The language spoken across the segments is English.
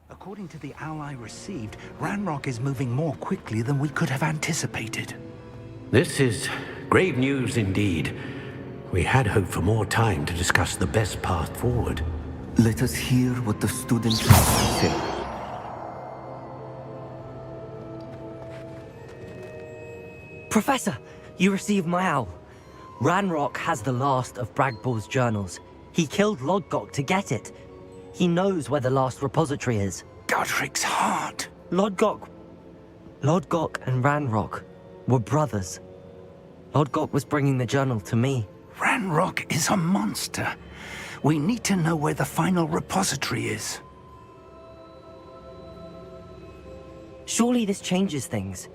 According to the owl I received, Ranrock is moving more quickly than we could have anticipated. This is grave news indeed. We had hoped for more time to discuss the best path forward. Let us hear what the students have to say. Professor, you received my owl. Ranrock has the last of Bragbor's journals. He killed Lodgok to get it. He knows where the last repository is. Godric's heart. Lodgok and Ranrock were brothers. Lodgok was bringing the journal to me. Ranrock is a monster. We need to know where the final repository is. Surely this changes things.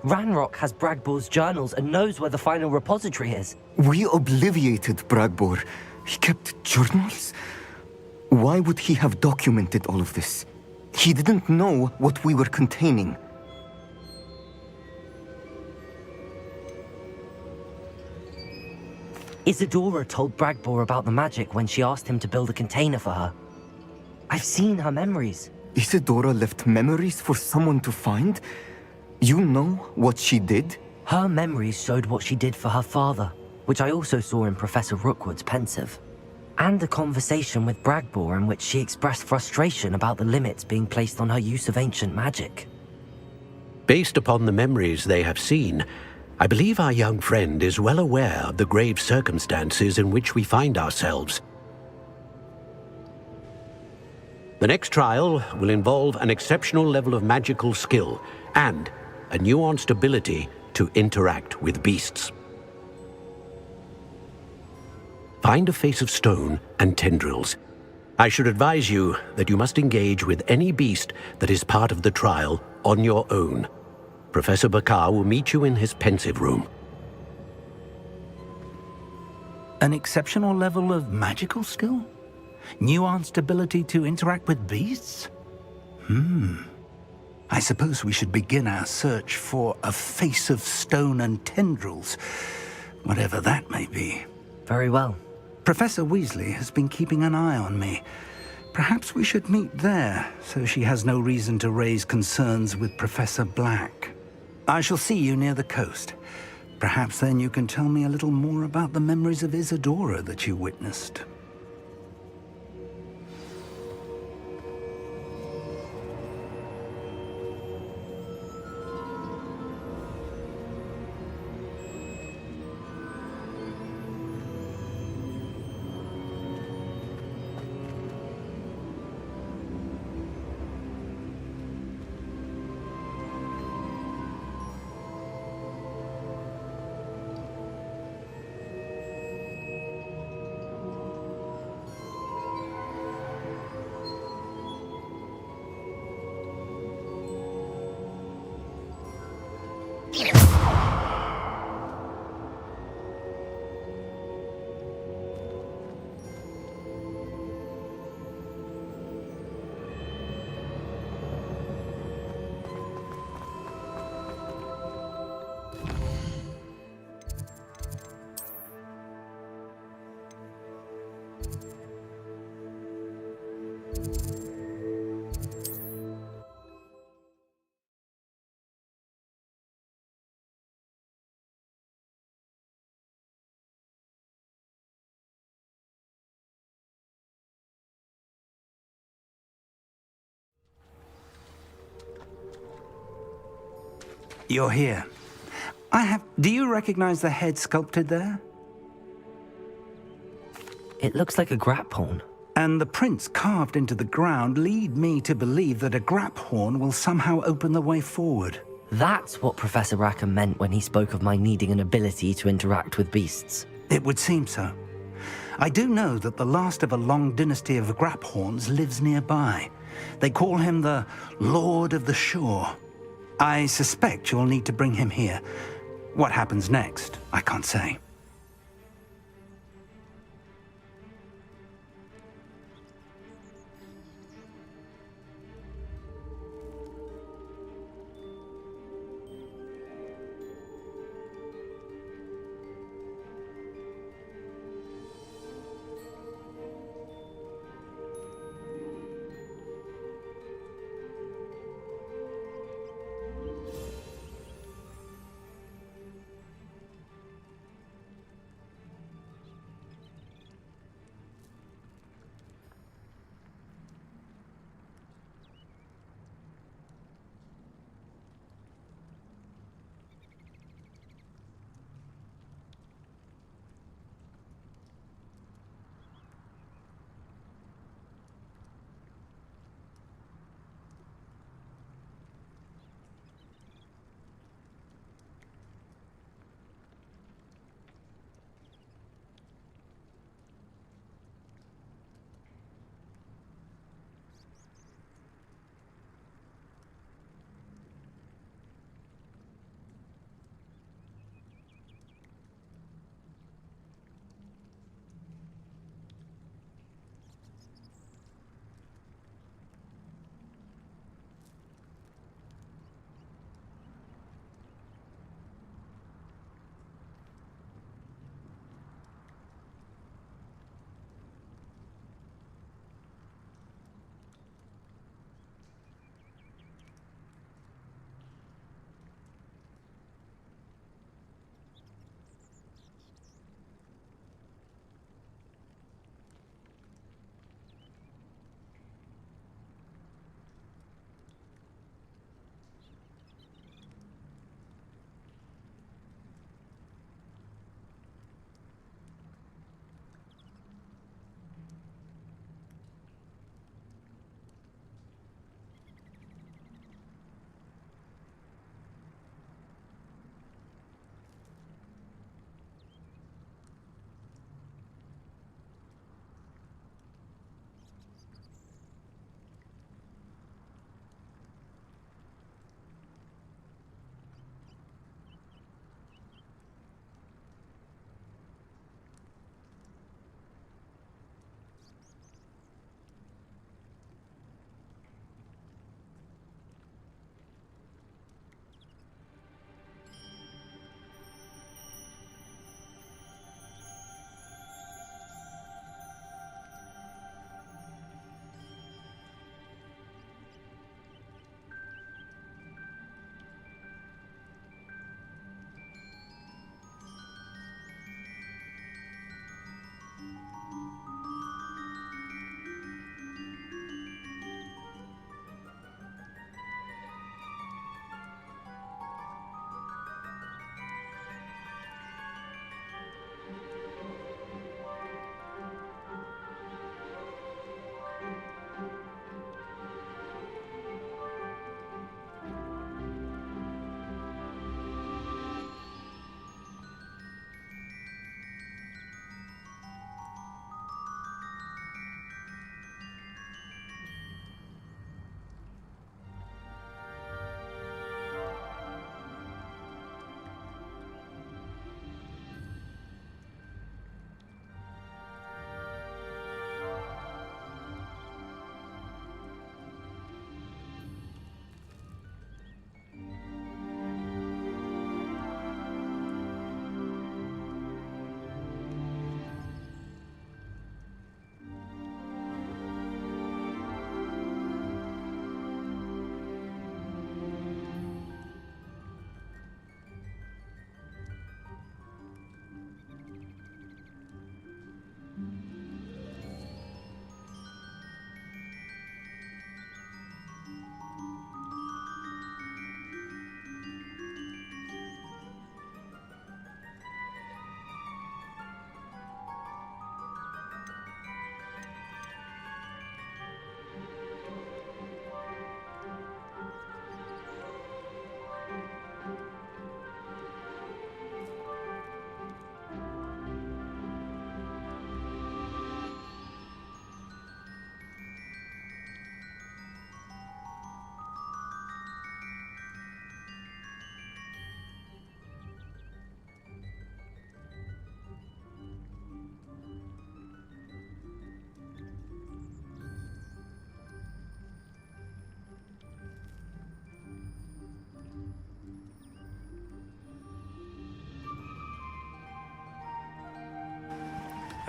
Ranrock has Bragbor's journals and knows where the final repository is. We obliviated Bragbor. He kept journals? Why would he have documented all of this? He didn't know what we were containing. Isadora told Bragbor about the magic when she asked him to build a container for her. I've seen her memories. Isadora left memories for someone to find? You know what she did? Her memories showed what she did for her father, which I also saw in Professor Rookwood's pensive. And a conversation with Bragbor in which she expressed frustration about the limits being placed on her use of ancient magic. Based upon the memories they have seen, I believe our young friend is well aware of the grave circumstances in which we find ourselves. The next trial will involve an exceptional level of magical skill and a nuanced ability to interact with beasts. Find a face of stone and tendrils. I should advise you that you must engage with any beast that is part of the trial on your own. Professor Bakar will meet you in his pensive room. An exceptional level of magical skill? Nuanced ability to interact with beasts? I suppose we should begin our search for a face of stone and tendrils, whatever that may be. Very well. Professor Weasley has been keeping an eye on me. Perhaps we should meet there, so she has no reason to raise concerns with Professor Black. I shall see you near the coast. Perhaps then you can tell me a little more about the memories of Isadora that you witnessed. You're here. Do you recognize the head sculpted there? It looks like a graphorn. And the prints carved into the ground lead me to believe that a graphorn will somehow open the way forward. That's what Professor Rackham meant when he spoke of my needing an ability to interact with beasts. It would seem so. I do know that the last of a long dynasty of Graphorns lives nearby. They call him the Lord of the Shore. I suspect you'll need to bring him here. What happens next, I can't say.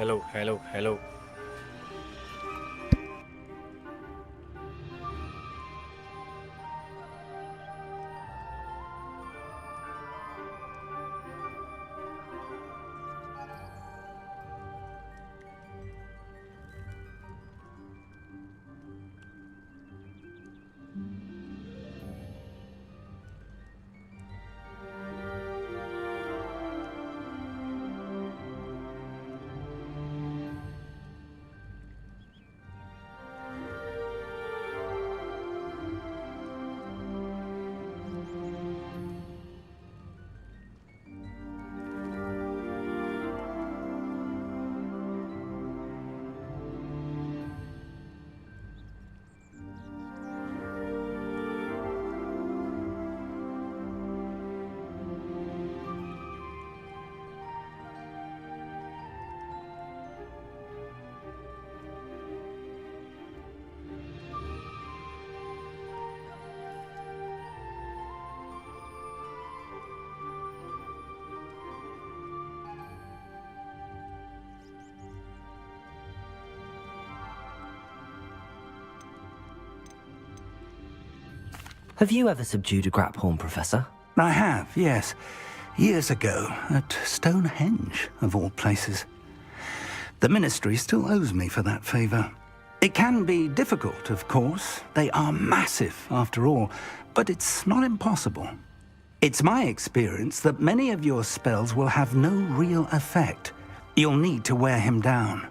Hello, hello, hello. Have you ever subdued a Graphorn, Professor? I have, yes. Years ago, at Stonehenge, of all places. The Ministry still owes me for that favor. It can be difficult, of course. They are massive, after all, but it's not impossible. It's my experience that many of your spells will have no real effect. You'll need to wear him down.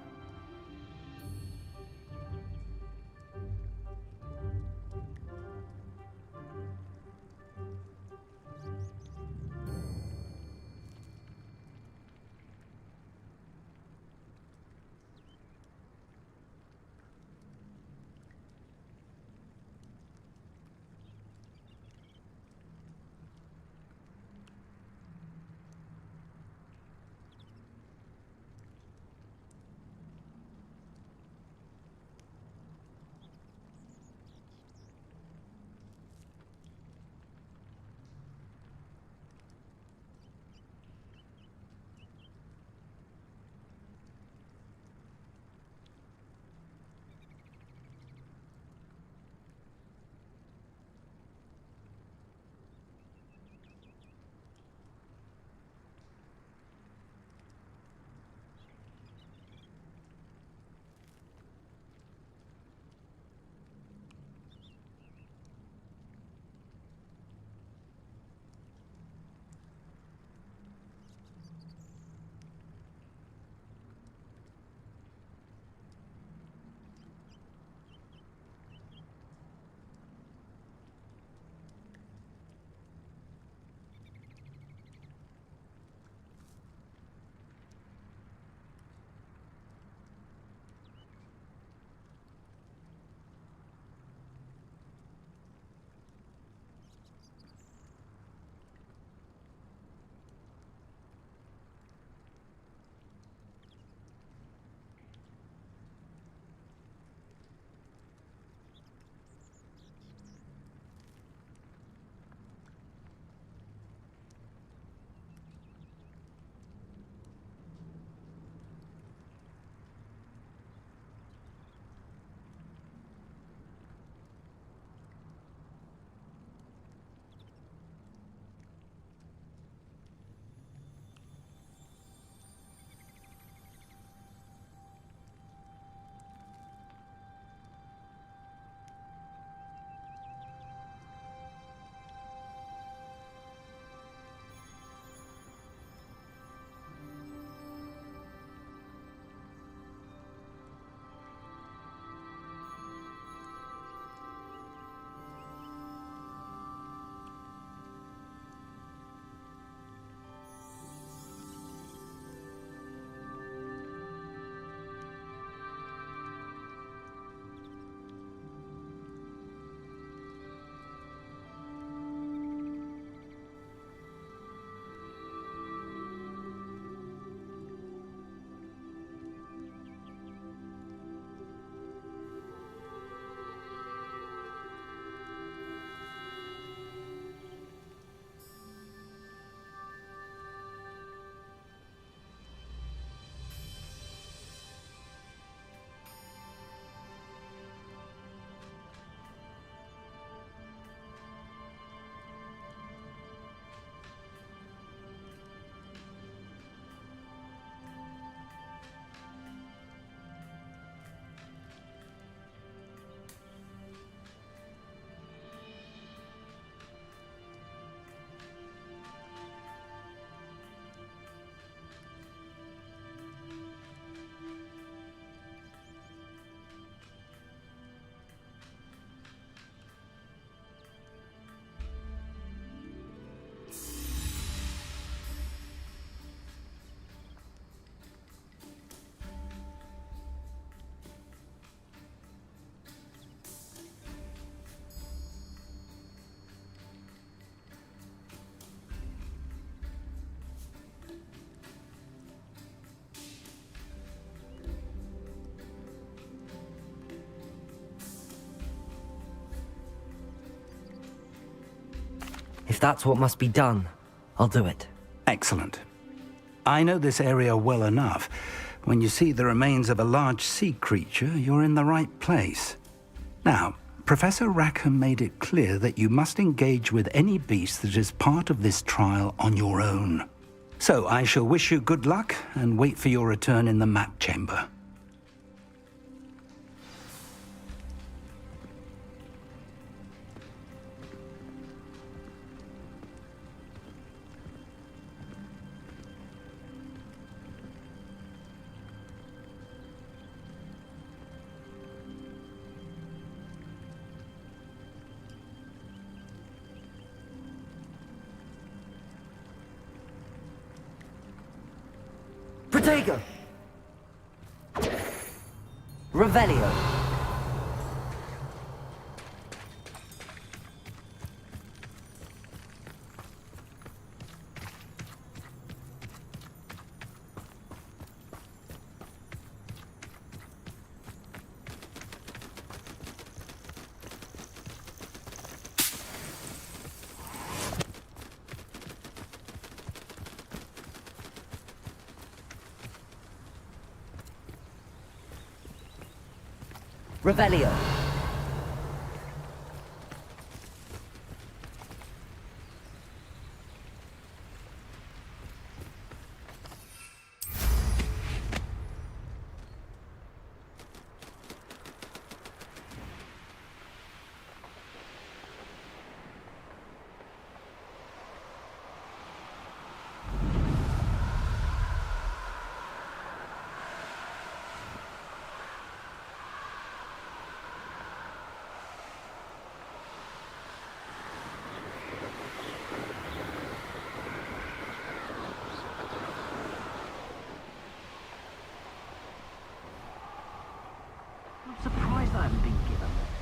If that's what must be done, I'll do it. Excellent. I know this area well enough. When you see the remains of a large sea creature, you're in the right place. Now, Professor Rackham made it clear that you must engage with any beast that is part of this trial on your own. So I shall wish you good luck and wait for your return in the map chamber. Protego! Revelio! Revelio. I'm surprised I haven't been given that.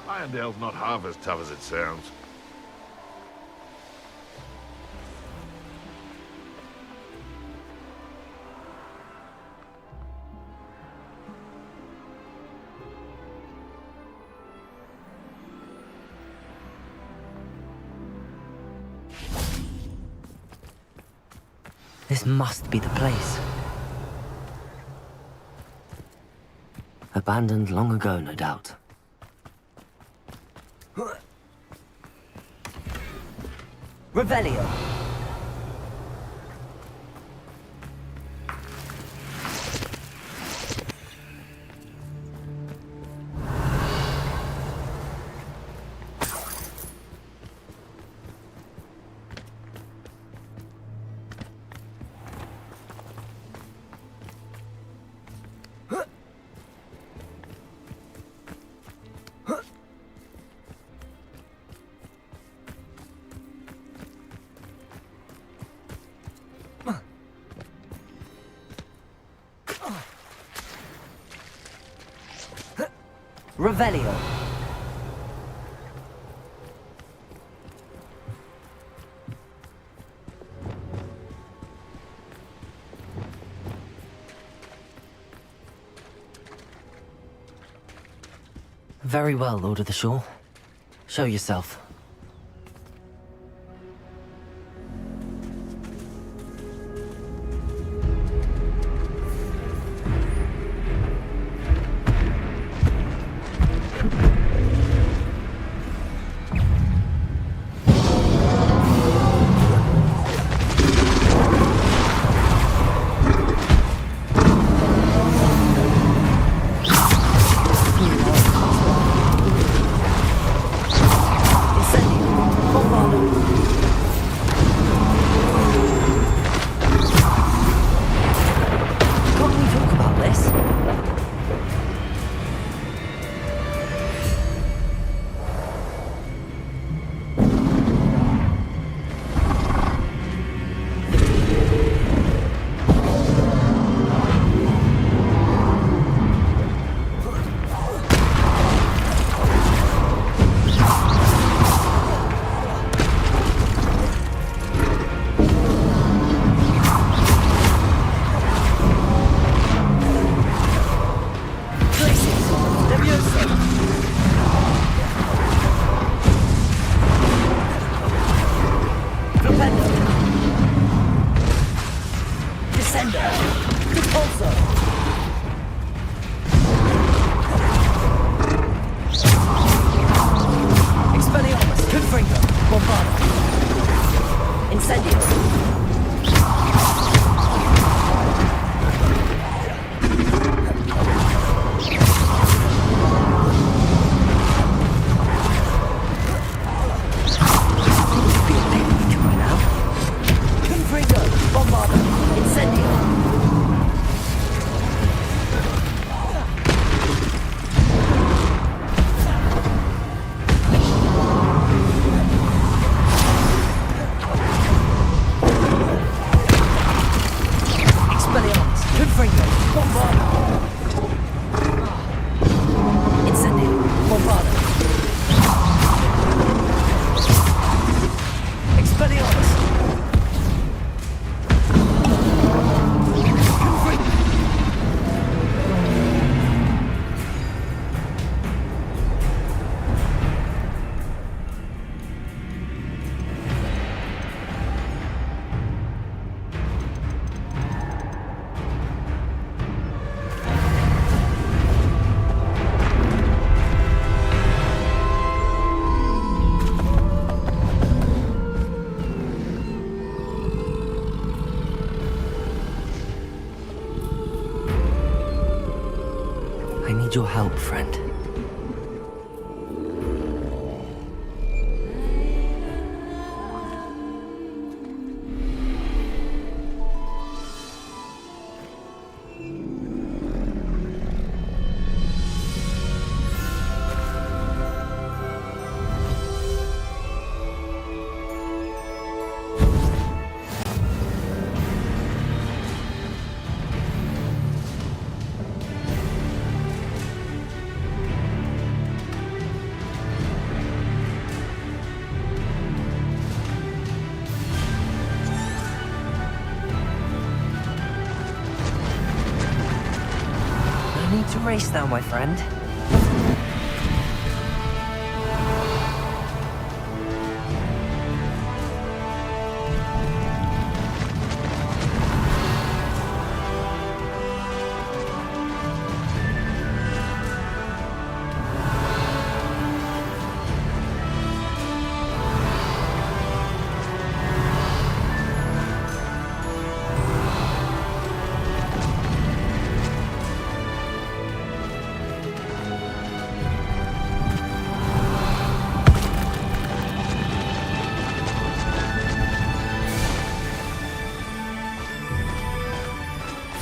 Irondale's not half as tough as it sounds. This must be the place. Abandoned long ago, no doubt. Revelio. Revelio. Very well, Lord of the Shore. Show yourself. Repulsor! Expelliarmus! Confringo! Bombarda! Incendio! I need your help, friend. I need to race now, my friend.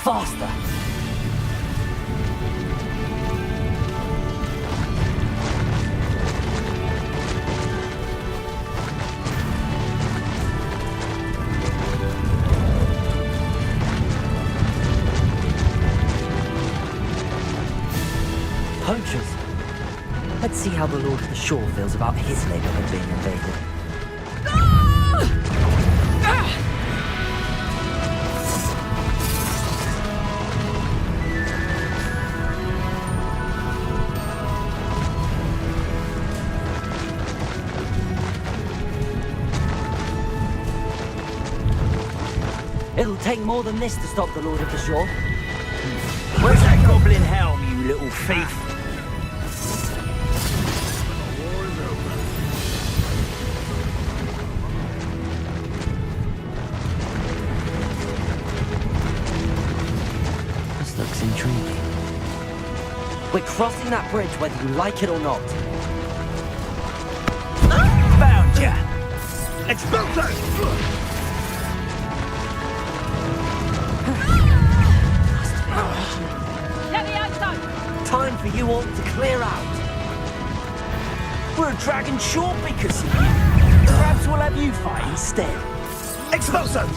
Faster! Poachers. Let's see how the Lord of the Shore feels about his neighborhood being invaded. It'll take more than this to stop the Lord of the Shore. Where's that goblin helm, you little thief? This looks intriguing. We're crossing that bridge whether you like it or not. Found ya! Expulso! Time for you all to clear out. We're a dragon short because of you. Perhaps we'll have you fight instead. Expulso!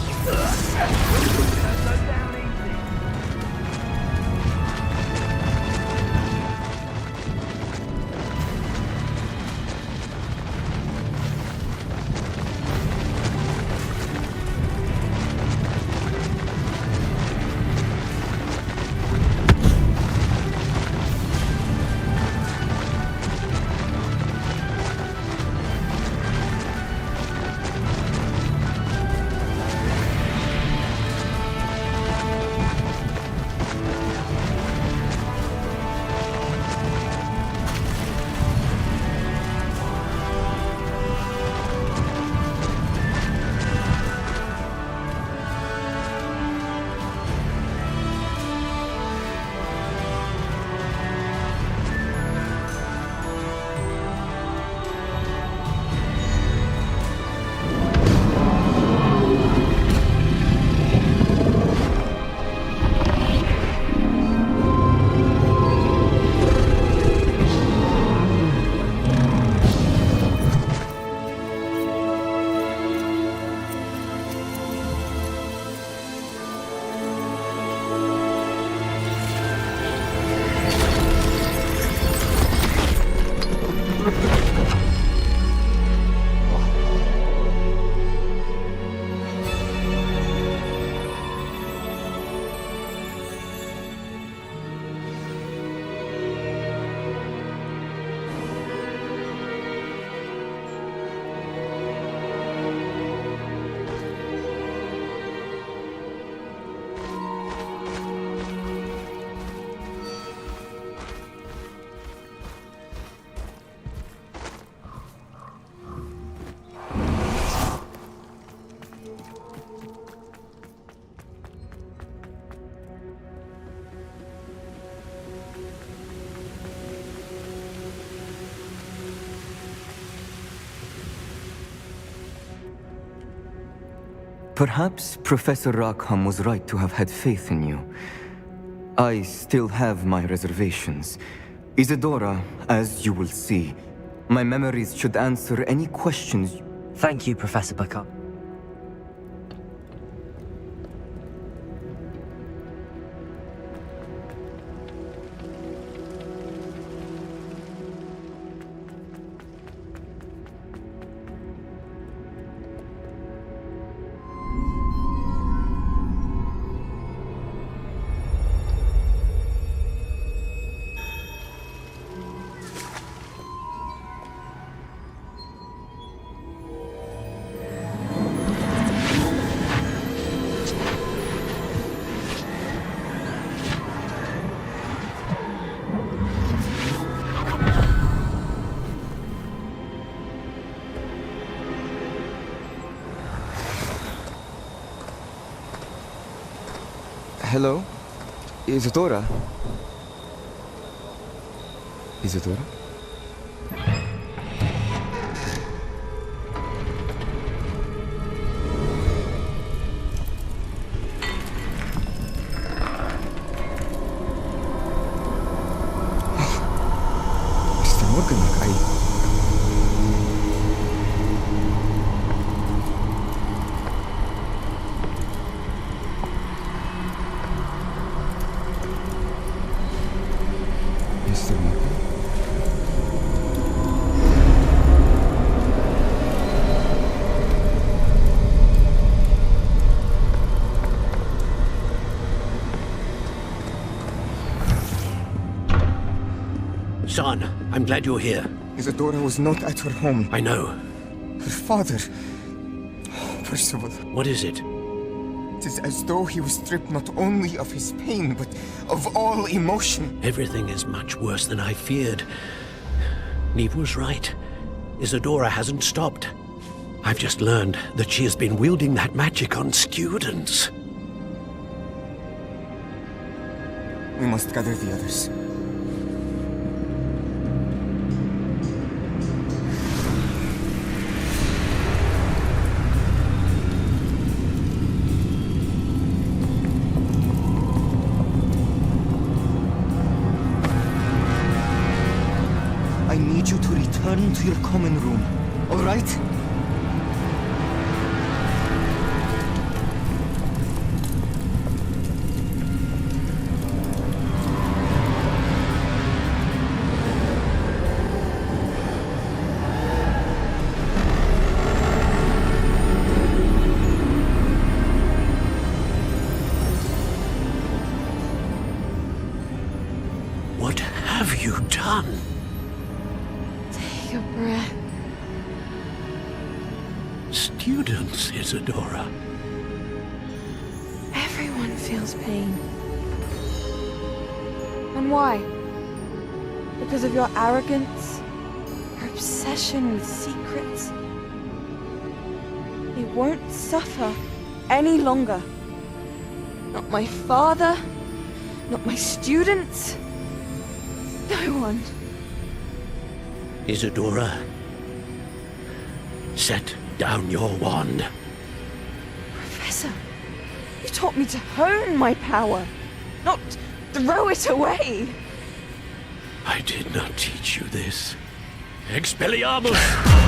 Perhaps Professor Rackham was right to have had faith in you. I still have my reservations. Isadora, as you will see, my memories should answer any questions. Thank you, Professor Bakar. Hello? Isadora? Isadora? Mr. Morgan, Mr. Morgan? Son, I'm glad you're here. Isadora was not at her home. I know. Her father... Percival. What is it? It is as though he was stripped not only of his pain, but of all emotion. Everything is much worse than I feared. Neve was right. Isadora hasn't stopped. I've just learned that she has been wielding that magic on students. We must gather the others. I need you to return to your common room, all right? What have you done? Take a breath. Students, Isadora. Everyone feels pain. And why? Because of your arrogance? Your obsession with secrets? They won't suffer any longer. Not my father, not my students, no one. Isadora, set down your wand. Professor, you taught me to hone my power, not throw it away. I did not teach you this. Expelliarmus!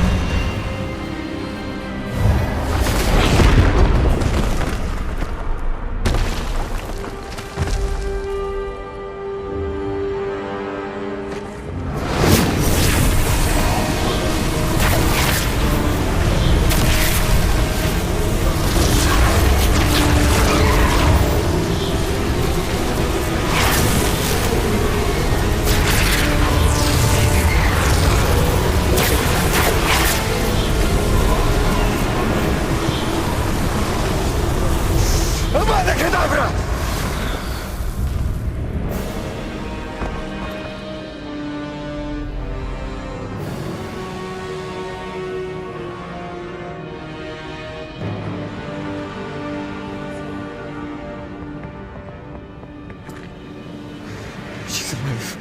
She's alive.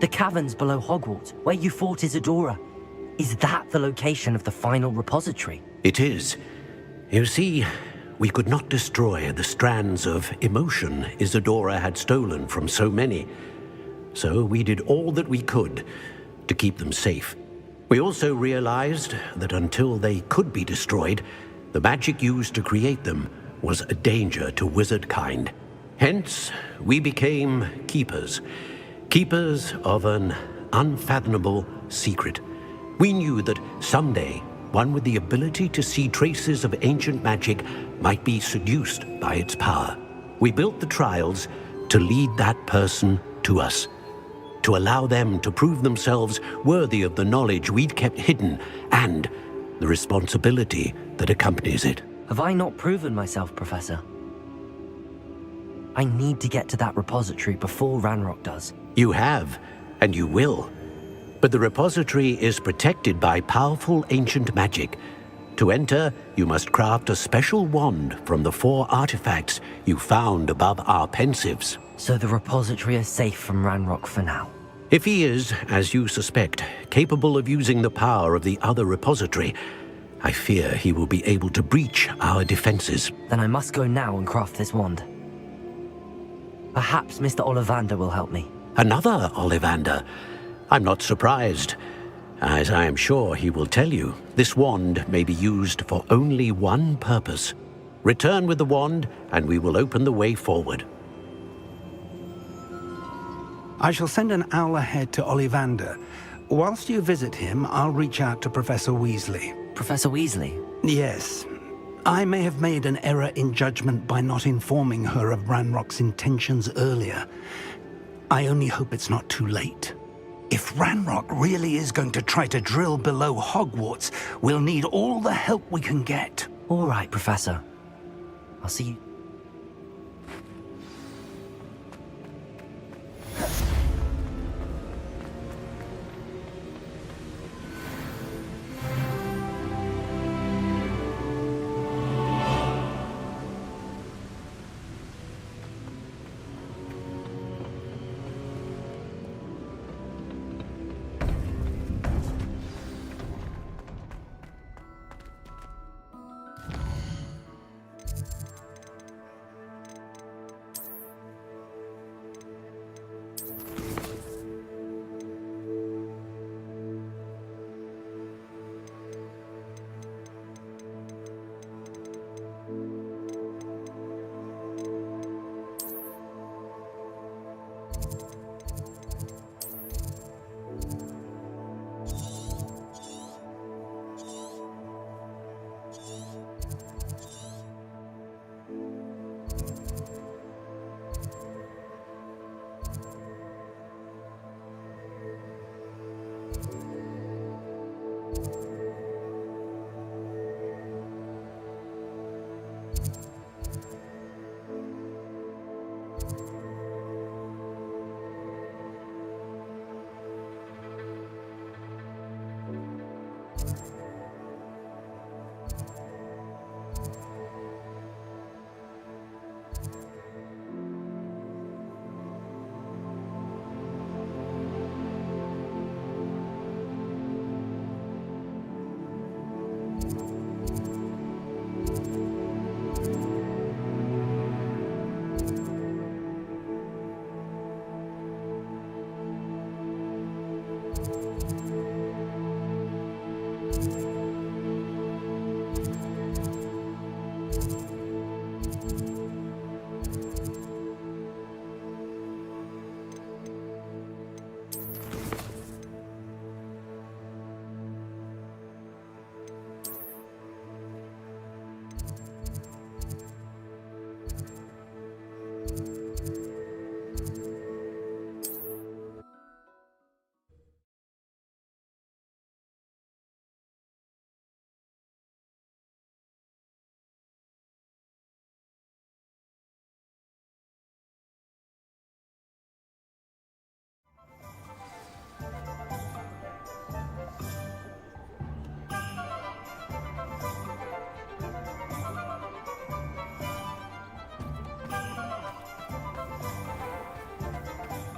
The caverns below Hogwarts, where you fought Isadora. Is that the location of the final repository? It is. You see, we could not destroy the strands of emotion Isadora had stolen from so many. So we did all that we could to keep them safe. We also realized that until they could be destroyed, the magic used to create them was a danger to wizard kind. Hence, we became keepers. Keepers of an unfathomable secret. We knew that someday, one with the ability to see traces of ancient magic might be seduced by its power. We built the trials to lead that person to us, to allow them to prove themselves worthy of the knowledge we'd kept hidden and the responsibility that accompanies it. Have I not proven myself, Professor? I need to get to that repository before Ranrock does. You have, and you will. But the repository is protected by powerful ancient magic. To enter, you must craft a special wand from the 4 artifacts you found above our pensives. So the repository is safe from Ranrock for now. If he is, as you suspect, capable of using the power of the other repository, I fear he will be able to breach our defenses. Then I must go now and craft this wand. Perhaps Mr. Ollivander will help me. Another Ollivander? I'm not surprised. As I am sure he will tell you, this wand may be used for only one purpose. Return with the wand, and we will open the way forward. I shall send an owl ahead to Ollivander. Whilst you visit him, I'll reach out to Professor Weasley. Professor Weasley? Yes. I may have made an error in judgment by not informing her of Ranrock's intentions earlier. I only hope it's not too late. If Ranrock really is going to try to drill below Hogwarts, we'll need all the help we can get. All right, Professor. I'll see you.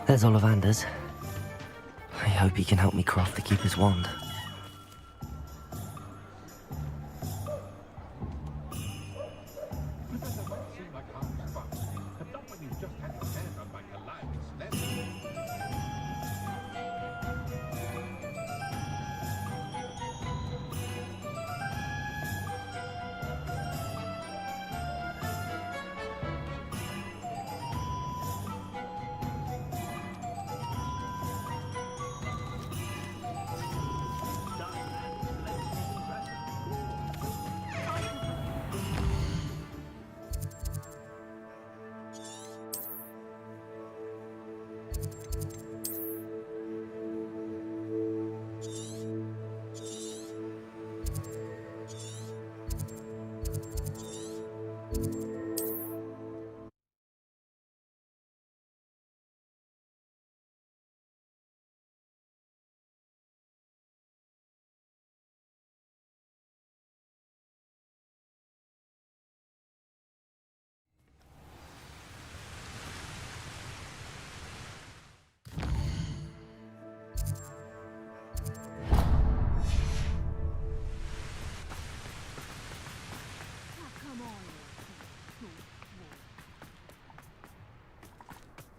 There's Ollivander's. hope he can help me craft the Keeper's wand.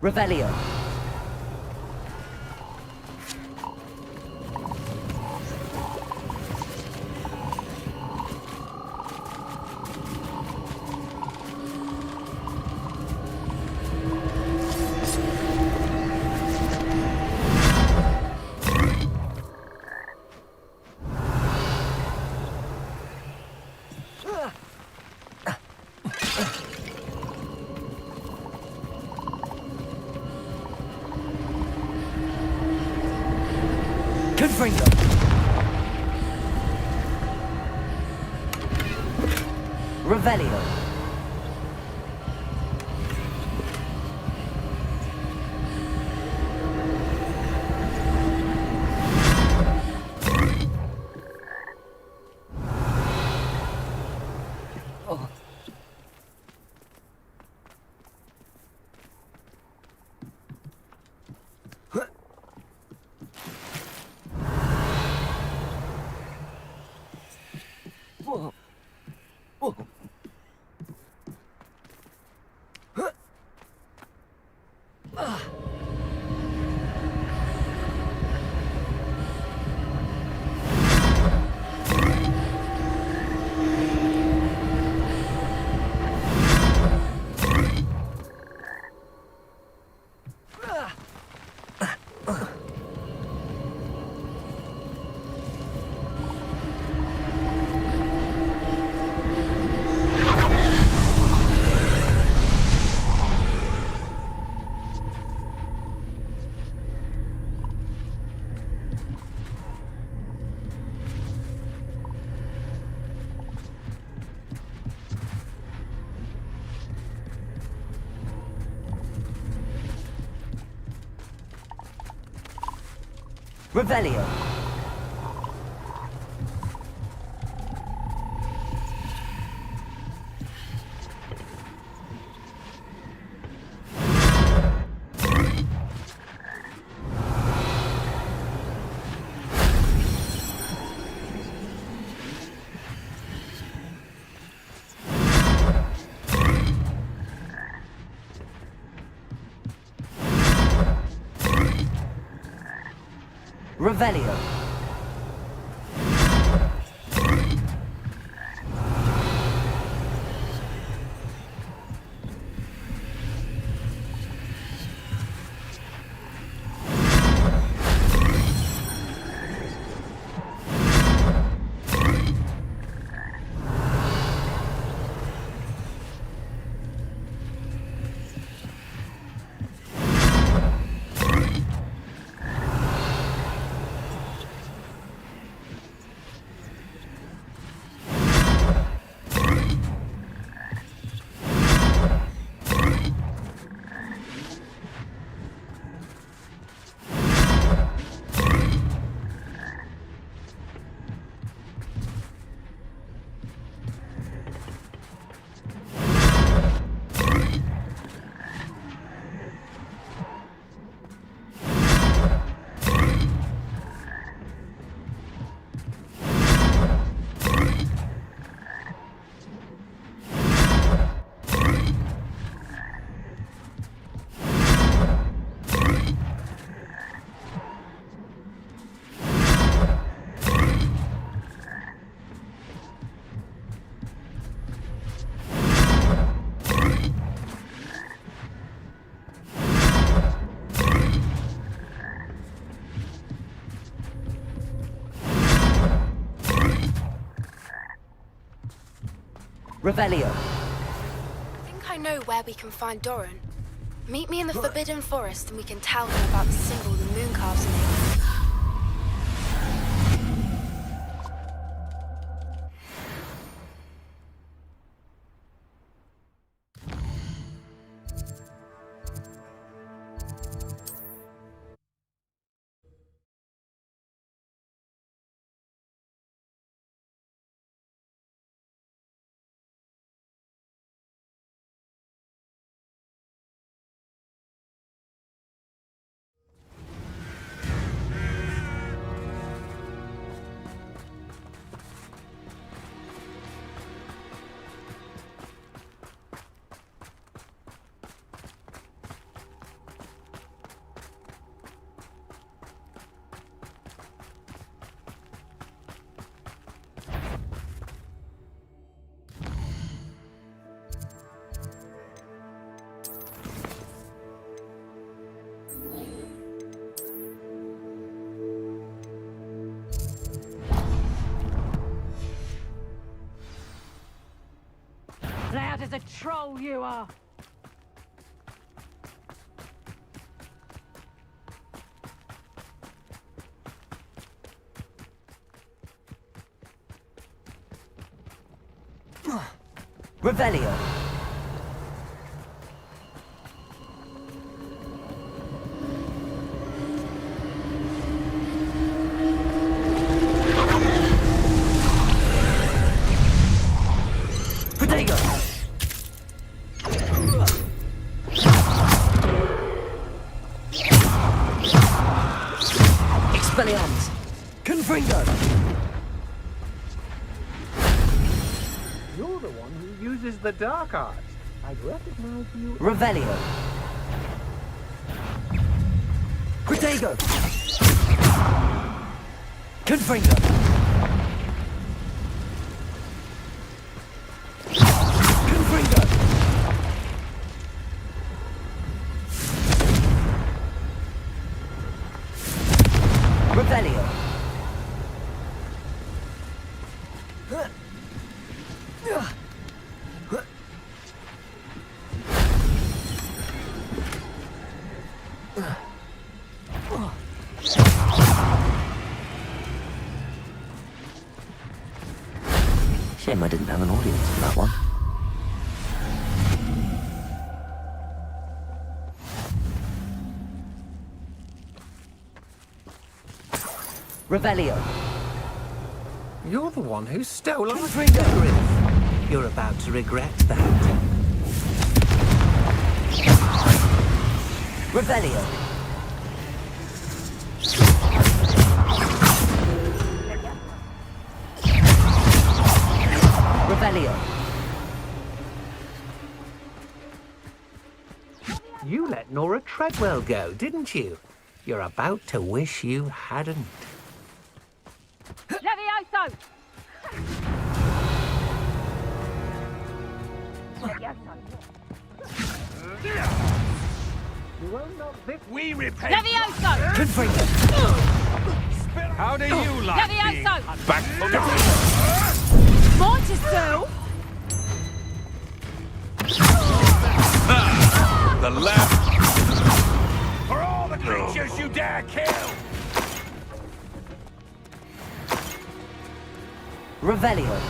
Revelio. Confringo. Revelio. Revelio. Revelio. Revelio. I think I know where we can find Doran. Meet me in the Forbidden Forest and we can tell him about the symbol the moon carves made. Loud as a troll you are! Revelio. Protego. Expelliarmus. Confringo. You're the one who uses the dark arts. I'd recognize you. Revelio. Protego. Confringo. Confringo. Revelio. Shame I didn't have an audience for that one. Revelio. You're the one who stole our Confringo. griff. You're about to regret that. Revelio. Revelio. You let Nora Treadwell go, didn't you? You're about to wish you hadn't. Levioso! We repay. Levioso! Confringo. How do you like being Levioso! back from the... Mortisu! The left. For all the creatures you dare kill. Revelio.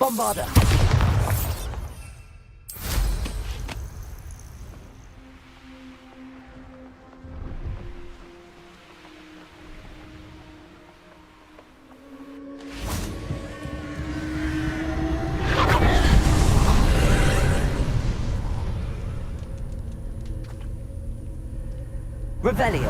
Bombarder! Revelio.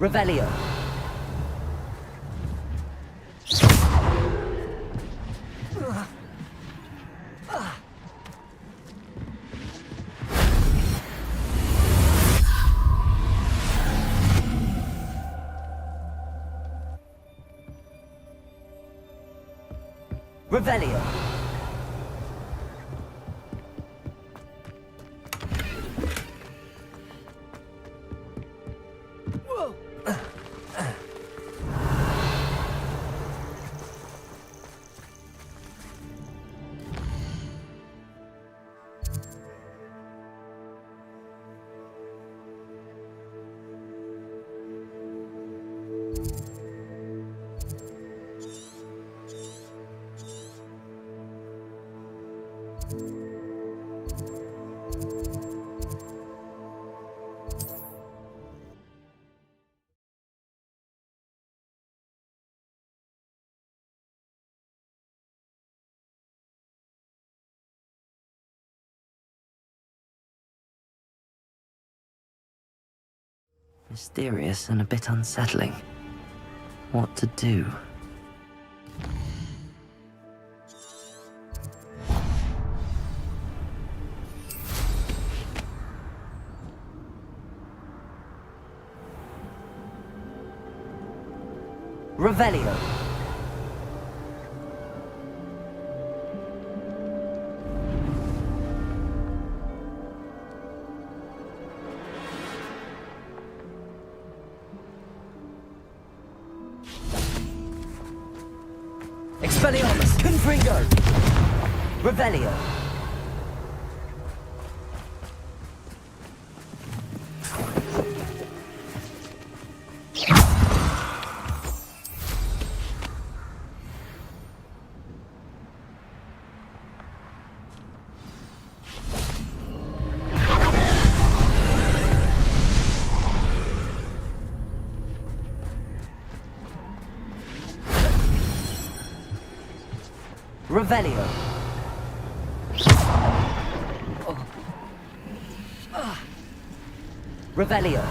Revelio. Revelio. Mysterious and a bit unsettling. What to do? Revelio. Expelliarmus, Confringo! Revelio. Revelio. Revelio.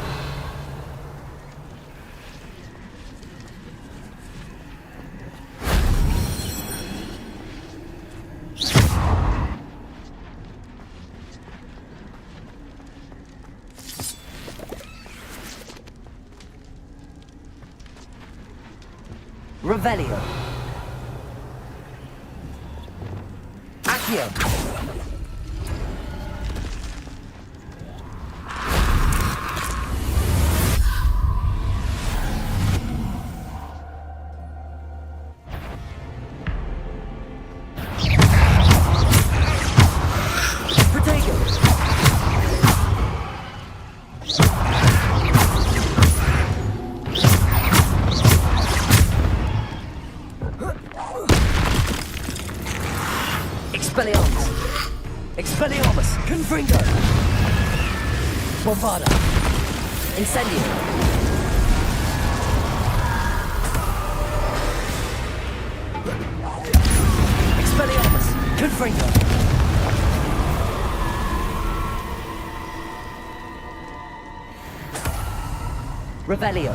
Revelio. Accio. Protego. Expelliarmus! Expelliarmus! Confringo! Bombarda! Incendio! Expelliarmus! Confringo! Revelio!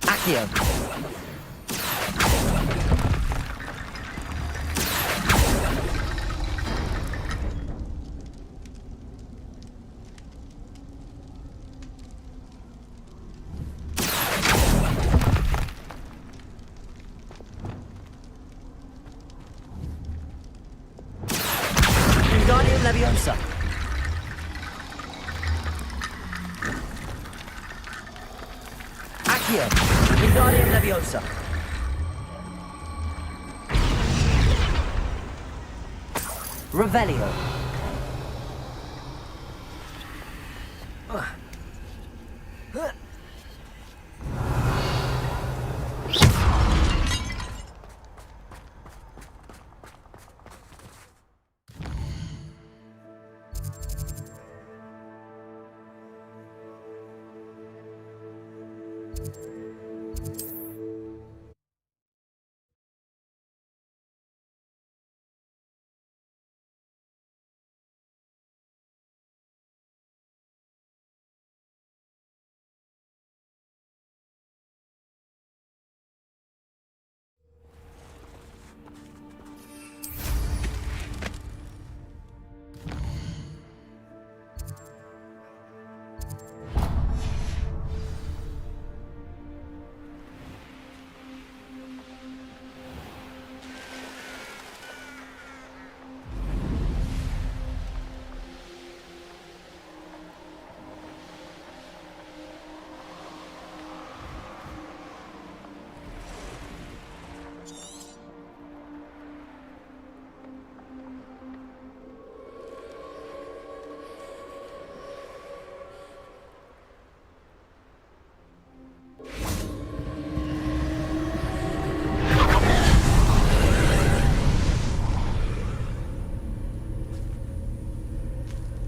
Accio! Accio. Wingardium Leviosa. Revelio.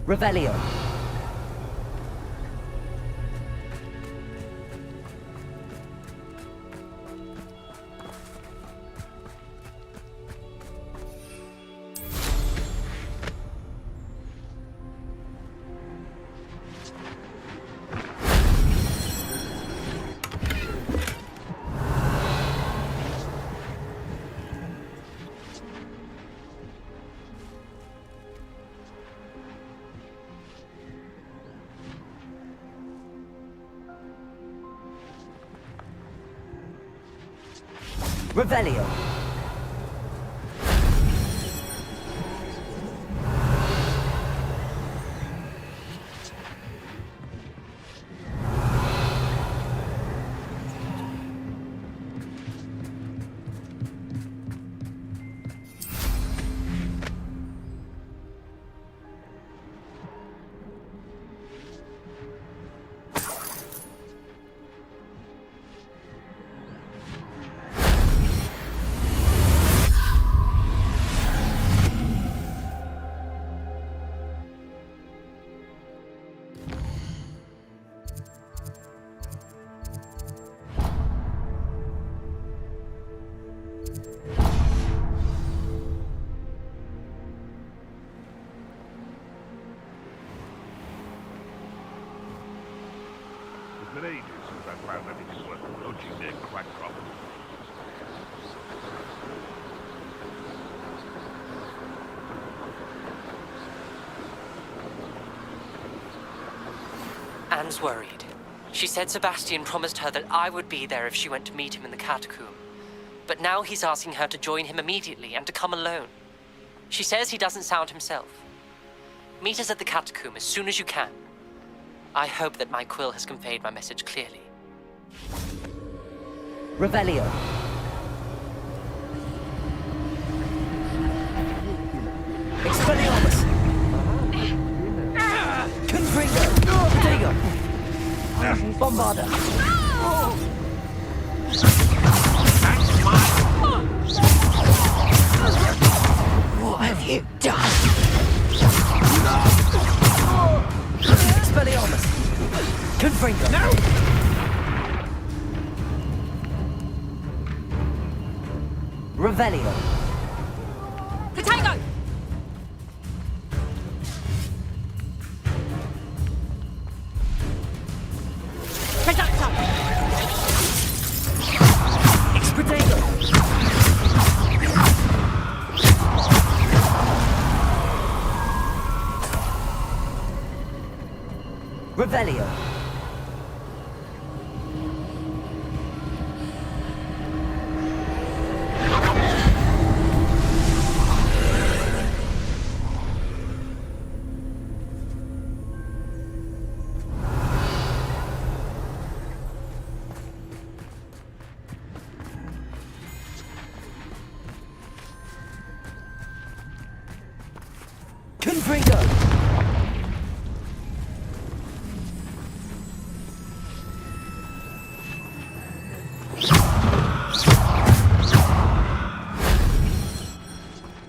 Revelio. Revelio. It's been ages since I found anything worth approaching near Quackcroft. Anne's worried. She said Sebastian promised her that I would be there if she went to meet him in the catacomb. But now he's asking her to join him immediately and to come alone. She says he doesn't sound himself. Meet us at the catacomb as soon as you can. I hope that my quill has conveyed my message clearly. Revelio. Expelliarmus. Confringo. Protego. Bombarda. What have you done? Expelliarmus. Confringo. No! Revelio. Protego! Reducto! Expedego. Revelio.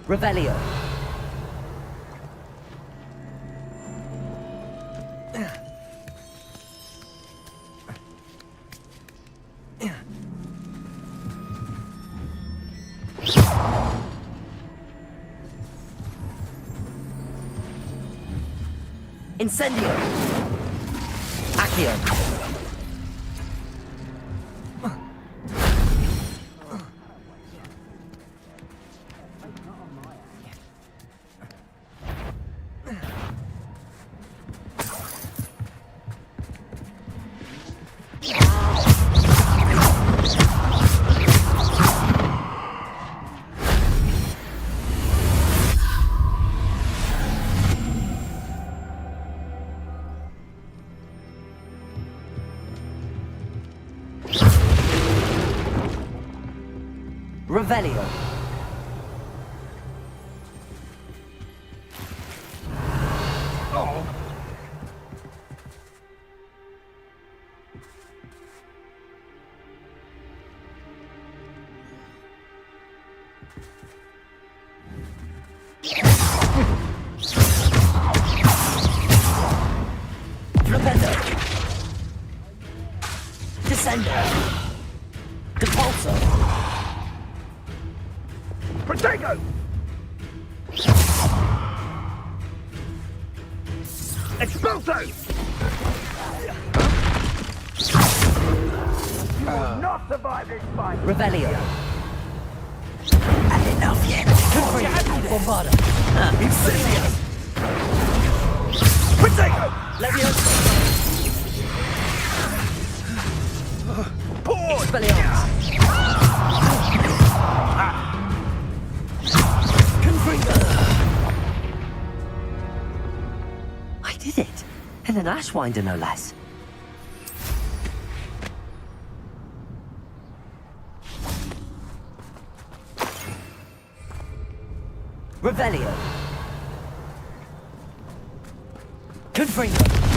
Revelio. Incendio. Accio. Revelio. Flipendo. Descendo. Depulso. Protego! Expulso! You will not survive this fight! Revelio. And enough yet! Bombarda. Incendio! Protego! Leviosa. Pause! Expelliarmus. I did it. And an Ashwinder, no less. Revelio. Confringo.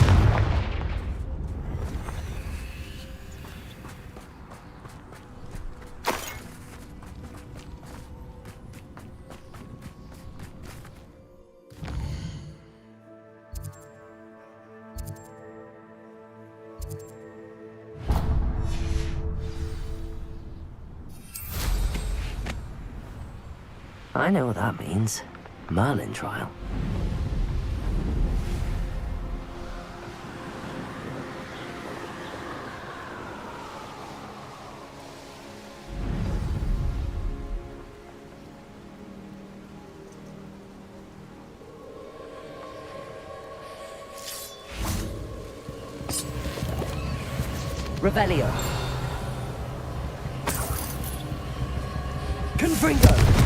I know what that means. Merlin trial. Revelio. Confringo.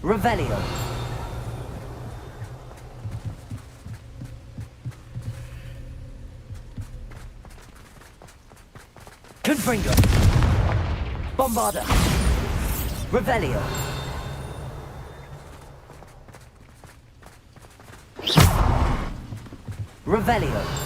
Revelio. Confringo. Bombarda. Revelio. Revelio.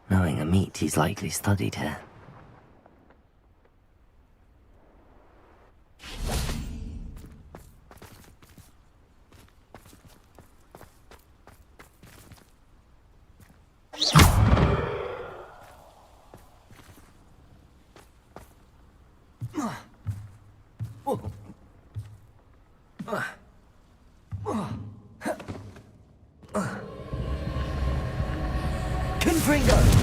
Knowing a meat he's likely studied here. Confringo!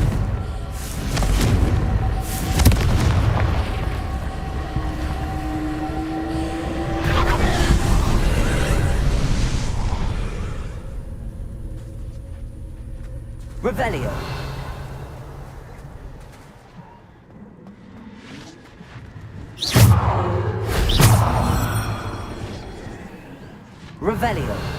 Revelio. Revelio.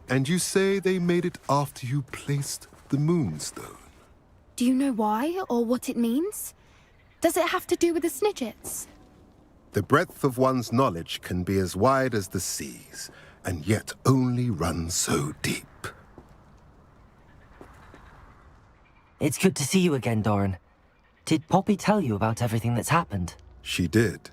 And you say they made it after you placed the Moonstone? Do you know why or what it means? Does it have to do with the Snidgets? The breadth of one's knowledge can be as wide as the seas, and yet only run so deep. It's good to see you again, Doran. Did Poppy tell you about everything that's happened? She did,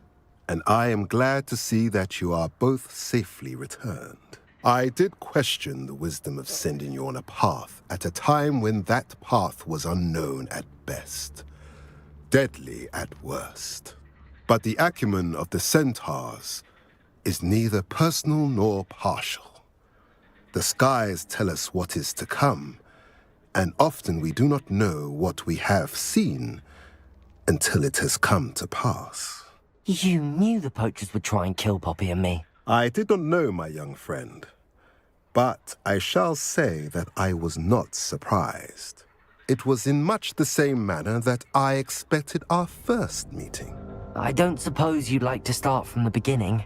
and I am glad to see that you are both safely returned. I did question the wisdom of sending you on a path at a time when that path was unknown at best, deadly at worst. But the acumen of the centaurs is neither personal nor partial. The skies tell us what is to come, and often we do not know what we have seen until it has come to pass. You knew the poachers would try and kill Poppy and me. I did not know, my young friend, but I shall say that I was not surprised. It was in much the same manner that I expected our first meeting. I don't suppose you'd like to start from the beginning?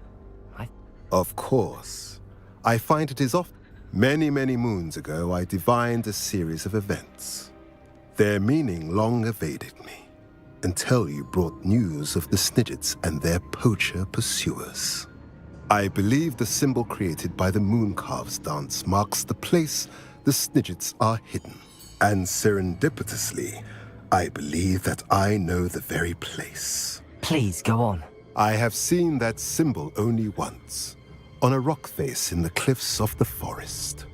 Of course. I find it is often. Many, many moons ago, I divined a series of events. Their meaning long evaded me, until you brought news of the Snidgets and their poacher pursuers. I believe the symbol created by the Mooncalves dance marks the place the Snidgets are hidden. And serendipitously, I believe that I know the very place. Please, go on. I have seen that symbol only once, on a rock face in the cliffs of the forest.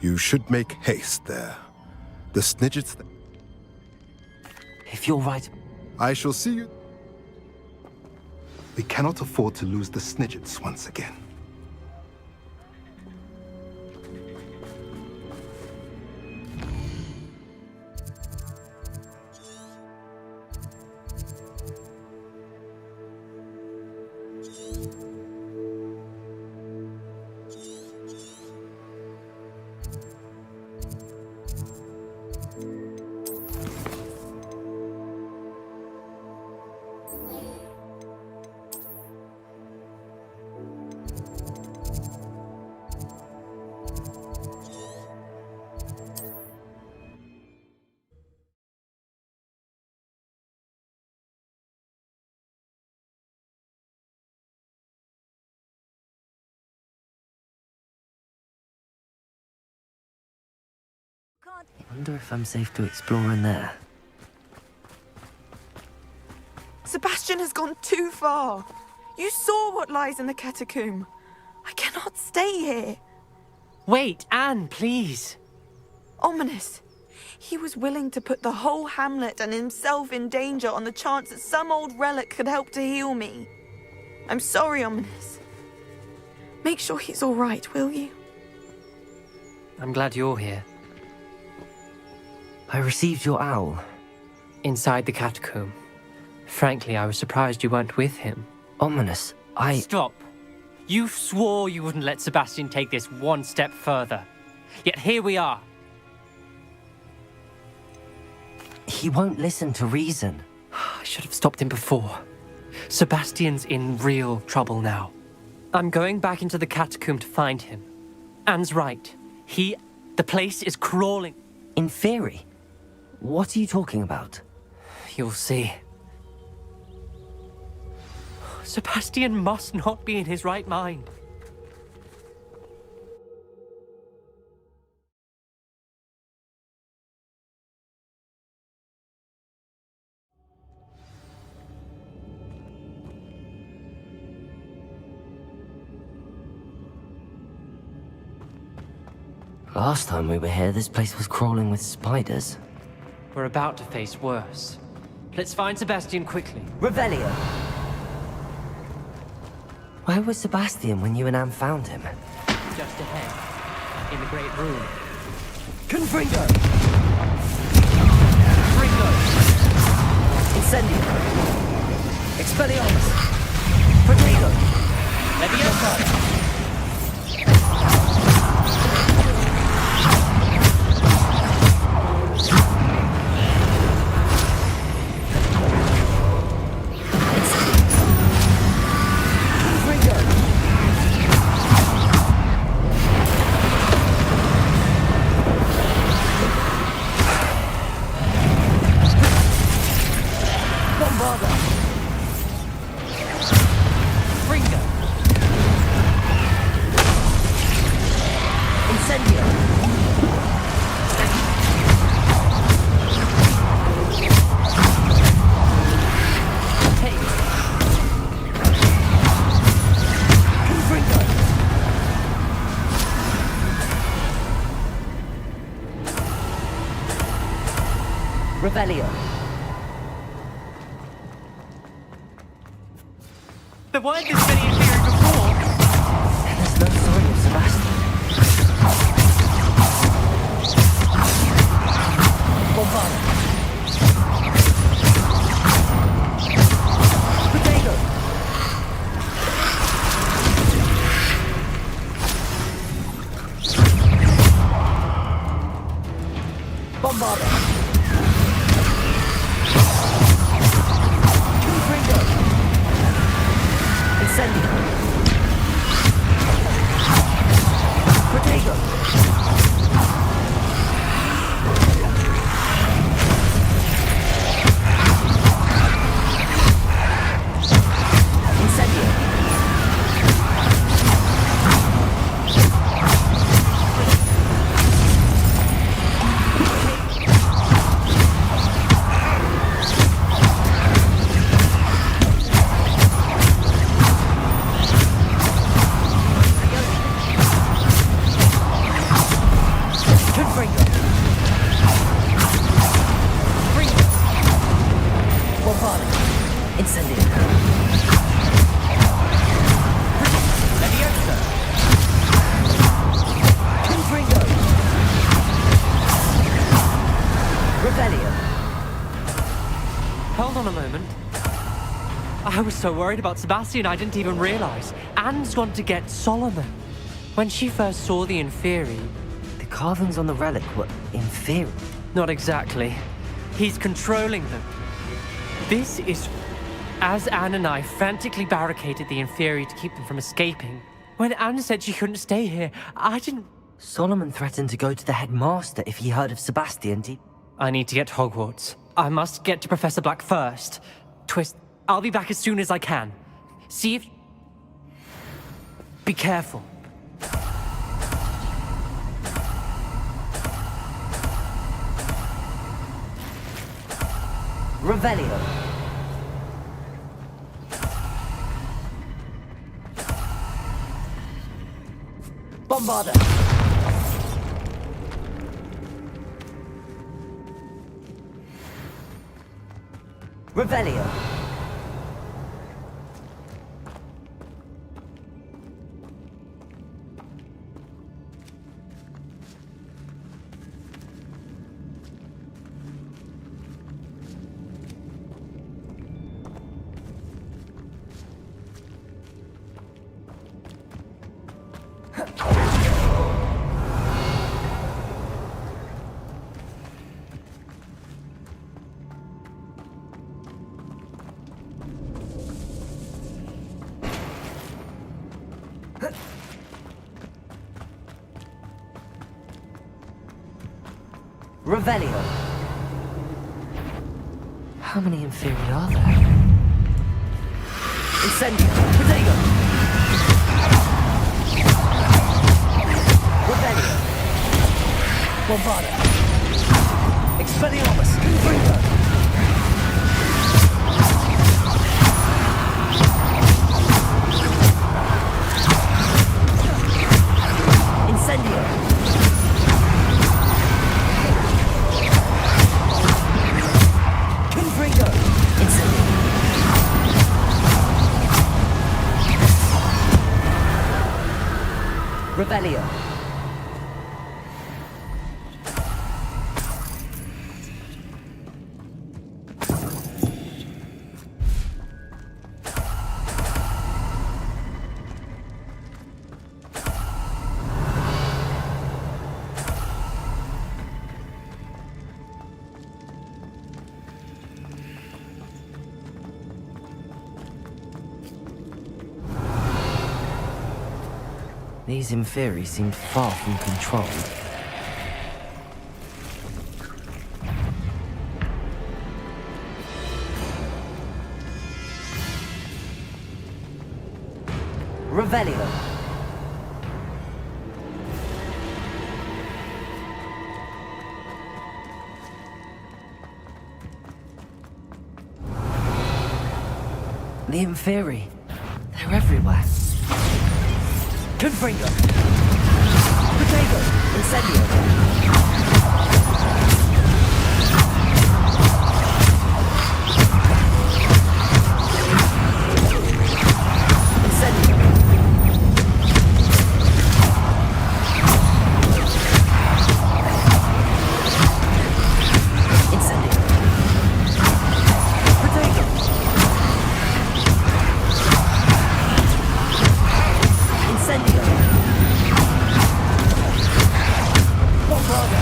You should make haste there. The Snidgets... If you're right... I shall see you... We cannot afford to lose the Snidgets once again. I wonder if I'm safe to explore in there. Sebastian has gone too far. You saw what lies in the catacomb. I cannot stay here. Wait, Anne, please. Ominous. He was willing to put the whole hamlet and himself in danger on the chance that some old relic could help to heal me. I'm sorry, Ominous. Make sure he's all right, will you? I'm glad you're here. I received your owl. Inside the catacomb. Frankly, I was surprised you weren't with him. Ominous, Stop. You swore you wouldn't let Sebastian take this one step further. Yet here we are. He won't listen to reason. I should have stopped him before. Sebastian's in real trouble now. I'm going back into the catacomb to find him. Anne's right. The place is crawling. In theory? What are you talking about? You'll see. Sebastian must not be in his right mind. Last time we were here, this place was crawling with spiders. We're about to face worse. Let's find Sebastian quickly. Revelio! Where was Sebastian when you and Anne found him? Just ahead. In the great room. Confringo! Ringo! Incendio! Expelliarmus! Protego! Leviosa! Revelio. There weren't this many in here before. And there's no sign of Sebastian. Bombarda. Protego. Bombarda. Incendio. Hold on a moment. I was so worried about Sebastian I didn't even realize. Anne's gone to get Solomon. When she first saw the Inferi... The carvings on the relic were Inferi? Not exactly. He's controlling them. This is... As Anne and I frantically barricaded the Inferi to keep them from escaping, when Anne said she couldn't stay here, I didn't... Solomon threatened to go to the headmaster if he heard of Sebastian. I need to get to Hogwarts. I must get to Professor Black first. Twist, I'll be back as soon as I can. See if... Be careful. Revelio. Bombarda. Revelio. Revelio. How many Inferi are there? Incendio. Potato. Revelio. Bombarda. Expelliarmus. Confringo. Incendio. Confringo. Incendio. Revelio. These Inferi seem far from controlled. Revelio. The Inferi. They're everywhere. Confringo. Potato. Incendio. Incendio. Incendio. Potato. Incendio. Bombarda.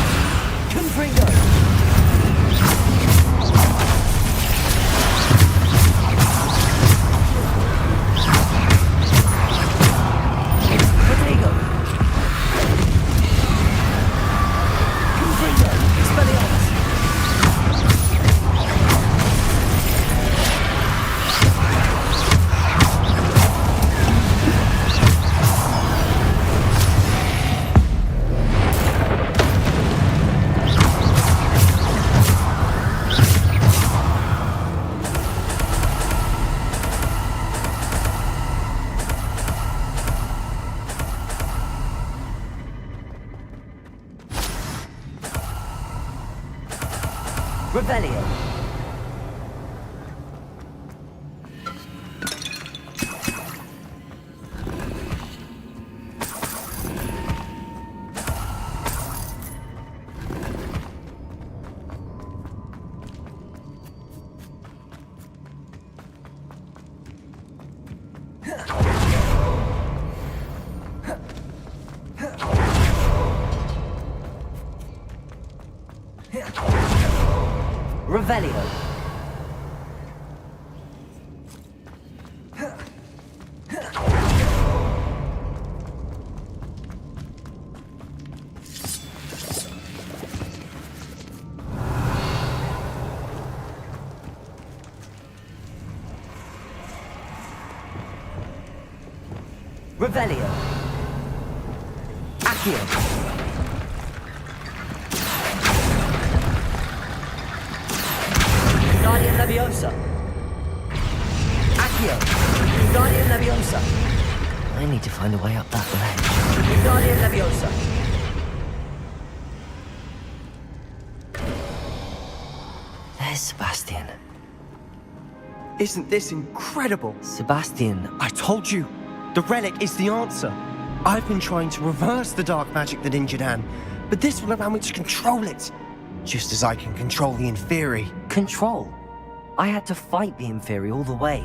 Revelio. Revelio. Revelio. Accio. Guardian Leviosa. Accio. Guardian Leviosa. I need to find a way up that ledge. Guardian Leviosa. There's Sebastian. Isn't this incredible? Sebastian. I told you. The relic is the answer. I've been trying to reverse the dark magic that injured Anne, but this will allow me to control it. Just as I can control the Inferi. Control? I had to fight the Inferi all the way.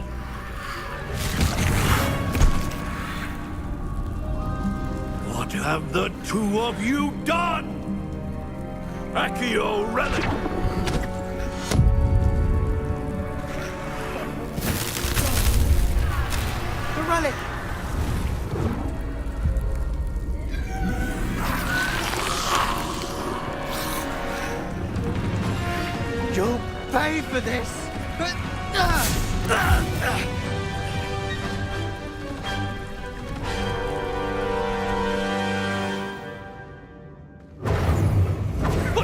What have the two of you done? Accio relic! The relic! You'll pay for this! But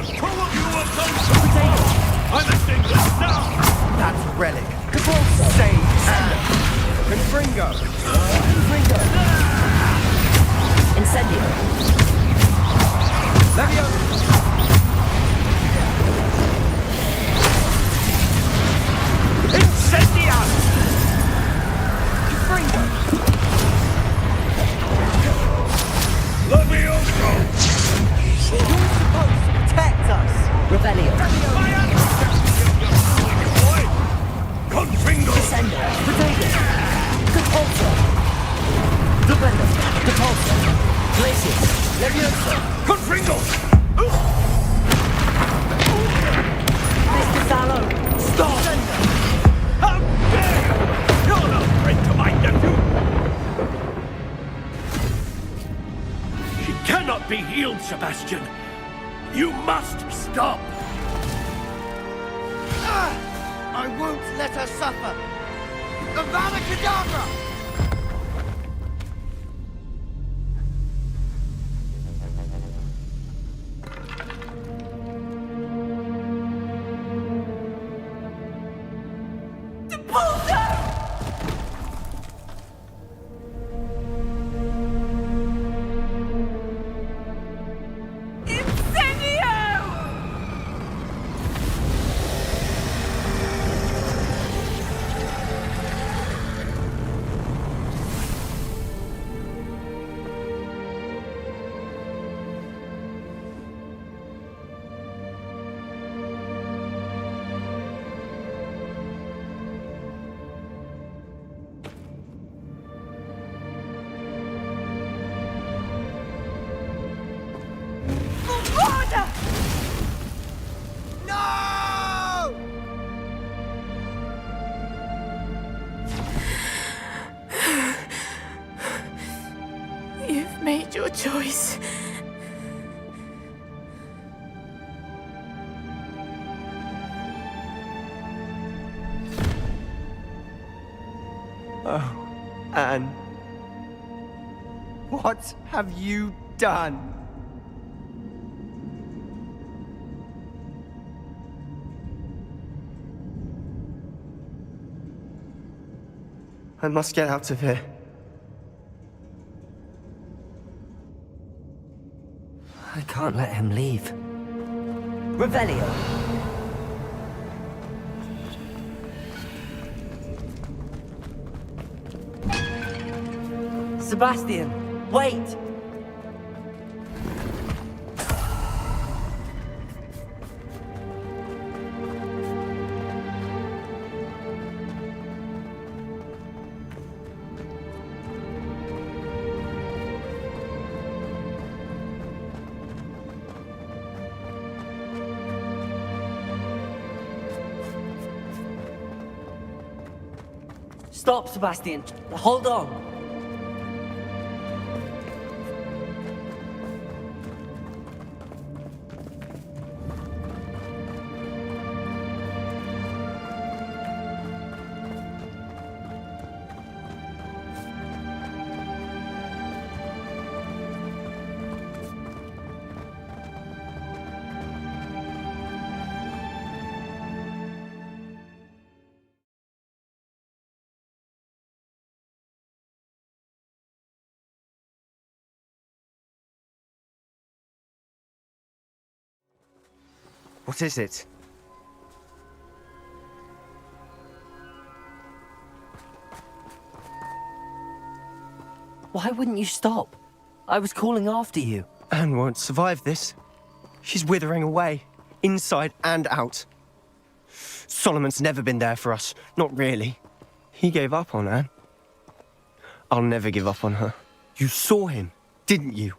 two of you have done something! I'm ending this now! That's relic! Save Anne! Confringo! Confringo! Incendio! Leviosa! Incendiar! Confringo! Levioso! You're supposed to protect us! Revelio. My ancestors, you boy! Confringo! Descendo. Potato. Compulso. Dupendo. Depulso. Glacius. Leviosa! Confringo! Mr. Sallow. Stop! How dare you! You're no friend to my nephew! She cannot be healed, Sebastian. You must stop! I won't let her suffer! Avada Kedavra! You've made your choice. Oh, Anne. What have you done? I must get out of here. I can't let him leave. Revelio. Sebastian, wait! Stop, Sebastian. Hold on. What is it? Why wouldn't you stop? I was calling after you. Anne won't survive this. She's withering away, inside and out. Solomon's never been there for us, not really. He gave up on Anne. I'll never give up on her. You saw him, didn't you?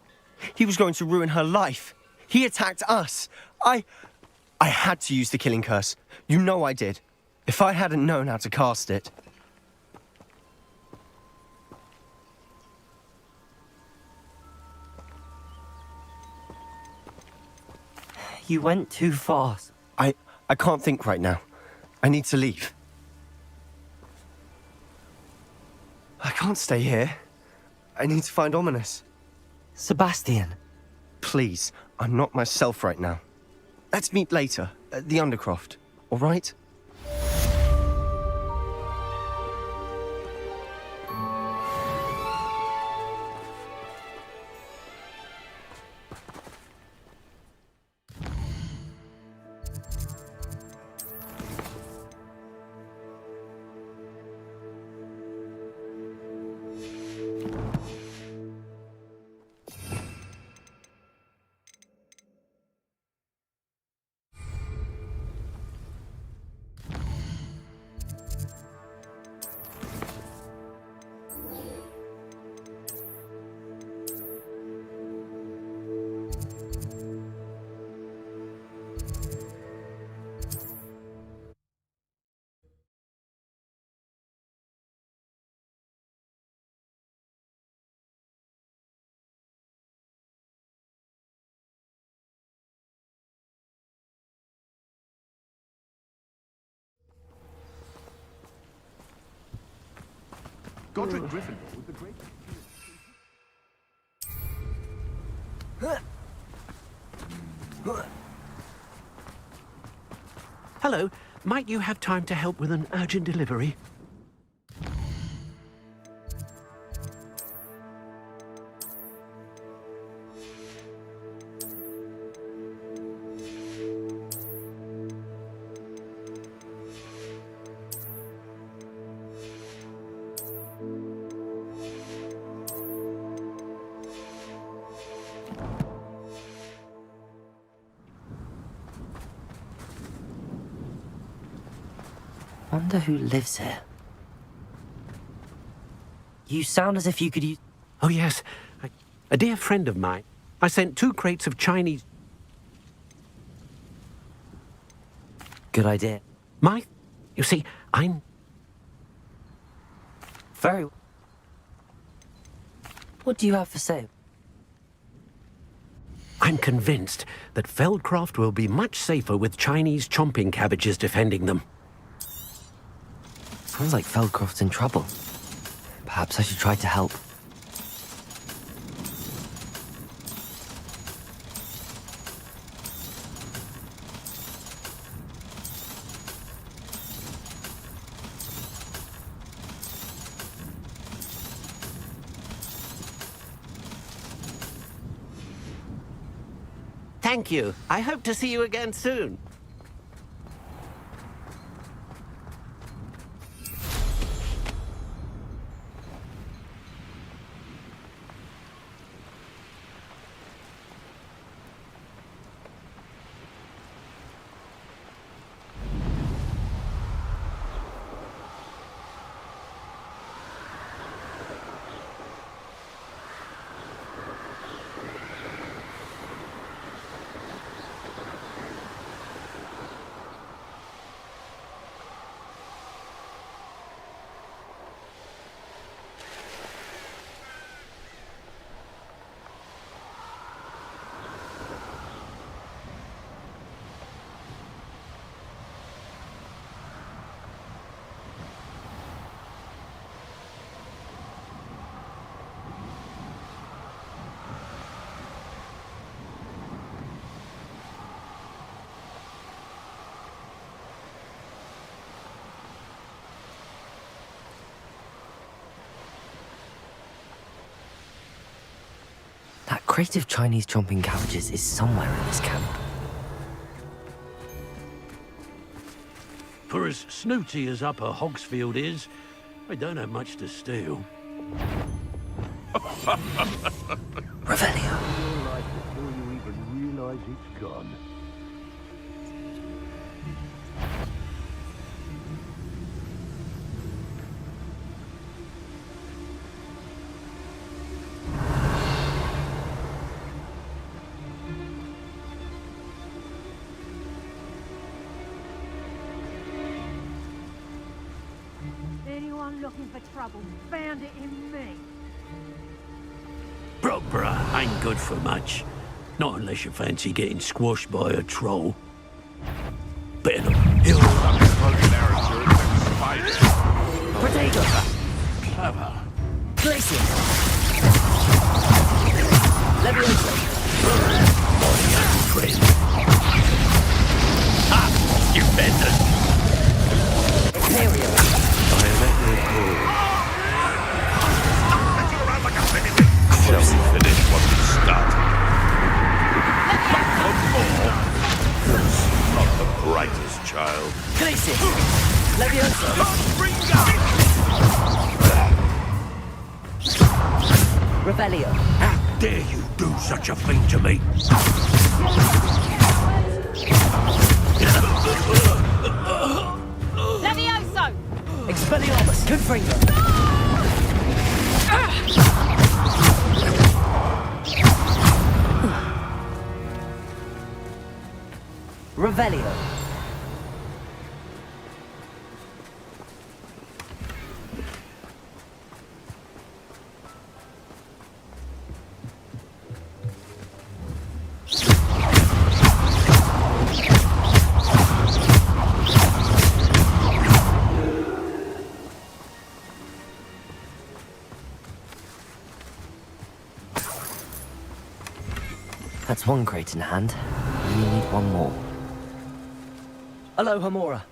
He was going to ruin her life. He attacked us. I had to use the killing curse. You know I did. If I hadn't known how to cast it... You went too fast. I can't think right now. I need to leave. I can't stay here. I need to find Ominous. Sebastian. Please, I'm not myself right now. Let's meet later, at the Undercroft, all right? Godric Gryffindor was the great... Hello. Might you have time to help with an urgent delivery? Wonder who lives here. You sound as if you could use... Oh, yes. A dear friend of mine. I sent 2 crates of Chinese... Good idea. You see, I'm... Very... What do you have for sale? I'm convinced that Feldcroft will be much safer with Chinese chomping cabbages defending them. Sounds like Feldcroft's in trouble. Perhaps I should try to help. Thank you. I hope to see you again soon. crate of Chinese chomping cabbages is somewhere in this camp. For as snooty as Upper Hogsfield is, I don't have much to steal. Revelio. Your life before you even realize it's gone. Anyone looking for trouble found it in me. Brockborough ain't good for much. Not unless you fancy getting squashed by a troll. Better not. He'll have a broken arrow and spiders. Potato! Clever. Glacier! Leviosa! Friend. Ah! You benders! Imperial! Shall we finish what we started? Not the brightest child. Glacier! Leviosa! Revelio! How dare you do such a thing to me? Levioso! Expelliarmus! Confringo! Revelio! That's one crate in hand. We need one more. Hello, Hamora.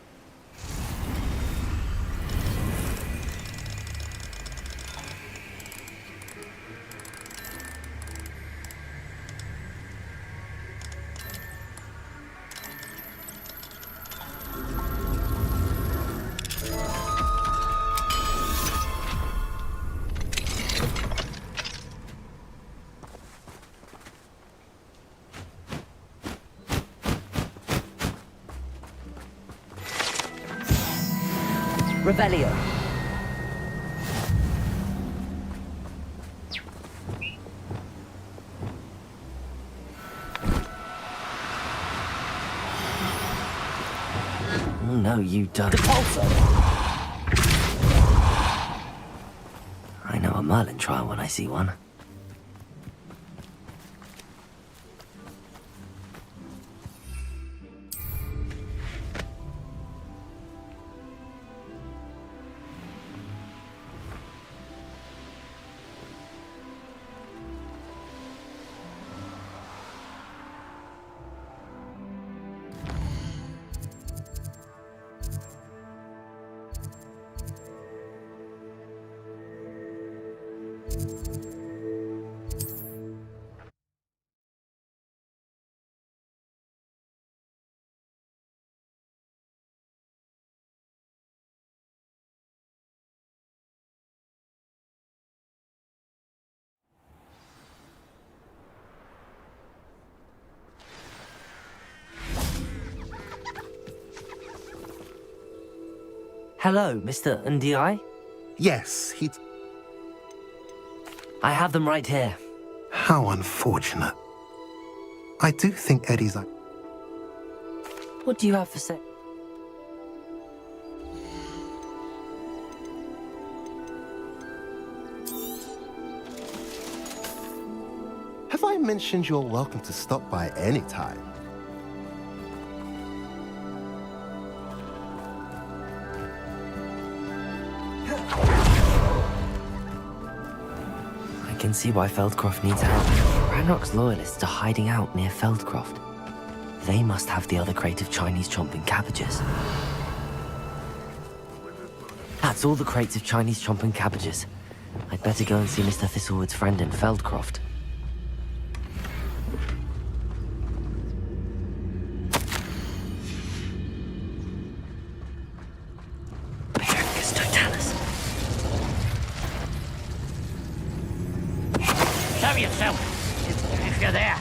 Revelio. Oh, no, you don't. Depulso! I know a Merlin trial when I see one. Hello, Mr. Ndi? Yes, I have them right here. How unfortunate. I do think Eddie's like... What do you have for sale? Have I mentioned you're welcome to stop by any time? I can see why Feldcroft needs help. Ranrock's loyalists are hiding out near Feldcroft. They must have the other crate of Chinese chomping cabbages. That's all the crates of Chinese chomping cabbages. I'd better go and see Mr. Thistlewood's friend in Feldcroft. Show yourself, if you're there.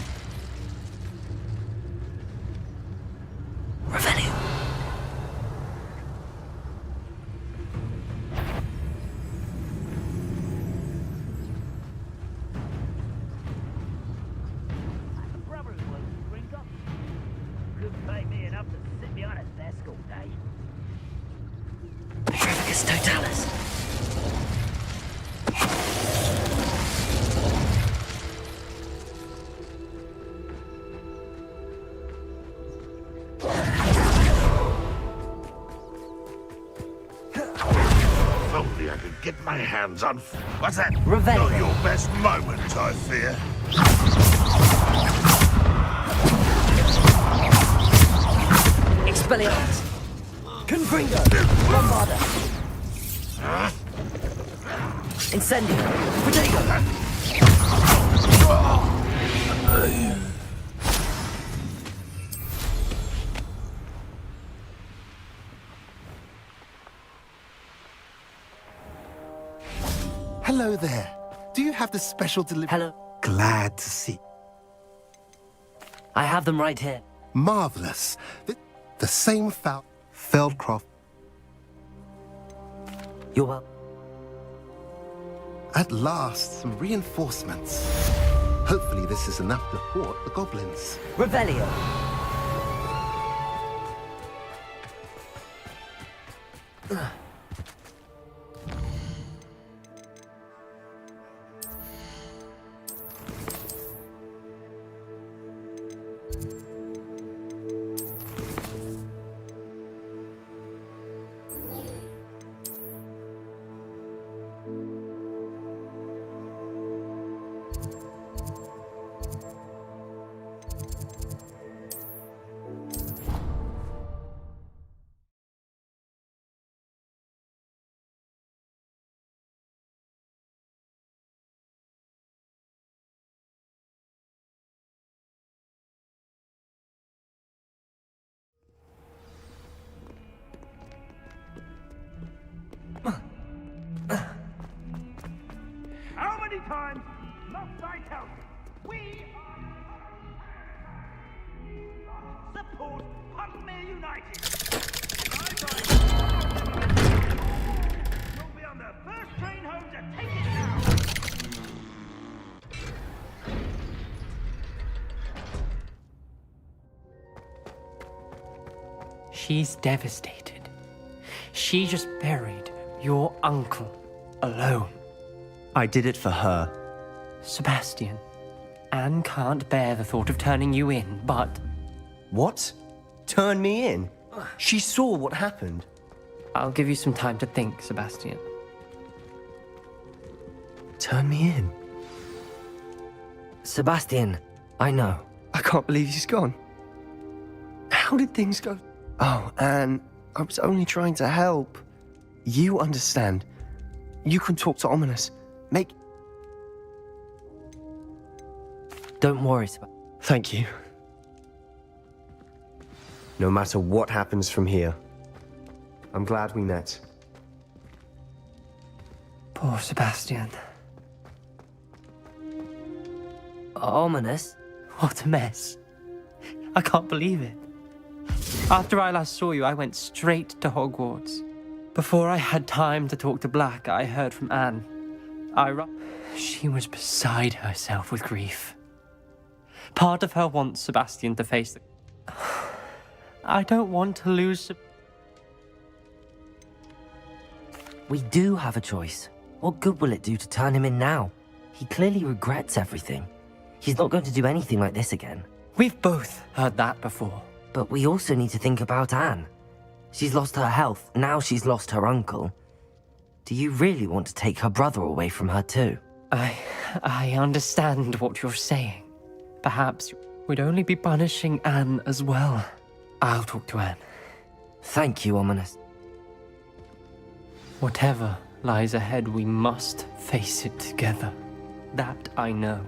Revelio. Brothers will drink up. Couldn't pay me enough to sit behind a desk all day. Petrificus totalis. If only I could get my hands on... What's that? Revelio. Not your best moment, I fear. Expelliarmus. Confringo. Bombarda. Incendio. Protego. Hello there. Do you have the special delivery? Hello. Glad to see. I have them right here. Marvelous. The same Feldcroft. You're well. At last, some reinforcements. Hopefully this is enough to thwart the goblins. Revelio. How many times must I tell you? We are support Huntmere United. You'll be on the first train home to take it now. She's devastated. She just buried your uncle alone. I did it for her. Sebastian, Anne can't bear the thought of turning you in, but... What? Turn me in? She saw what happened. I'll give you some time to think, Sebastian. Turn me in? Sebastian, I know. I can't believe he's gone. How did things go? Oh, Anne, I was only trying to help. You understand. You can talk to Ominous. Make... Don't worry, Sebastian. Thank you. No matter what happens from here, I'm glad we met. Poor Sebastian. Ominous? What a mess. I can't believe it. After I last saw you, I went straight to Hogwarts. Before I had time to talk to Black, I heard from Anne. She was beside herself with grief. Part of her wants Sebastian to face the... I don't want to lose... We do have a choice. What good will it do to turn him in now? He clearly regrets everything. He's not going to do anything like this again. We've both heard that before. But we also need to think about Anne. She's lost her health, now she's lost her uncle. Do you really want to take her brother away from her too? I understand what you're saying. Perhaps we'd only be punishing Anne as well. I'll talk to Anne. Thank you, Ominous. Whatever lies ahead, we must face it together. That I know.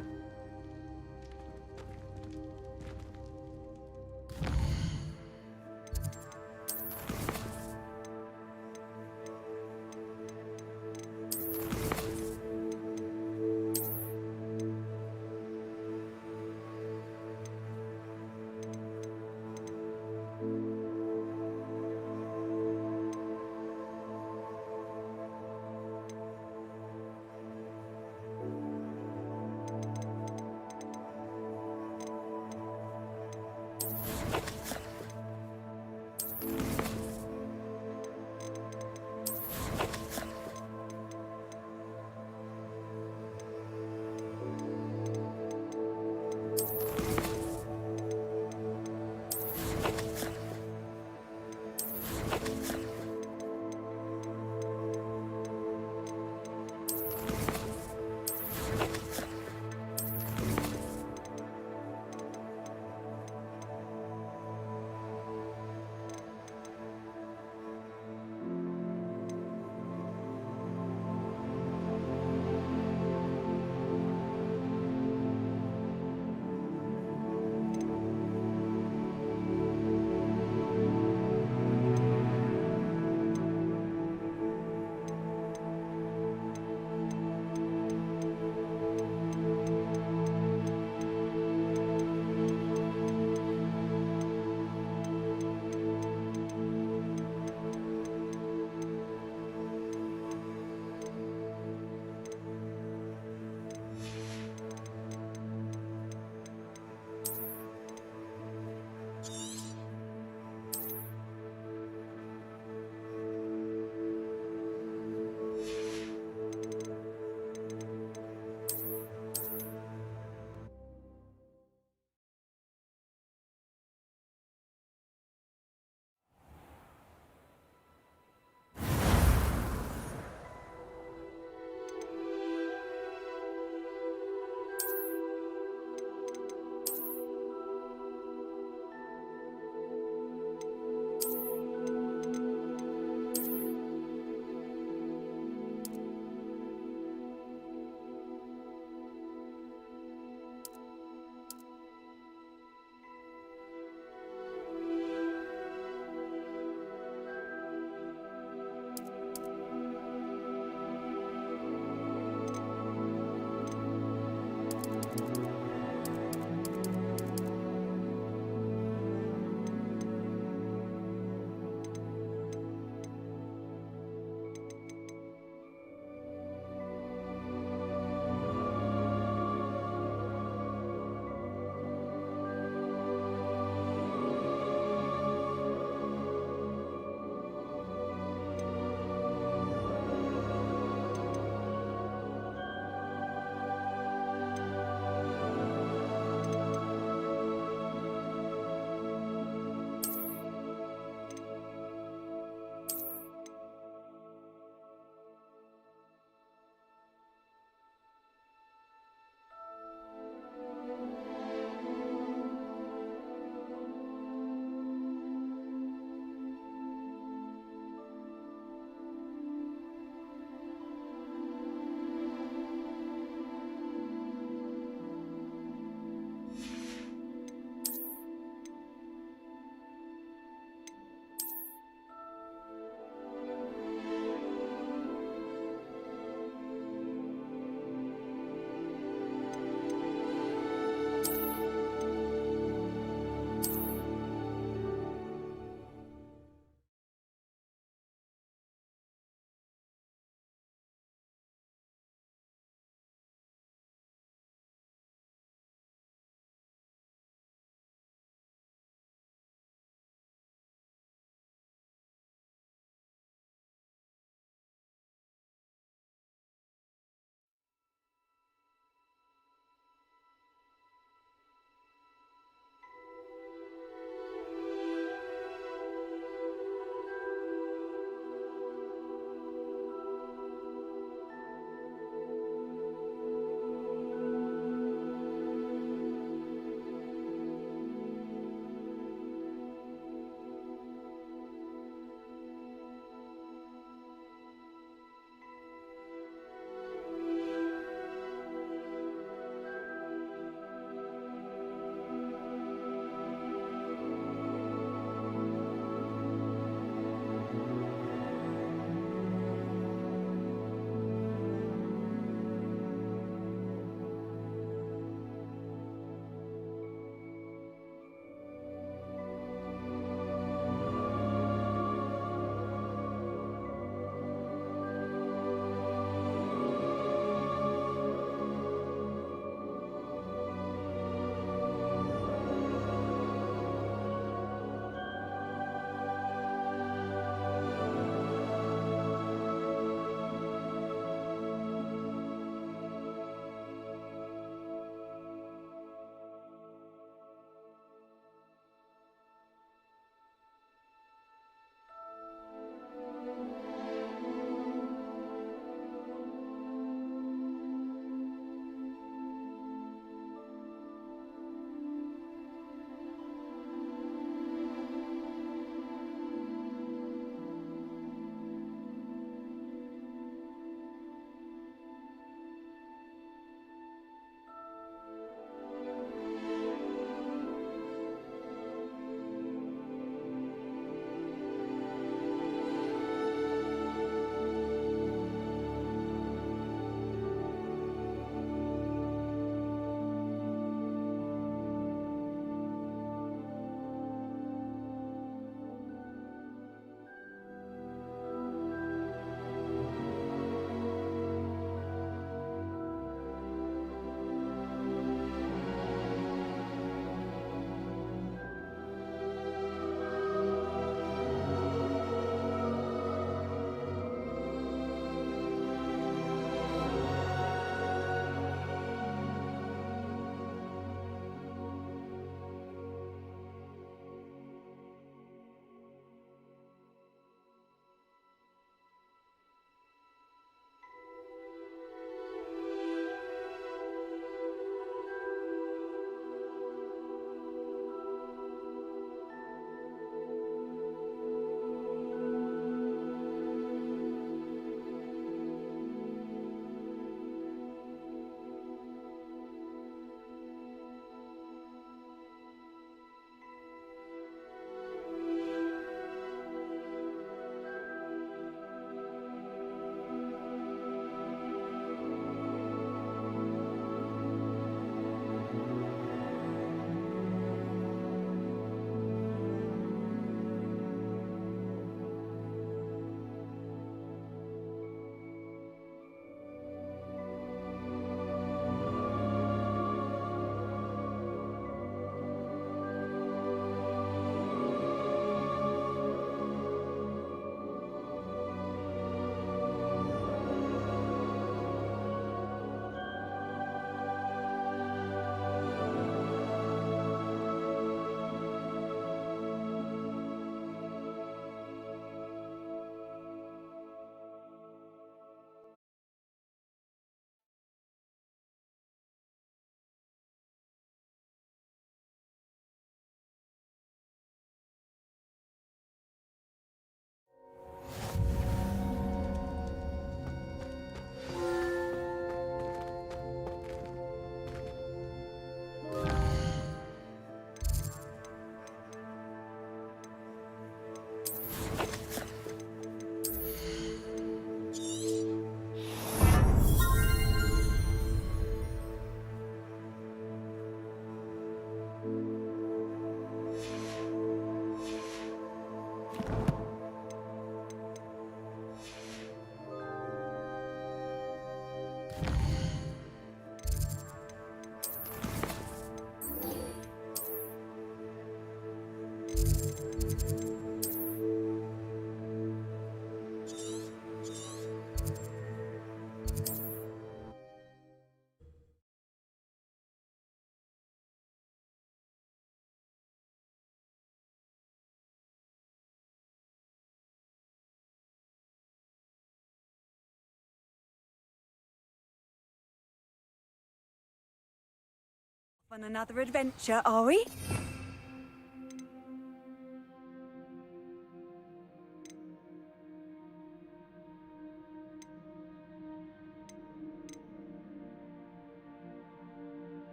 On another adventure, are we?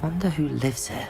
Wonder who lives here.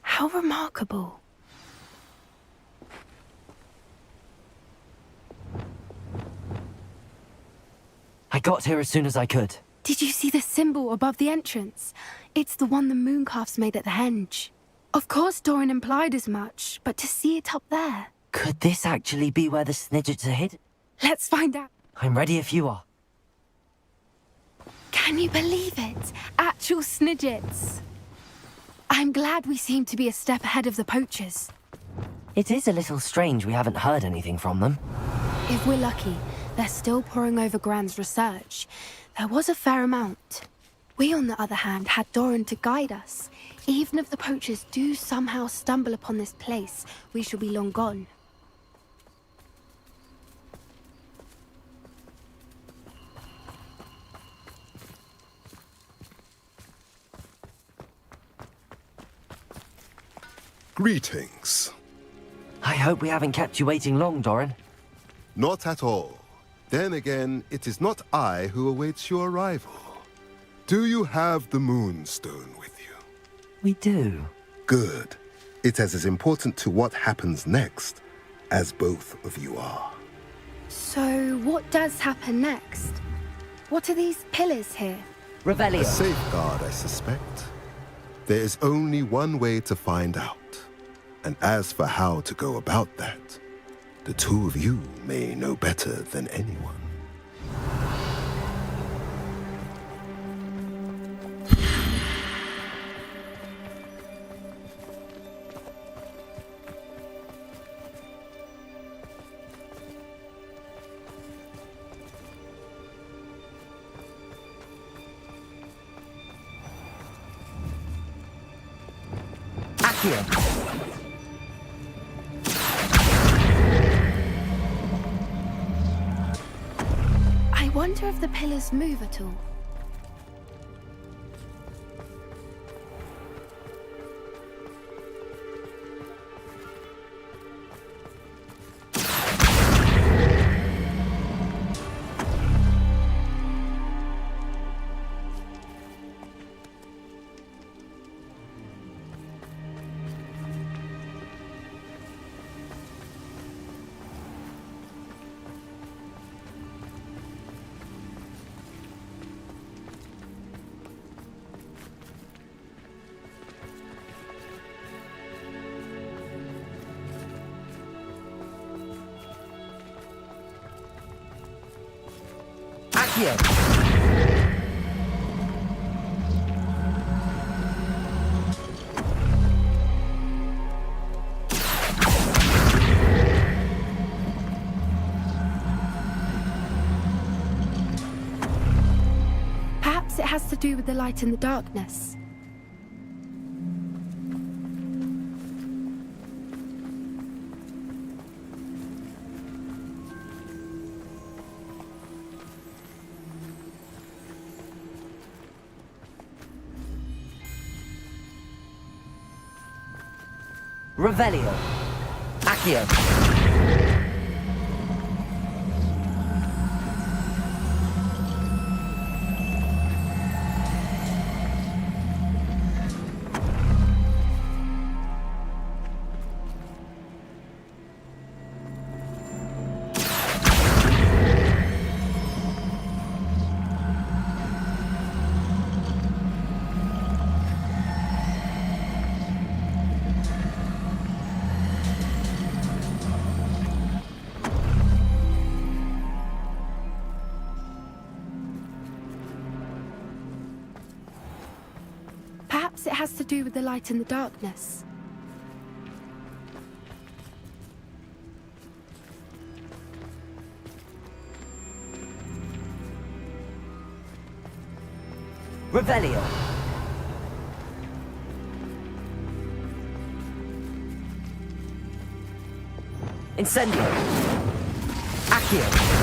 How remarkable. I got here as soon as I could. Did you see the symbol above the entrance? It's the one the mooncalfs made at the henge. Of course Doran implied as much, but to see it up there... Could this actually be where the Snidgets are hid? Let's find out. I'm ready if you are. Can you believe it? Actual Snidgets. I'm glad we seem to be a step ahead of the poachers. It is a little strange we haven't heard anything from them. If we're lucky, they're still poring over Gran's research. There was a fair amount. We, on the other hand, had Doran to guide us. Even if the poachers do somehow stumble upon this place, we shall be long gone. Greetings. I hope we haven't kept you waiting long, Doran. Not at all. Then again, it is not I who awaits your arrival. Do you have the Moonstone with you? We do. Good. It is as important to what happens next as both of you are. So, what does happen next? What are these pillars here? Revelio. A safeguard, I suspect. There is only one way to find out. And as for how to go about that, the two of you may know better than anyone. I wonder if the pillars move at all. Accio! Perhaps it has to do with the light in the darkness. Revelio. Accio. Perhaps it has to do with the light in the darkness. Revelio. Incendio. Accio.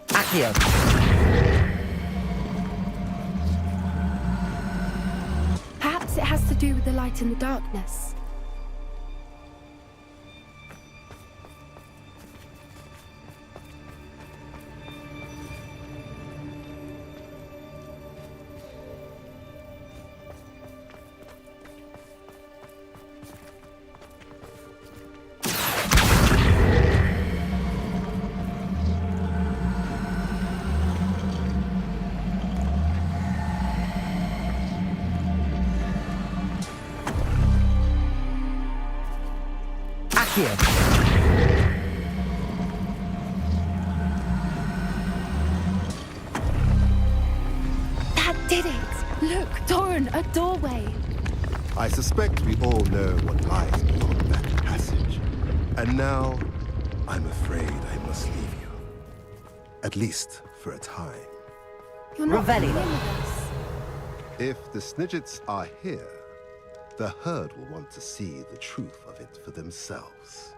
Accio. Perhaps it has to do with the light in the darkness. That did it! Look, Doran, a doorway! I suspect we all know what lies beyond that passage. And now, I'm afraid I must leave you. At least for a time. You're not Revelio. coming with us. If the Snidgets are here, the herd will want to see the truth of it for themselves.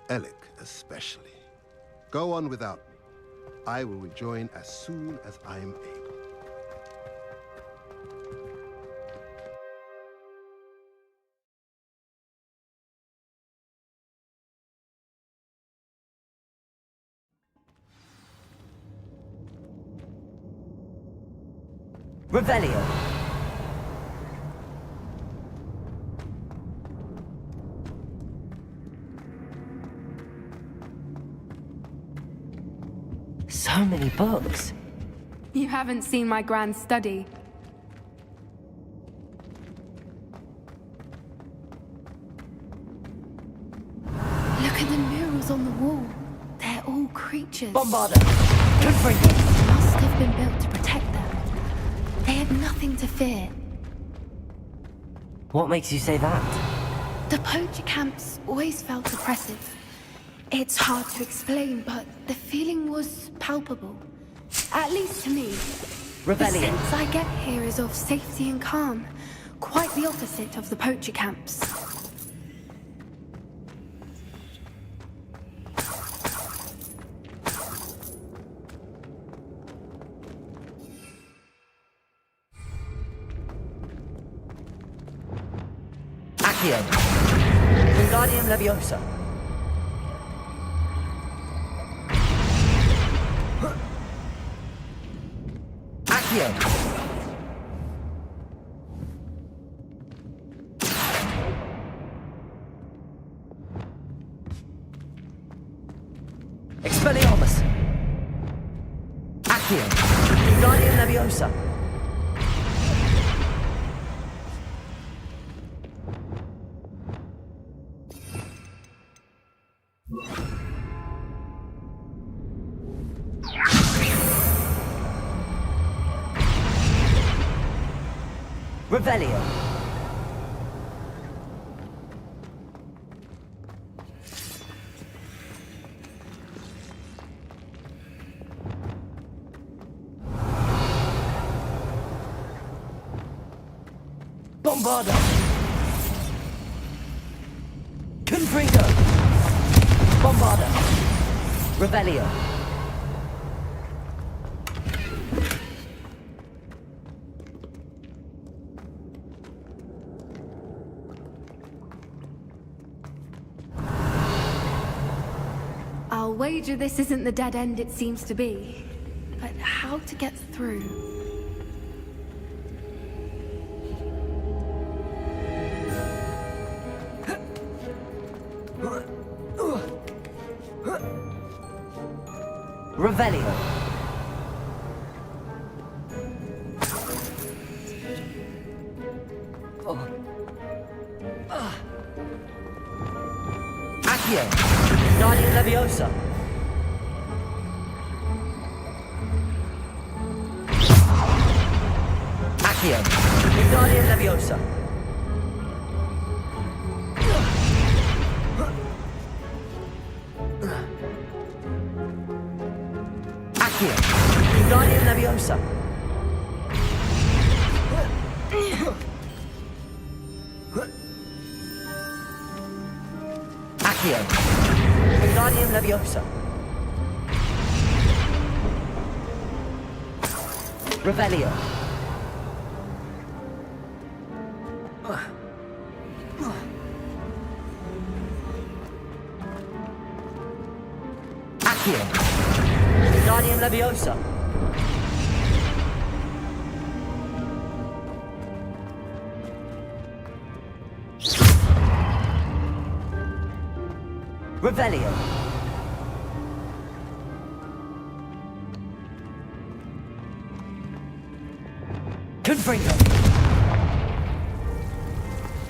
Alec especially. Go on without me. I will rejoin as soon as I am able. Revelio. So many books. You haven't seen my grand study. Look at the murals on the wall. They're all creatures. Bombarda. Confringo. Must have been built to protect them. They had nothing to fear. What makes you say that? The poacher camps always felt oppressive. It's hard to explain, but the feeling was palpable. At least to me. The Revelio. sense I get here is of safety and calm. Quite the opposite of the poacher camps. Accio. Wingardium Leviosa. Accio. Expelliarmus. Accio. Guardian Leviosa. Revelio. Bombarda. Confringo. Bombarda. Revelio. I'll wager this isn't the dead end it seems to be. But how to get through? Revelio. Accio. Guardian Leviosa. Accio. Guardian Leviosa. Accio. Guardian Leviosa. Accio. Guardian Leviosa. Revelio. Accio. Guardian Leviosa. Revelio. Confringo.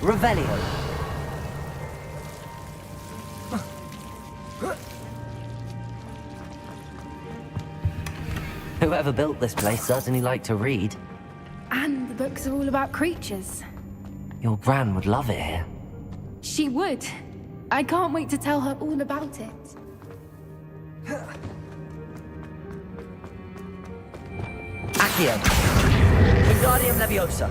Revelio. Whoever built this place certainly liked to read. And the books are all about creatures. Your Gran would love it here. She would. I can't wait to tell her all about it. Accio. Wingardium Leviosa.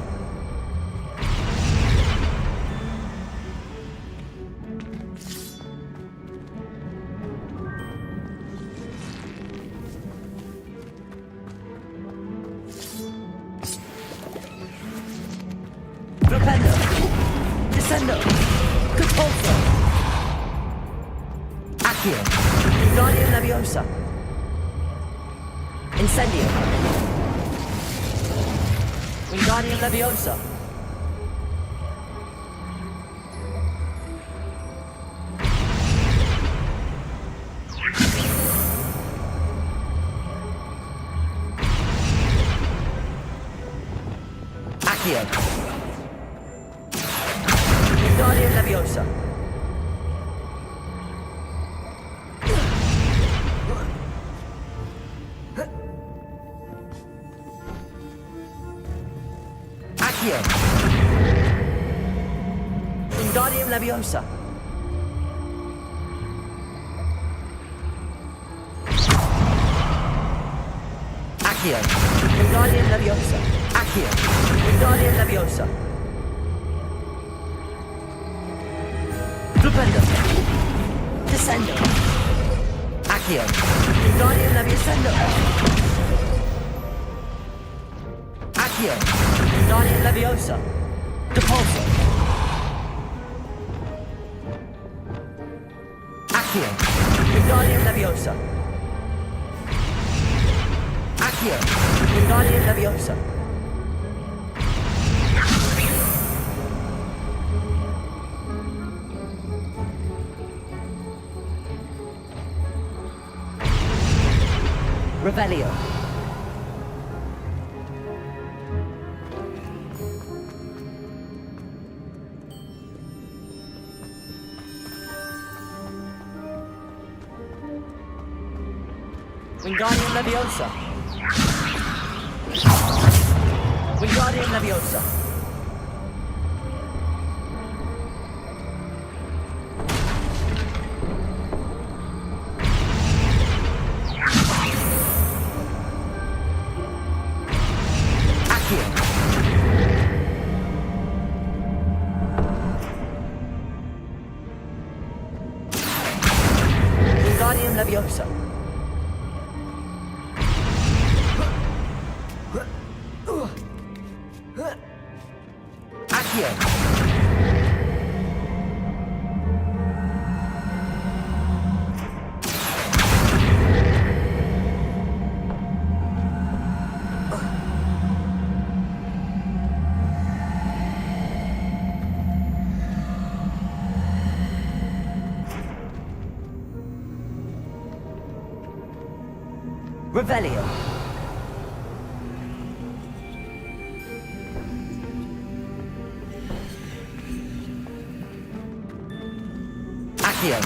Flipendo. Descendo. Compulso. Accio. Wingardium Leviosa. Incendio. Wingardium Leviosa. Accio. Wingardium Leviosa. Accio. Wingardium Leviosa. Accio. Wingardium Leviosa. Accio. Wingardium Leviosa. Flipendo. Descendo. Accio. Wingardium Leviosa. Accio. Wingardium Leviosa. Depulso. Accio. Wingardium Leviosa. Accio. Accio! Wingardium Leviosa! Revelio. Wingardium Leviosa. Wingardium Leviosa. Wingardium Leviosa. Accio. Revelio. Accio.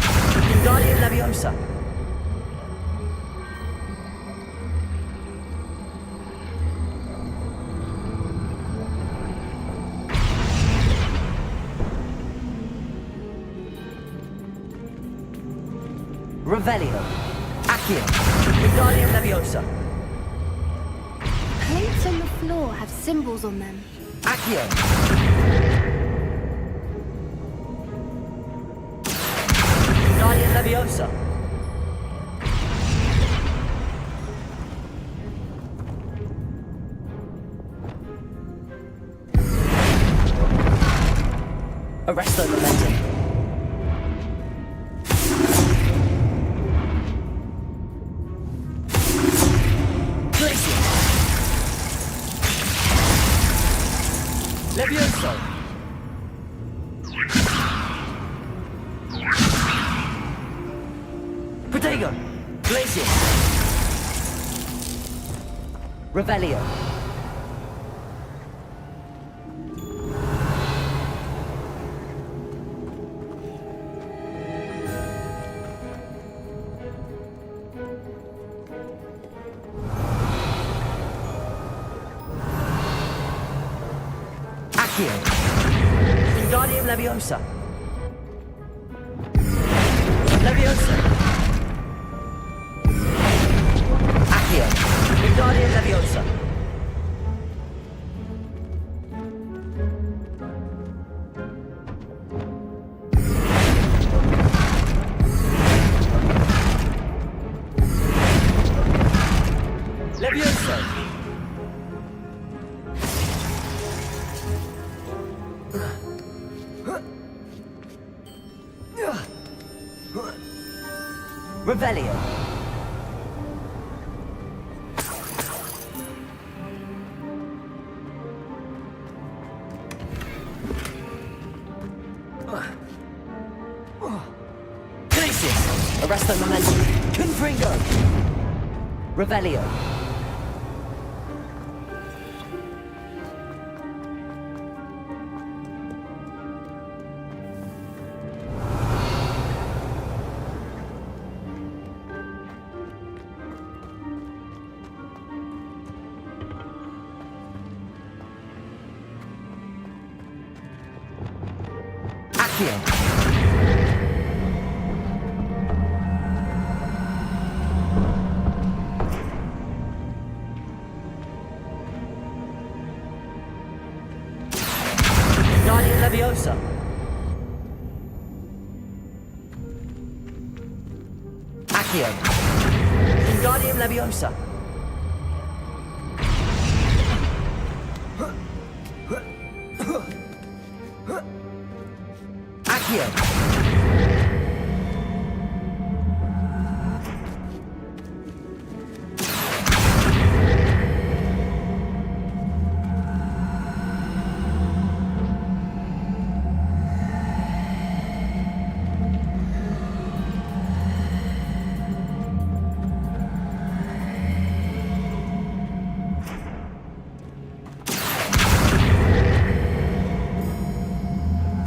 Wingardium Leviosa. Revelio. Accio. Wingardium Leviosa. Plates on the floor have symbols on them. Accio. Wingardium Leviosa. Arresto Momentum. Levioso! Protego! Glacier! Revelio! Accio! Wingardium Leviosa! Leviosa! Accio! Wingardium Leviosa! Leviosa! Revelio. Glacius. Arresto Momentum. Confringo. Revelio. Accio. Wingardium Leviosa. Accio. Wingardium Leviosa. Accio.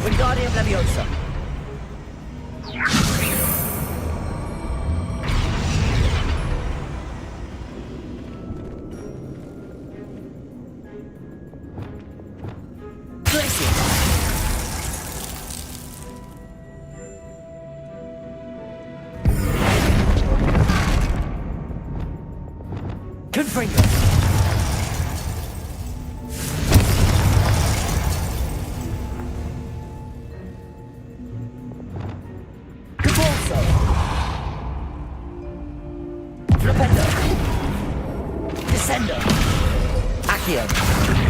Wingardium Leviosa. Glacier. Confringo. Flipendo. Descendo. Accio.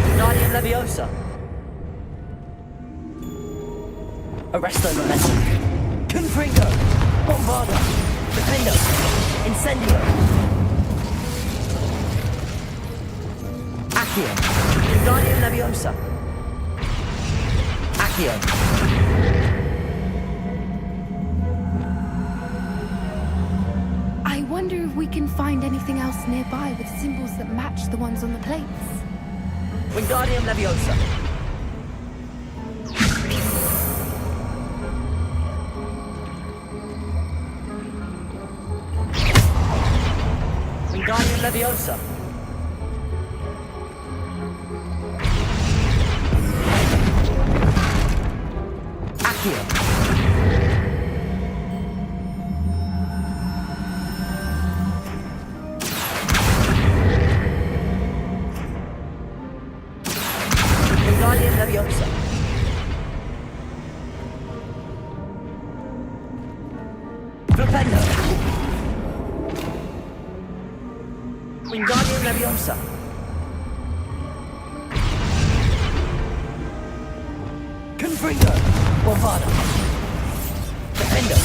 Wingardium Leviosa. Arresto Momentum. Confringo. Bombarda. Flipendo. Incendio. Accio. Wingardium Leviosa. Accio. I wonder if we can find anything else nearby with symbols that match the ones on the plates. Wingardium Leviosa. Wingardium Leviosa. Accio. Wingardium Leviosa. Flipendo. Wingardium Leviosa. Confringo. Bombarda. Flipendo.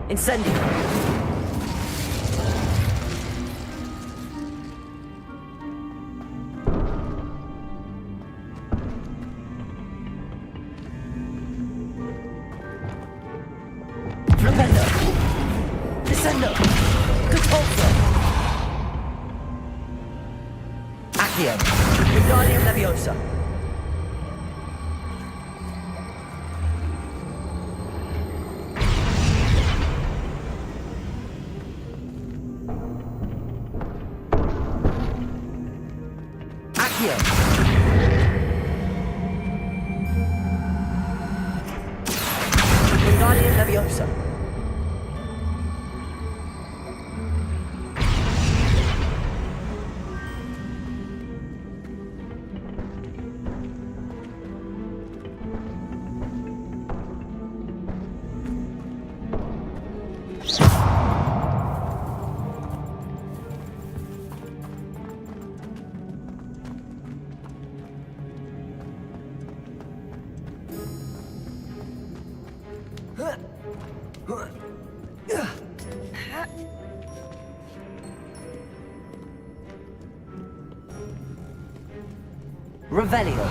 Incendio. Flipendo. Descendo. Catapulto. Accio. Wingardium Leviosa. Accio. Wingardium Leviosa. Revelio.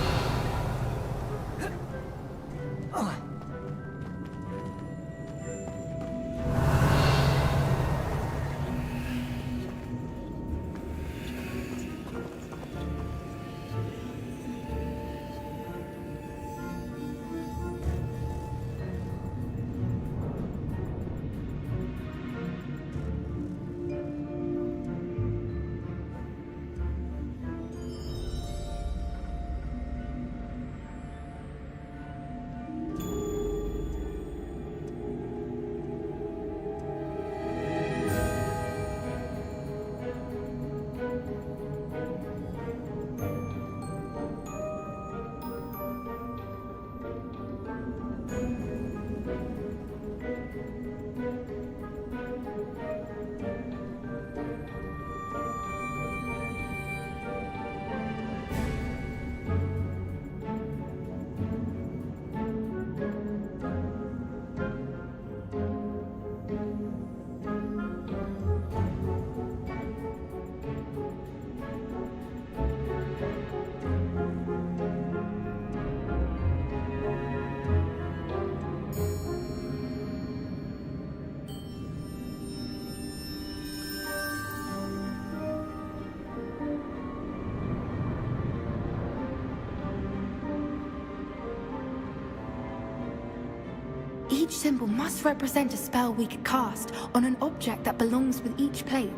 Each symbol must represent a spell we could cast on an object that belongs with each plate.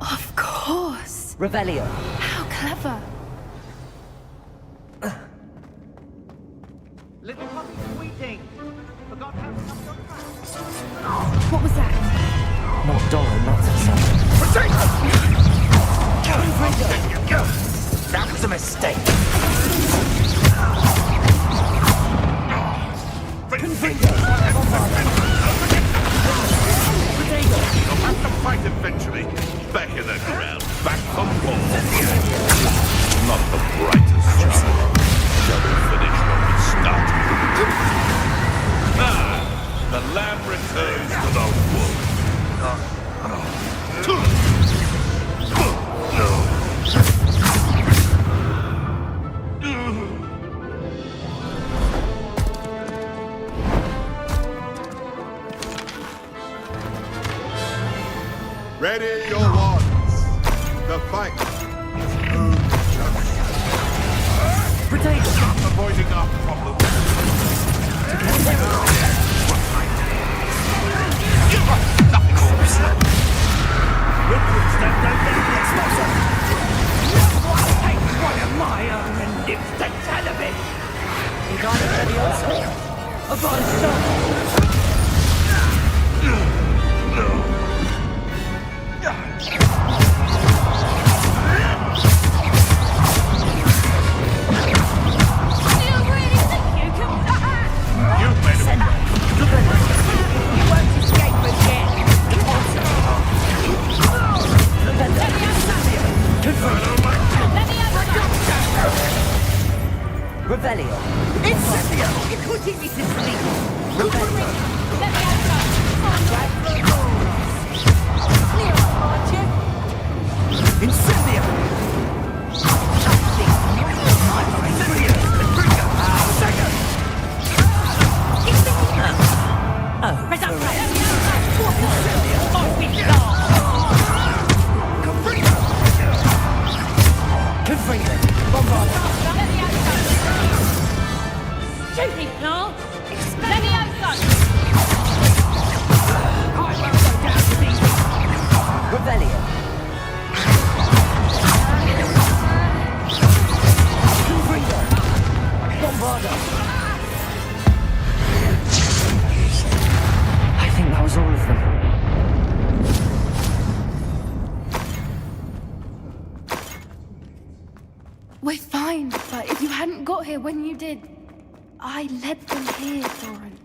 Of course! Revelio. How clever! Little puppy squeaking. Forgot how to come your track. What was that? Not Doran, that's herself. That was a mistake. You'll have to fight eventually. Back in the ground. Back from war. Not the brightest child. Shall we finish what we started? The lamb returns to the wolf. Ready your wands. The fight is over. Stop avoiding our problems. One of my own and nips the television. You got it, Leviosa. I've got to stop. Revelio. Incendio! You're putting me to sleep. Revelio. Clear up, aren't you? Incendio! Stupid plant! Leviosa! Revelio. Bombardo. I think that was all of them. We're fine, but if you hadn't got here when you did, I led them here, Doran.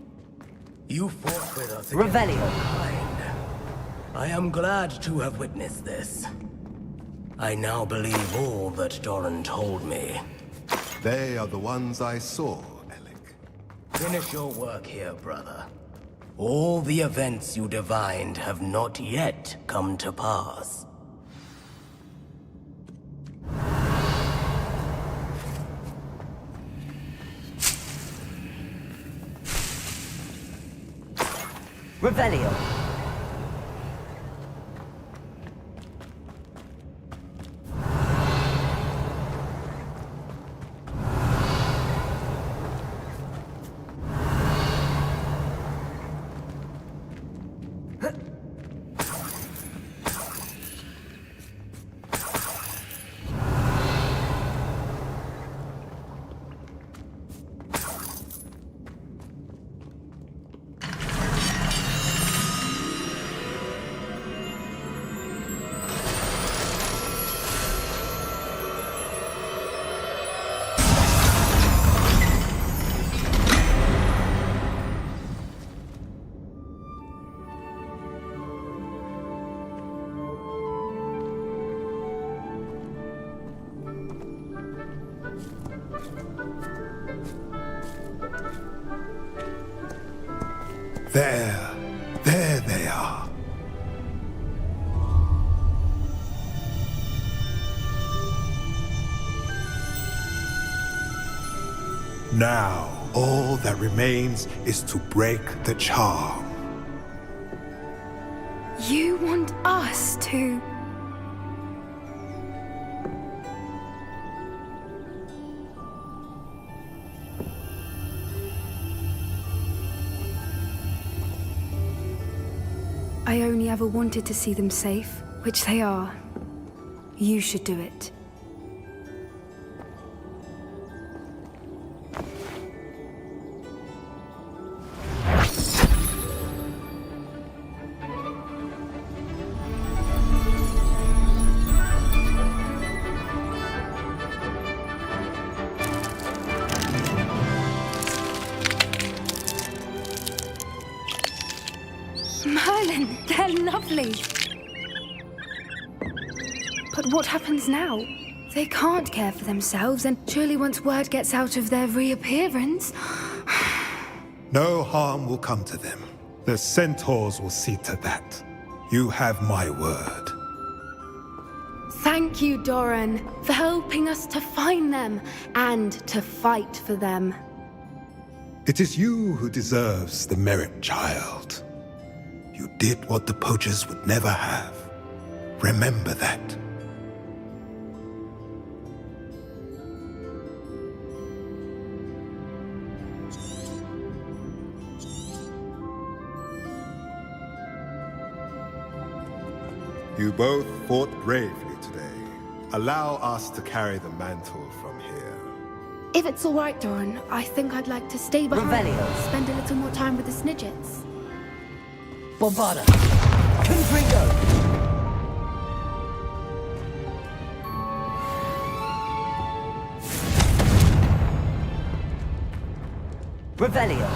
You fought with us. Revelio. I am glad to have witnessed this. I now believe all that Doran told me. They are the ones I saw, Alec. Finish your work here, brother. All the events you divined have not yet come to pass. Revelio. There they are. Now, all that remains is to break the charm. You want us to... I only ever wanted to see them safe, which they are. You should do it. Merlin, they're lovely. But what happens now? They can't care for themselves, and surely once word gets out of their reappearance... No harm will come to them. The centaurs will see to that. You have my word. Thank you, Doran, for helping us to find them and to fight for them. It is you who deserves the merit, child. You did what the poachers would never have. Remember that. You both fought bravely today. Allow us to carry the mantle from here. If it's all right, Doran, I think I'd like to stay behind. Revelio. Spend a little more time with the Snidgets. Bombarda. Confringo. Revelio.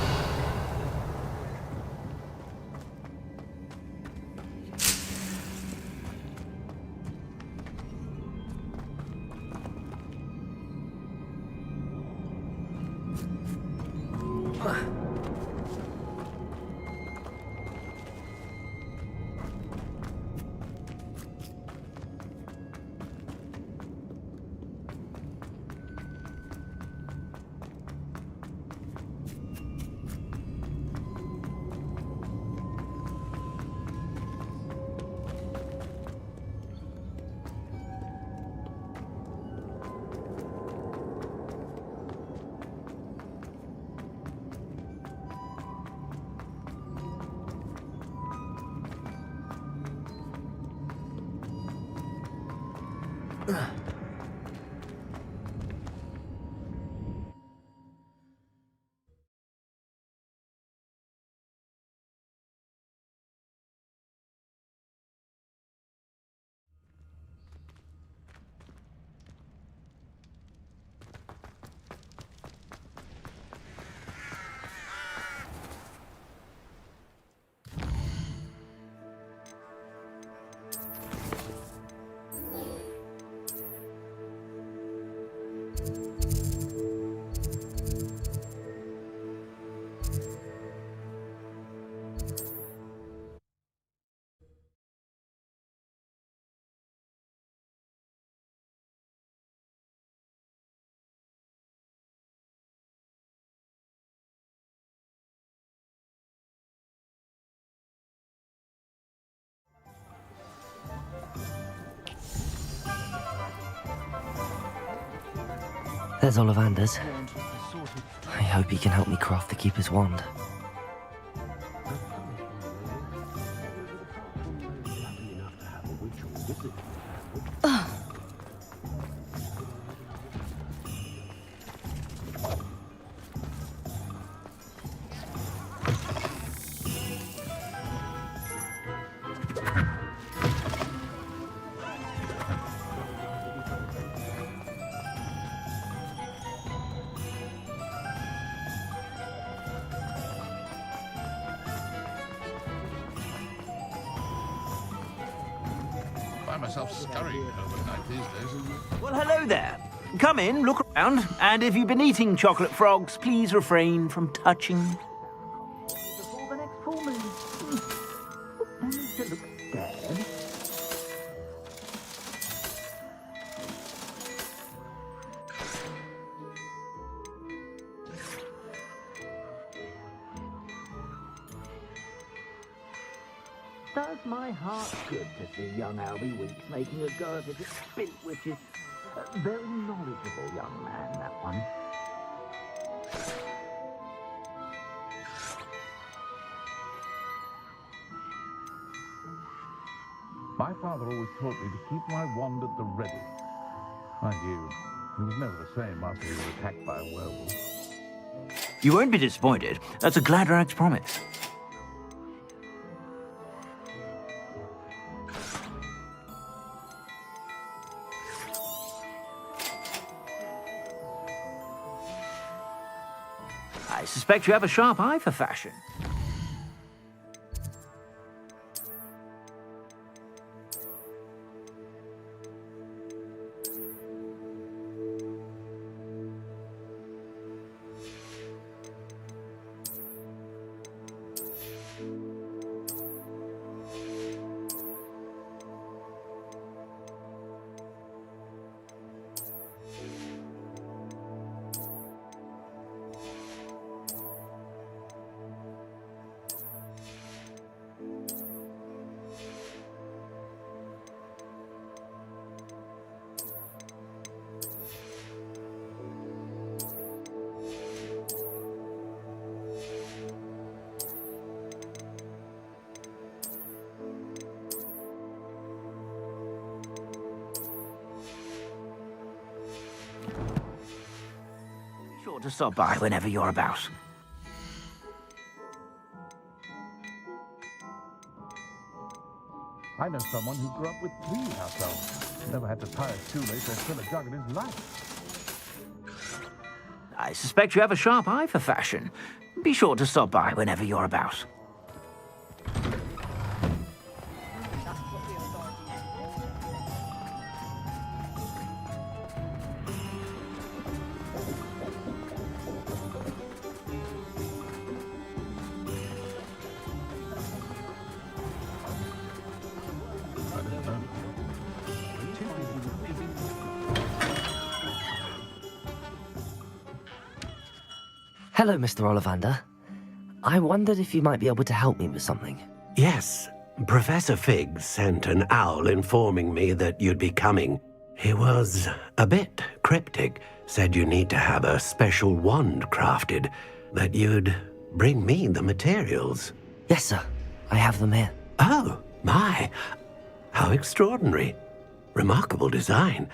There's Ollivander's. I hope he can help me craft the Keeper's wand. Myself scurrying overnight these days. Well, hello there. Come in, look around, and if you've been eating chocolate frogs, please refrain from touching. Before the next does my heart good to see young Albie Weeks making a go of it at Spint, which is a very knowledgeable young man, that one. My father always taught me to keep my wand at the ready. Mind you, he was never the same after he was attacked by a werewolf. You won't be disappointed. That's a Gladrag's promise. I suspect you have a sharp eye for fashion. Sure to stop by whenever you're about. I know someone who grew up with 3 house elves. Never had to tie a shoelace or fill a jug in his life. I suspect you have a sharp eye for fashion. Be sure to stop by whenever you're about. Hello, Mr. Ollivander. I wondered if you might be able to help me with something. Yes, Professor Fig sent an owl informing me that you'd be coming. He was a bit cryptic, said you need to have a special wand crafted, that you'd bring me the materials. Yes, sir. I have them here. Oh, my. How extraordinary. Remarkable design.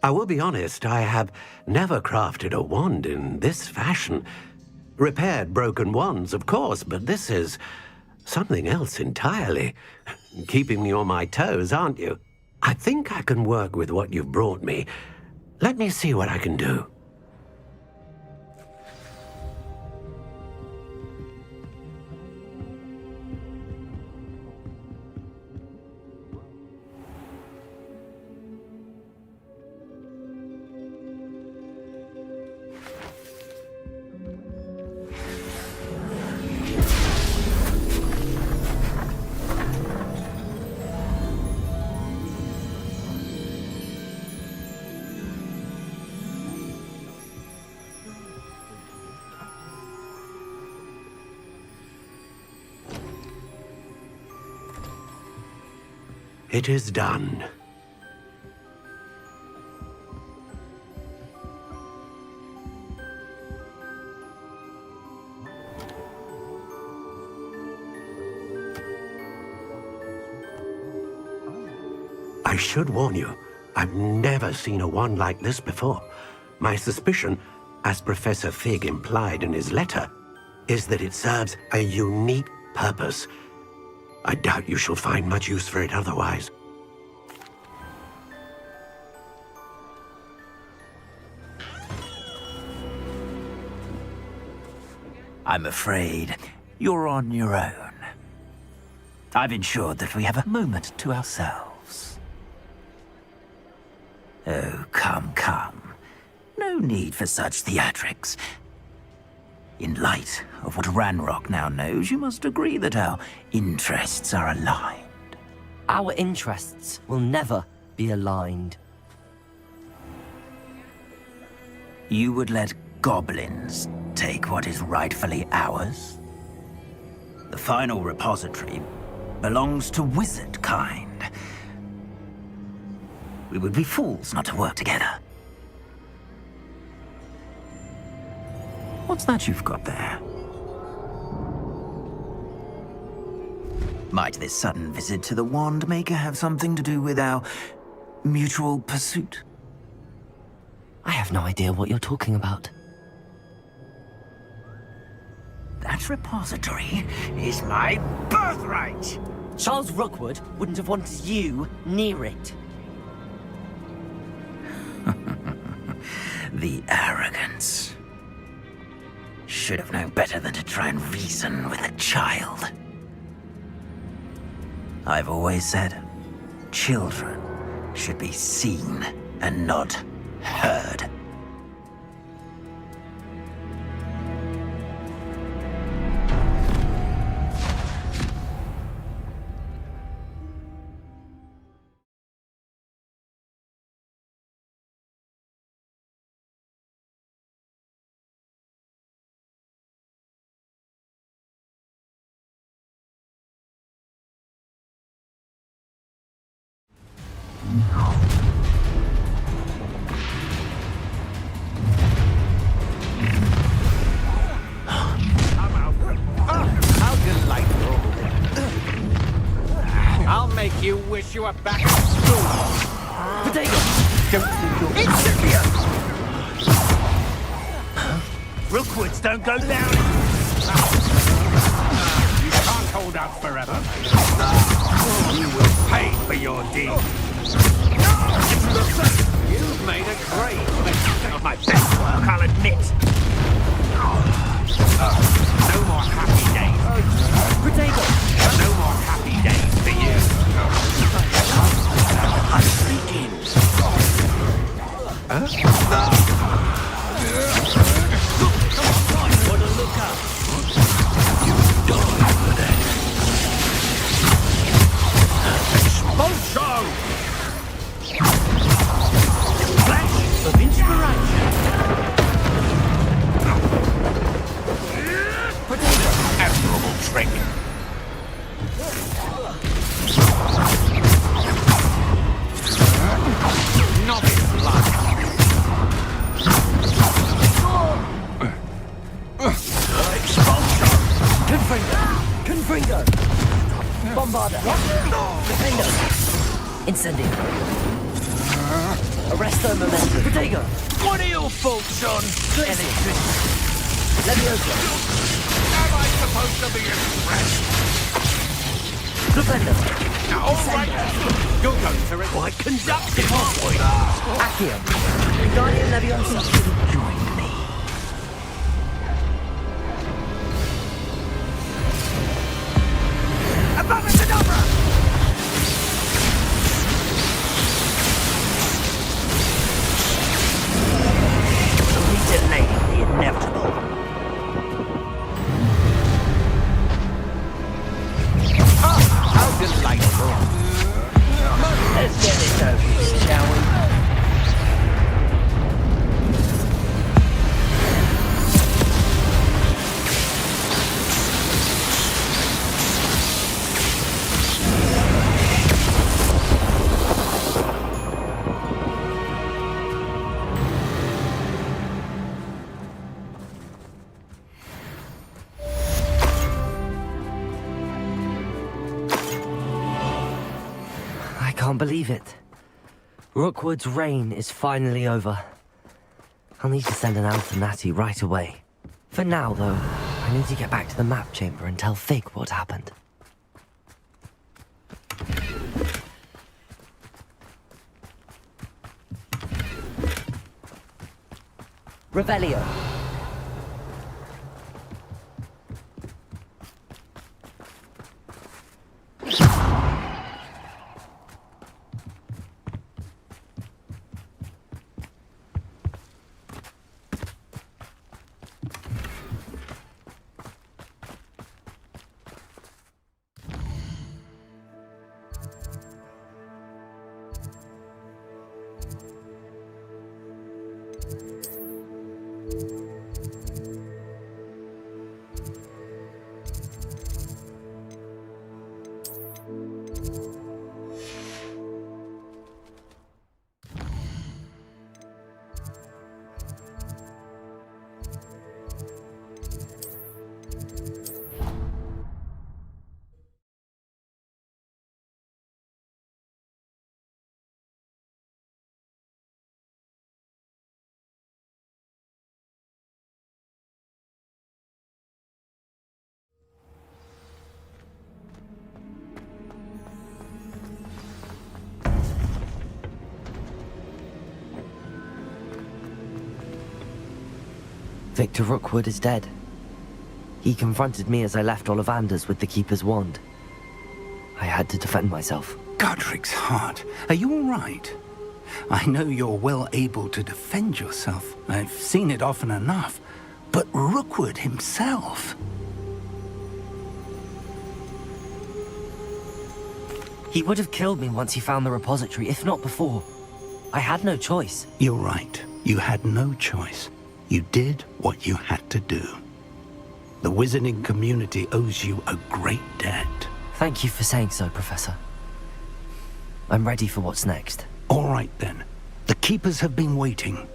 I will be honest, I have never crafted a wand in this fashion. Repaired broken wands, of course, but this is something else entirely. Keeping me on my toes, aren't you? I think I can work with what you've brought me. Let me see what I can do. It is done. I should warn you, I've never seen a wand like this before. My suspicion, as Professor Fig implied in his letter, is that it serves a unique purpose. I doubt you shall find much use for it otherwise. I'm afraid you're on your own. I've ensured that we have a moment to ourselves. Oh, come, come. No need for such theatrics. In light of what Ranrock now knows, you must agree that our interests are aligned. Our interests will never be aligned. You would let goblins take what is rightfully ours? The final repository belongs to wizard kind. We would be fools not to work together. What's that you've got there? Might this sudden visit to the Wand Maker have something to do with our mutual pursuit? I have no idea what you're talking about. That repository is my birthright! Charles Rookwood wouldn't have wanted you near it. The arrogance. Should have known better than to try and reason with a child. I've always said, children should be seen and not heard. How delightful. I'll make you wish you were back at school. Potato! Don't think you're insidious. Rookwoods don't go down. You can't hold out forever. You will pay for your deed. You've made a great mistake. Not my best work, I'll admit. No more happy days. Potato! No more happy days for you. I'm speaking. Huh? What a look up. You die for that. Expulsion! Flash of inspiration. Admirable trick. Novice luck. Expulsion. Confringo! Bombarder! Defender! Incendio! Arresto Momentum! Potato! What are your faults, John? Electricity! Leviosa! Am I supposed to be impressed? Defender! All right. You're going to require conductive, aren't we? Accio! Guardian Leviosa! Join me. Abacadabra! Delaying the inevitable. How delightful. Let's get this over with, shall we? I can't believe it. Rookwood's reign is finally over. I'll need to send an out to Natty right away. For now, though, I need to get back to the map chamber and tell Fig what happened. Revelio. you Victor Rookwood is dead. He confronted me as I left Ollivander's with the Keeper's wand. I had to defend myself. Godric's heart. Are you all right? I know you're well able to defend yourself. I've seen it often enough. But Rookwood himself... He would have killed me once he found the repository, if not before. I had no choice. You're right. You had no choice. You did what you had to do. The wizarding community owes you a great debt. Thank you for saying so, Professor. I'm ready for what's next. All right, then. The Keepers have been waiting.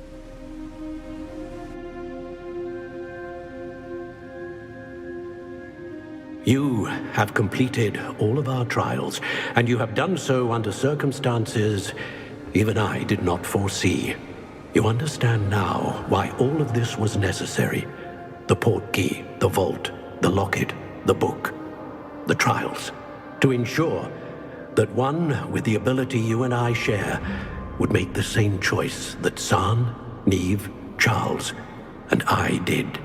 You have completed all of our trials, and you have done so under circumstances even I did not foresee. You understand now why all of this was necessary. The portkey, the vault, the locket, the book, the trials. To ensure that one with the ability you and I share would make the same choice that San, Neve, Charles, and I did.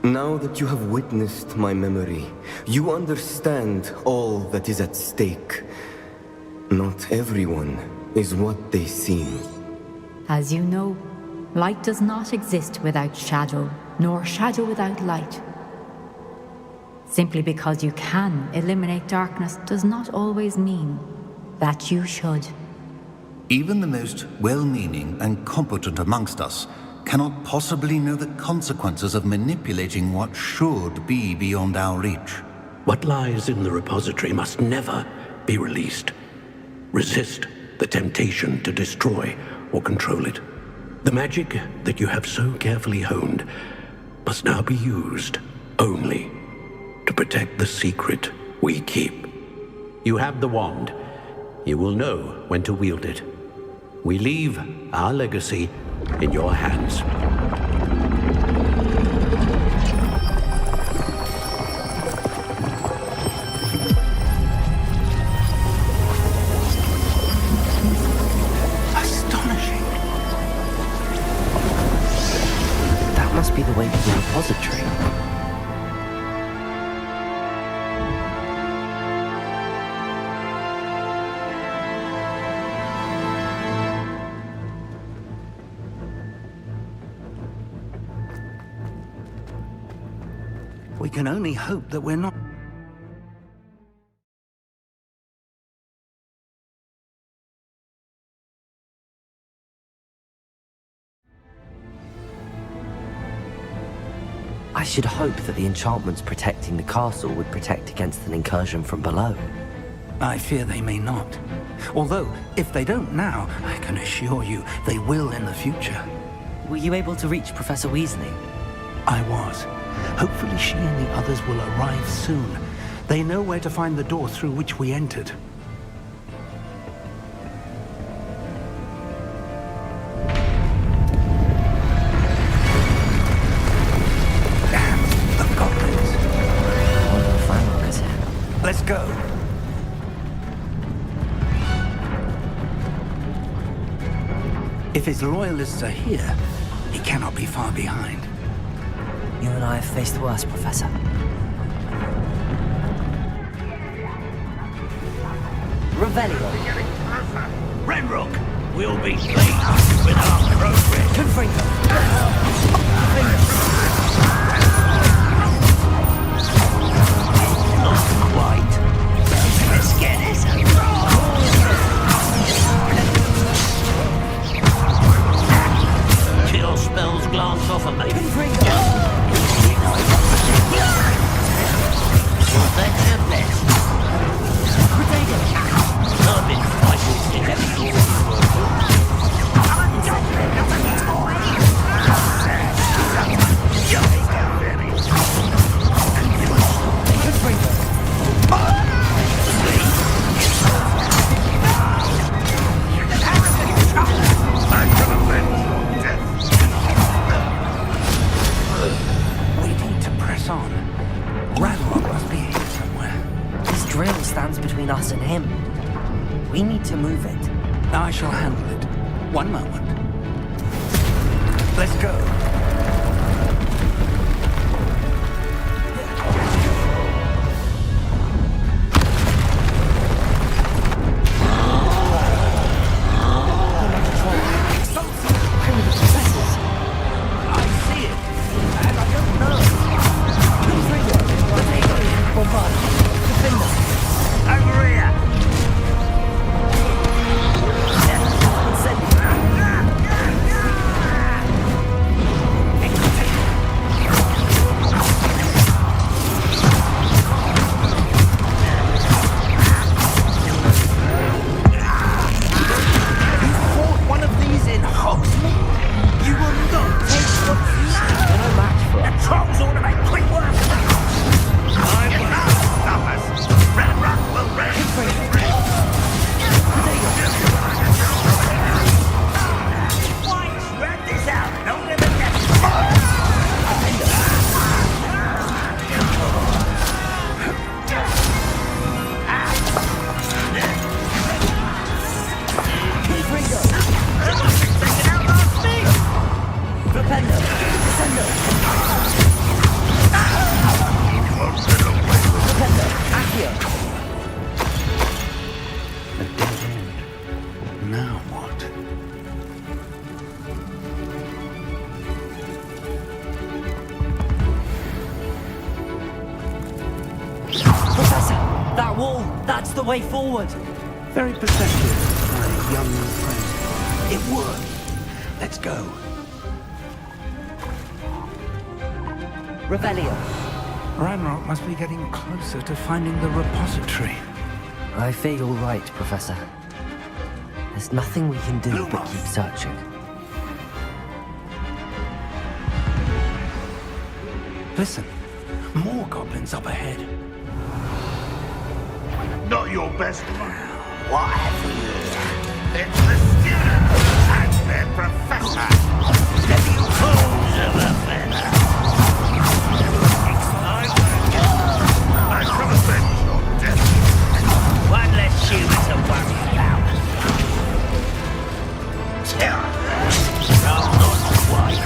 Now that you have witnessed my memory, you understand all that is at stake. Not everyone is what they seem. As you know, light does not exist without shadow, nor shadow without light. Simply because you can eliminate darkness does not always mean that you should. Even the most well-meaning and competent amongst us cannot possibly know the consequences of manipulating what should be beyond our reach. What lies in the repository must never be released. Resist the temptation to destroy or control it. The magic that you have so carefully honed must now be used only to protect the secret we keep. You have the wand. You will know when to wield it. We leave our legacy in your hands. Astonishing. That must be the way to the repository. We can only hope that we're not... I should hope that the enchantments protecting the castle would protect against an incursion from below. I fear they may not. Although, if they don't now, I can assure you they will in the future. Were you able to reach Professor Weasley? I was. Hopefully she and the others will arrive soon. They know where to find the door through which we entered. Damn, the goblins. Let's go. If his loyalists are here, he cannot be far behind. You and I have faced worse, Professor. Revelio. Renrock, we'll be pleased with our progress. Confringo. Not quite. Let's get it. Chill spells glance off of me. That's the best. I've been fighting in every We need to press on. Ranrock must be here somewhere. This drill stands between us and him. We need to move it. I shall handle it. One moment. Let's go. That wall, that's the way forward. Very perceptive, my young friend. It worked. Let's go. Revelio. Ranrock must be getting closer to finding the repository. I fear you're right, Professor. There's nothing we can do but keep searching. Listen, more goblins up ahead. Not your best one. What have we here? It's the students and their professor. Let you fools of a feather. I shall avenge your death. One less human to worry about. Terror. I'm not quite.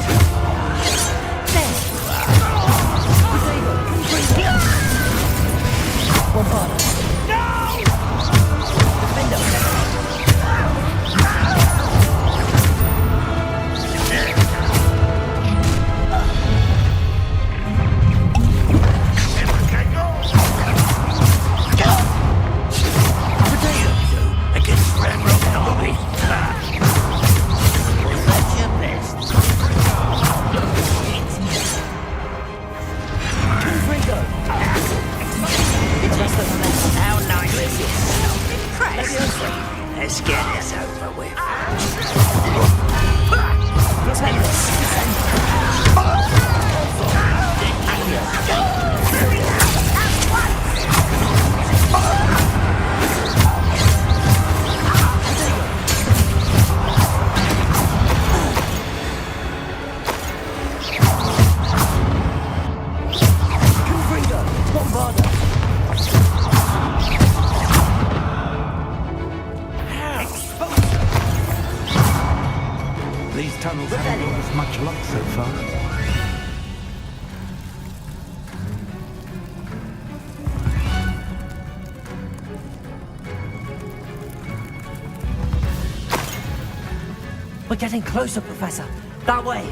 Let's get this over with. These tunnels haven't brought us much luck so far. We're getting closer, Professor. That way.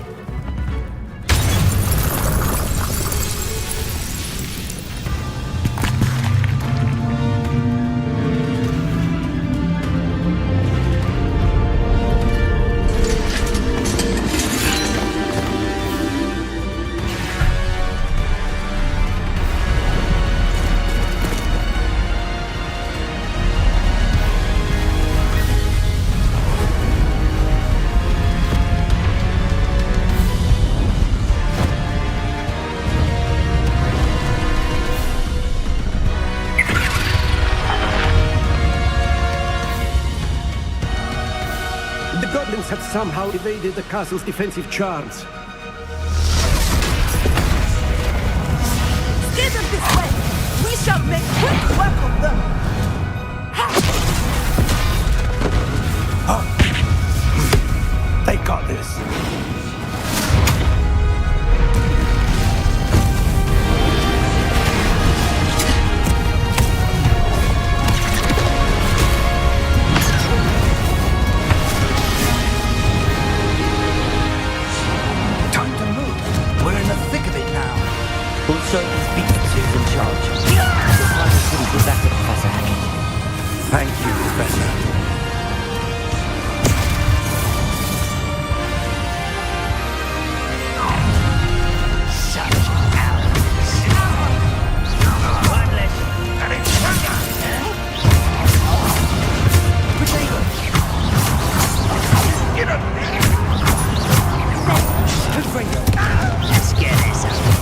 The goblins have somehow evaded the castle's defensive charms. Steer them this way! We shall make quick work of them! They got this. Also, these beacons who's in charge. This one couldn't be better, Professor Hackett. Thank you, Professor. Let's get this over.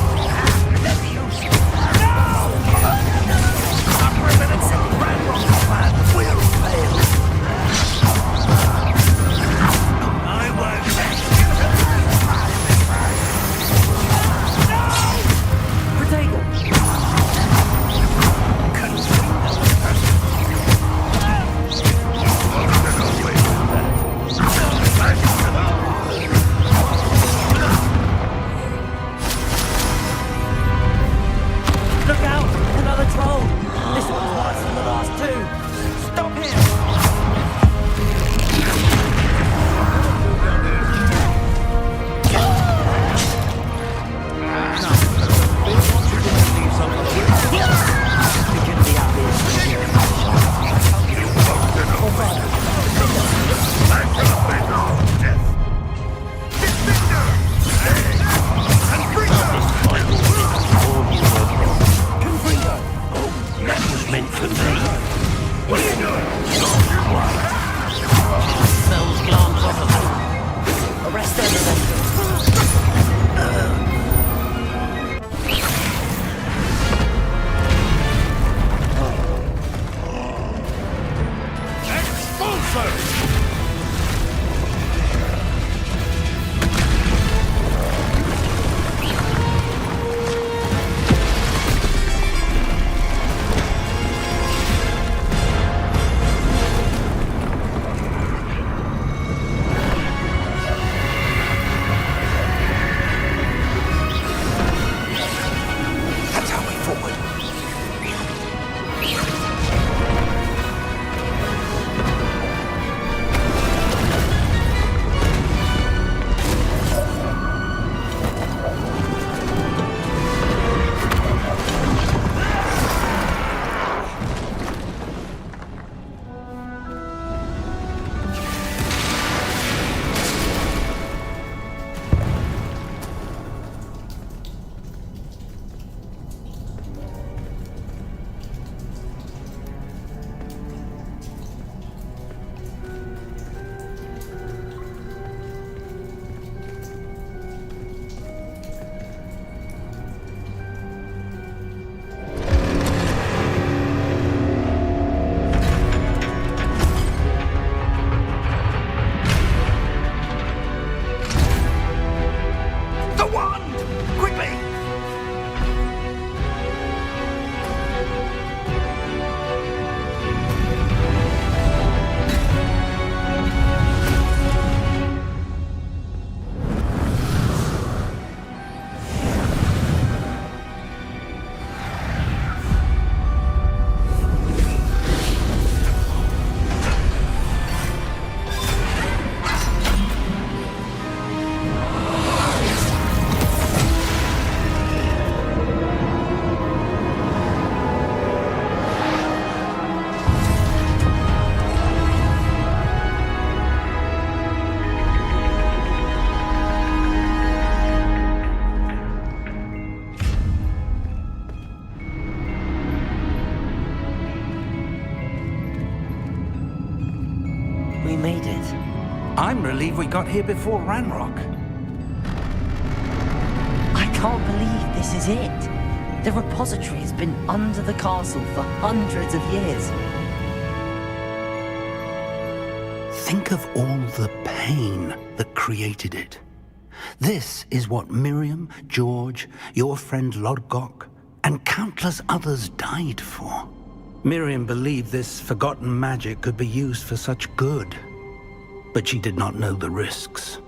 I'm relieved we got here before Ranrock. I can't believe this is it. The repository has been under the castle for hundreds of years. Think of all the pain that created it. This is what Miriam, George, your friend Lodgok, and countless others died for. Miriam believed this forgotten magic could be used for such good. But she did not know the risks.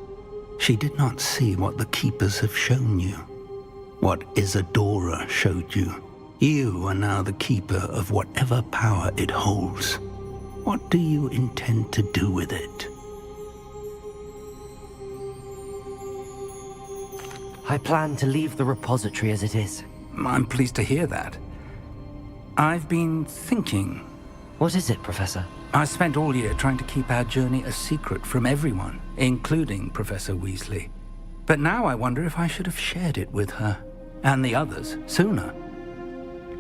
She did not see what the Keepers have shown you. What Isadora showed you. You are now the Keeper of whatever power it holds. What do you intend to do with it? I plan to leave the repository as it is. I'm pleased to hear that. I've been thinking. What is it, Professor? I spent all year trying to keep our journey a secret from everyone, including Professor Weasley. But now I wonder if I should have shared it with her, and the others, sooner.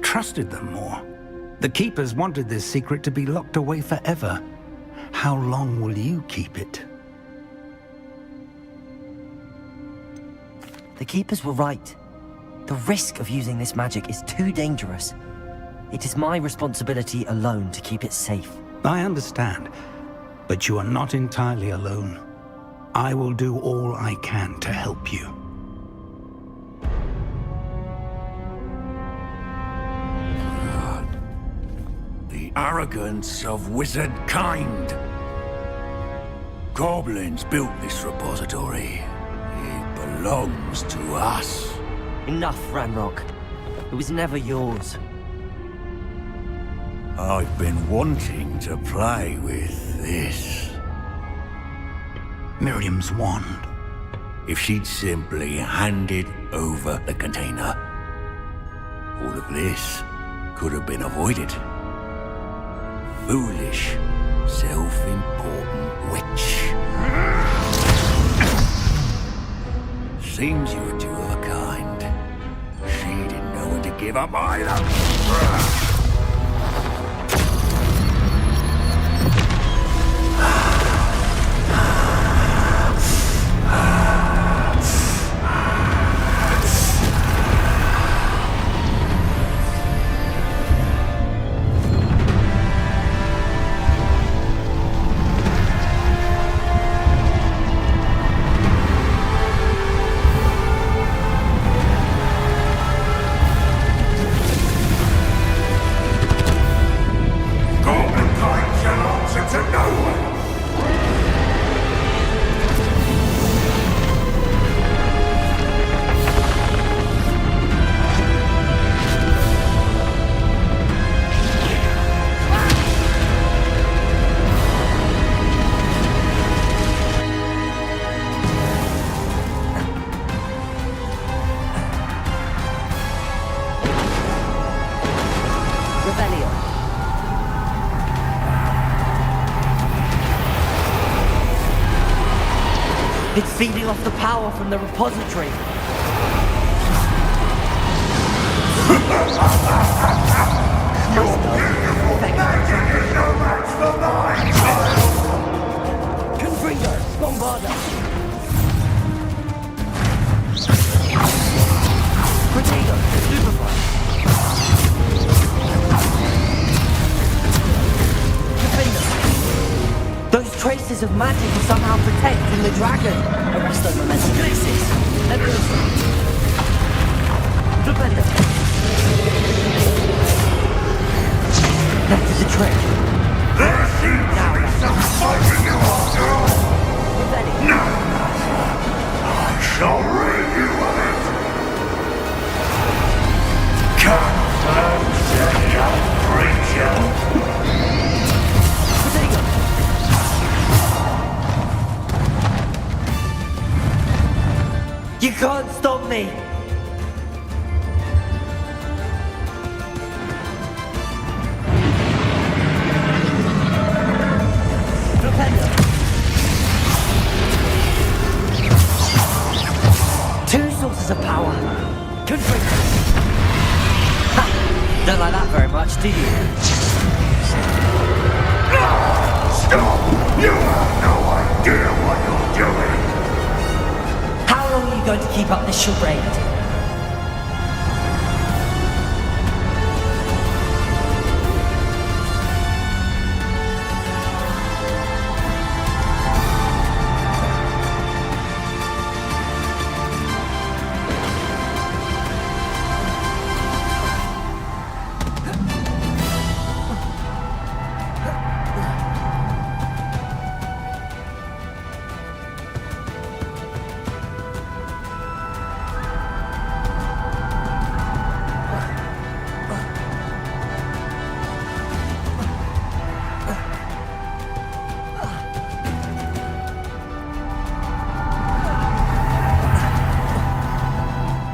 Trusted them more. The Keepers wanted this secret to be locked away forever. How long will you keep it? The Keepers were right. The risk of using this magic is too dangerous. It is my responsibility alone to keep it safe. I understand, but you are not entirely alone. I will do all I can to help you. The arrogance of wizard kind. Goblins built this repository. It belongs to us. Enough, Ranrock. It was never yours. I've been wanting to play with this. Miriam's wand. If she'd simply handed over the container, all of this could have been avoided. Foolish, self-important witch. Seems you were two of a kind. She didn't know when to give up either. It's feeding off the power from the repository. Confringo, Bombarda. Protego, Stupefy. Those traces of magic are somehow protecting the dragon. Arresto momentum. Glacis. Leviosa. Flipendo. That is a trick. There seems to be some fighting you after all. No matter. I shall rid you of it. Come on, silly old creature. You can't stop me! Flipendo. Two sources of power. Confringo. Ha! Don't like that very much, do you? Stop! You have no idea what you going to keep up this charade?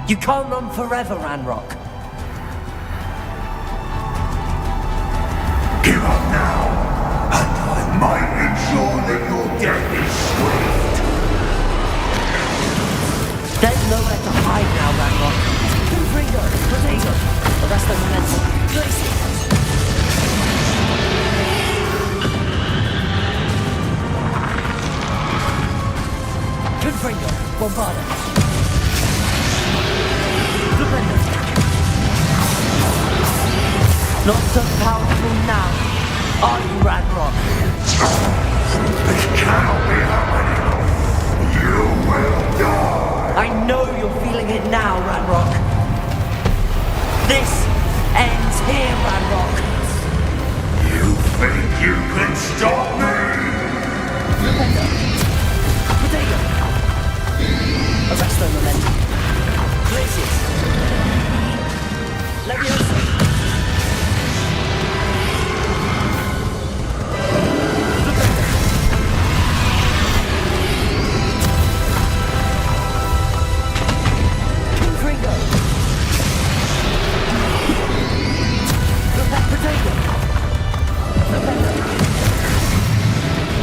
You can't run forever, Ranrock. Give up now, and I might ensure that your death is swift. There's nowhere to hide now, Ranrock. Confringo, Potato, the rest of the momentum. Glacier. Confringo, Bombarda. Not so powerful now, are you, Ranrock? This cannot be happening. You will die. I know you're feeling it now, Ranrock. This ends here, Ranrock. You think you can stop me? Potato. Arresto momentum. Glaciers. Leviosa.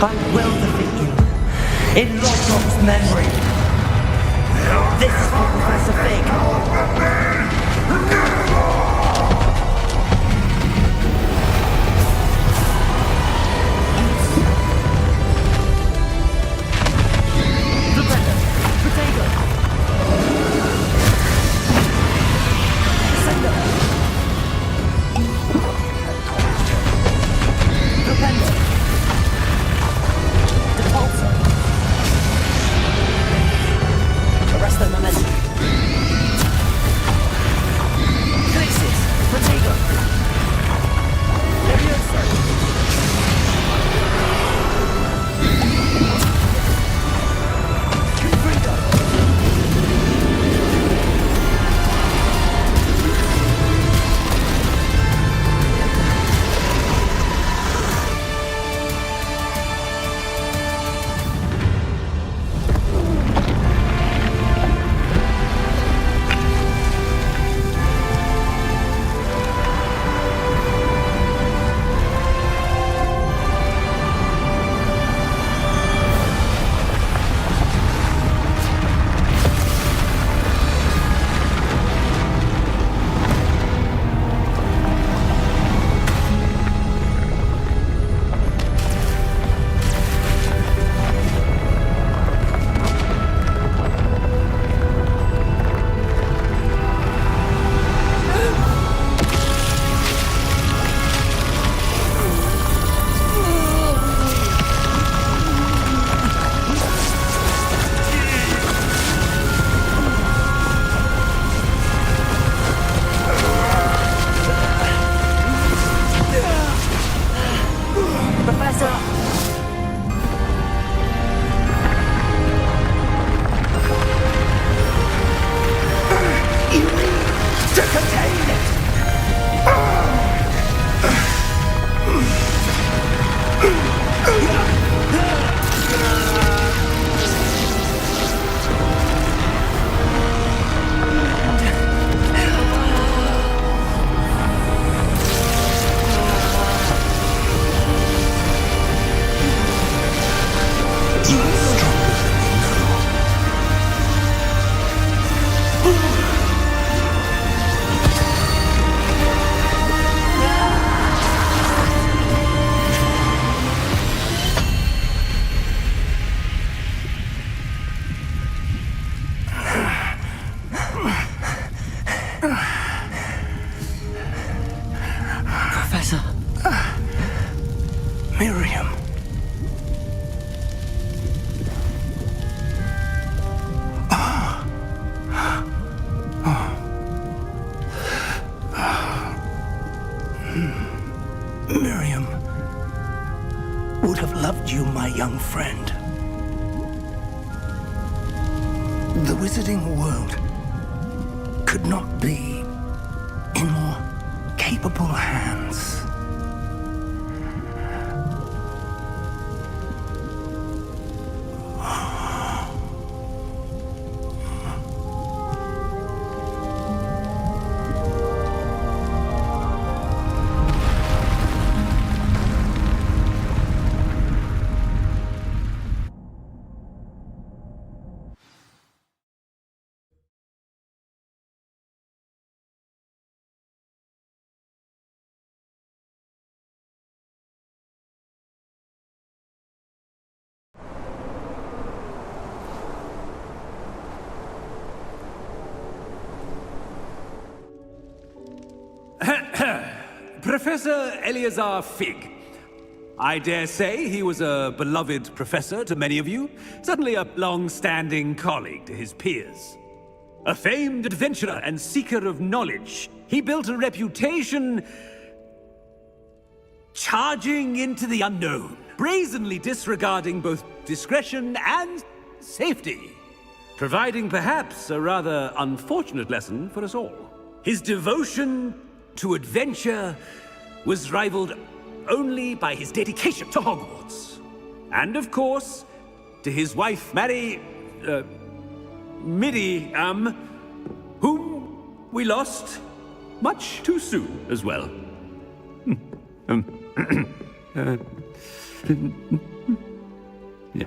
I will defeat you in Lockrock's memory. This is for Professor Fig. Professor! Miriam. Miriam would have loved you, my young friend. The wizarding world could not be in more capable hands. Professor Eleazar Fig. I dare say he was a beloved professor to many of you, certainly a long-standing colleague to his peers. A famed adventurer and seeker of knowledge, he built a reputation charging into the unknown, brazenly disregarding both discretion and safety, providing perhaps a rather unfortunate lesson for us all. His devotion to adventure was rivaled only by his dedication to Hogwarts. And of course, to his wife, Midi, whom we lost much too soon as well. Yeah.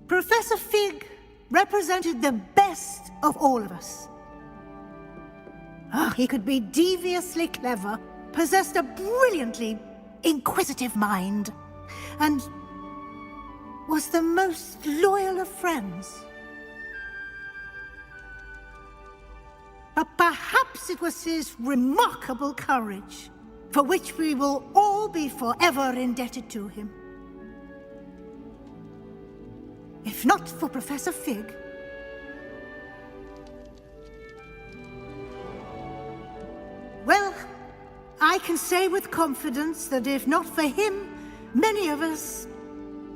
Professor Fig represented the best of all of us. He could be deviously clever, possessed a brilliantly inquisitive mind, and was the most loyal of friends. But perhaps it was his remarkable courage, for which we will all be forever indebted to him. If not for Professor Fig, well, I can say with confidence that if not for him, many of us,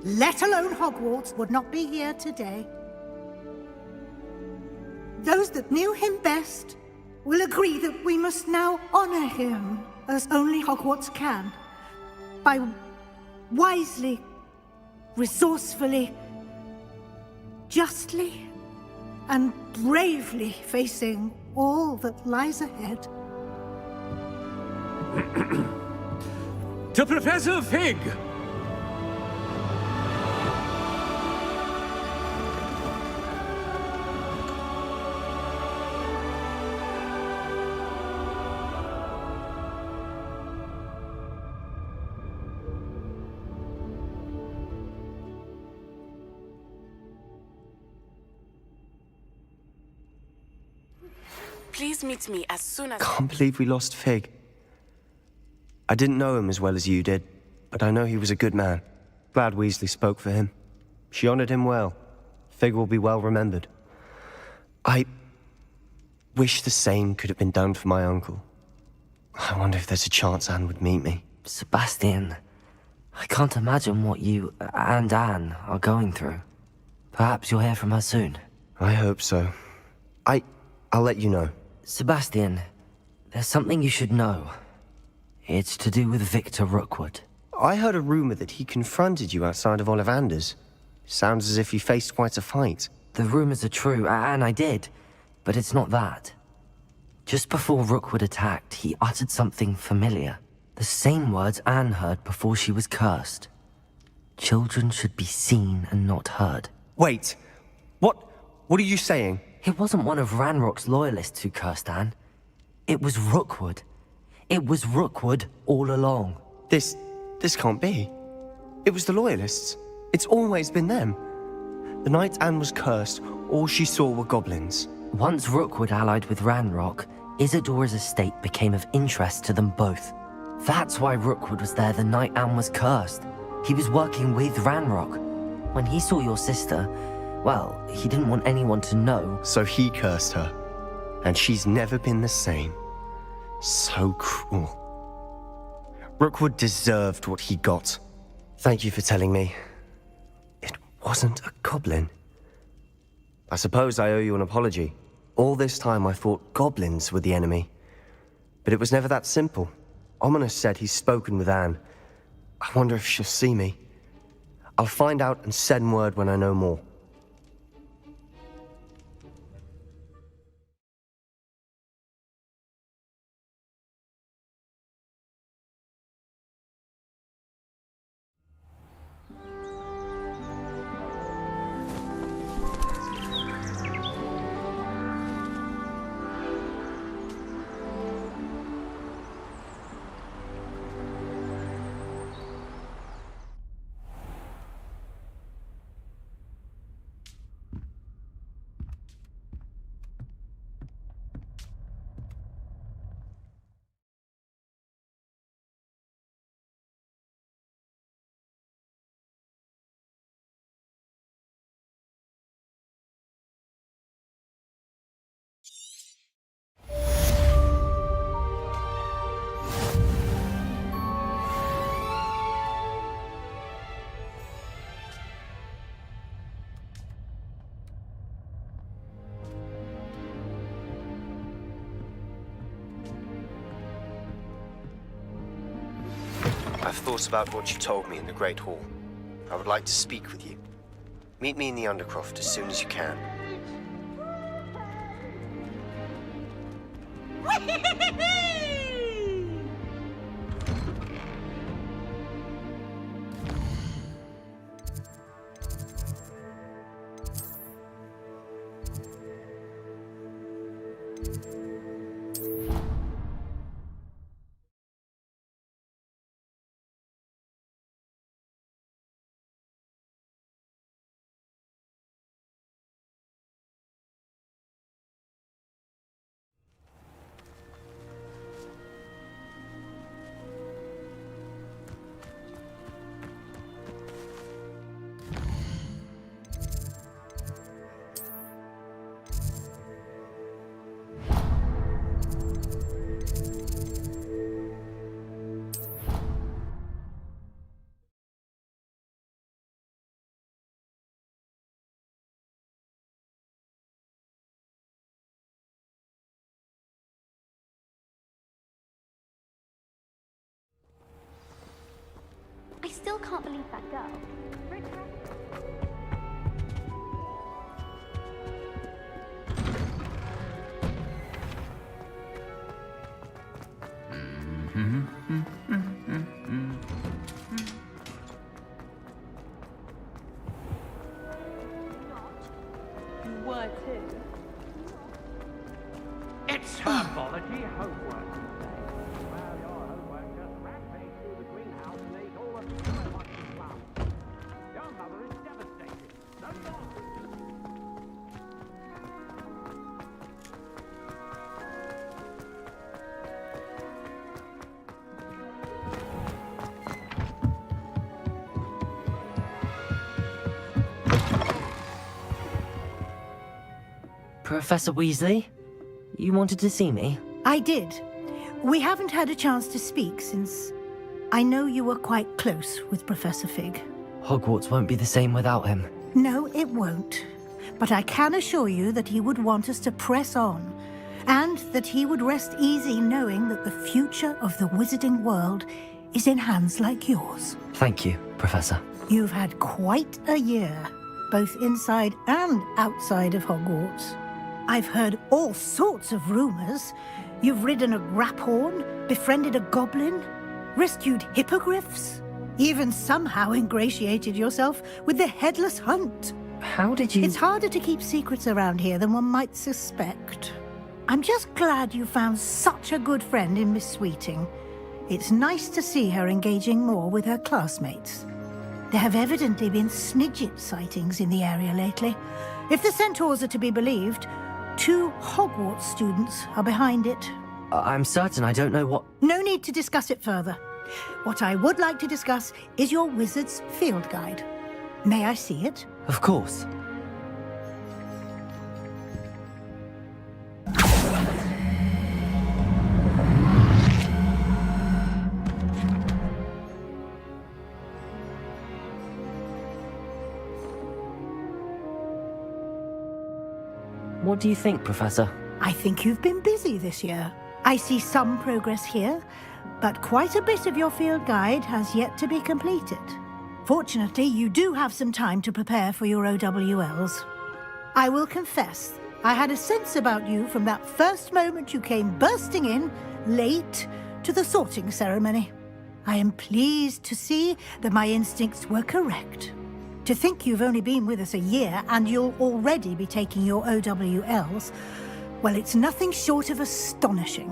let alone Hogwarts, would not be here today. Those that knew him best will agree that we must now honor him as only Hogwarts can, by wisely, resourcefully, justly and bravely facing all that lies ahead. To Professor Fig! Please meet me as soon as... Can't believe we lost Fig. I didn't know him as well as you did, but I know he was a good man. Glad Weasley spoke for him. She honored him well. Fig will be well remembered. I wish the same could have been done for my uncle. I wonder if there's a chance Anne would meet me. Sebastian, I can't imagine what you and Anne are going through. Perhaps you'll hear from her soon. I hope so. I'll let you know. Sebastian, there's something you should know. It's to do with Victor Rookwood. I heard a rumor that he confronted you outside of Ollivander's. Sounds as if you faced quite a fight. The rumors are true, and I did. But it's not that. Just before Rookwood attacked, he uttered something familiar. The same words Anne heard before she was cursed. Children should be seen and not heard. Wait. What are you saying? It wasn't one of Ranrock's loyalists who cursed Anne. It was Rookwood. It was Rookwood all along. This can't be. It was the Loyalists. It's always been them. The night Anne was cursed, All she saw were goblins. Once Rookwood allied with Ranrock, Isadora's estate became of interest to them both. That's why Rookwood was there the night Anne was cursed. He was working with Ranrock. When he saw your sister, well, he didn't want anyone to know. So he cursed her. And she's never been the same. So cruel. Rookwood deserved what he got. Thank you for telling me. It wasn't a goblin. I suppose I owe you an apology. All this time I thought goblins were the enemy. But it was never that simple. Ominous said he's spoken with Anne. I wonder if she'll see me. I'll find out and send word when I know more. I've thought about what you told me in the Great Hall. I would like to speak with you. Meet me in the Undercroft as soon as you can. I still can't believe that girl. You were too. It's herbology homework. Well, your homework just rampaged through the greenhouse and ate all of the fireworks flowers. Your mother is devastated. No more. Professor Weasley, you wanted to see me? I did. We haven't had a chance to speak since I know you were quite close with Professor Fig. Hogwarts won't be the same without him. No, it won't. But I can assure you that he would want us to press on, and that he would rest easy knowing that the future of the wizarding world is in hands like yours. Thank you, Professor. You've had quite a year, both inside and outside of Hogwarts. I've heard all sorts of rumors. You've ridden a graphorn, befriended a goblin, rescued hippogriffs, even somehow ingratiated yourself with the Headless Hunt. How did you... It's harder to keep secrets around here than one might suspect. I'm just glad you found such a good friend in Miss Sweeting. It's nice to see her engaging more with her classmates. There have evidently been Snidget sightings in the area lately. If the centaurs are to be believed, 2 Hogwarts students are behind it. I'm certain I don't know what... No need to discuss it further. What I would like to discuss is your wizard's field guide. May I see it? Of course. What do you think, Professor? I think you've been busy this year. I see some progress here, but quite a bit of your field guide has yet to be completed. Fortunately, you do have some time to prepare for your OWLs. I will confess, I had a sense about you from that first moment you came bursting in, late, to the sorting ceremony. I am pleased to see that my instincts were correct. To think you've only been with us a year and you'll already be taking your OWLs, well, it's nothing short of astonishing.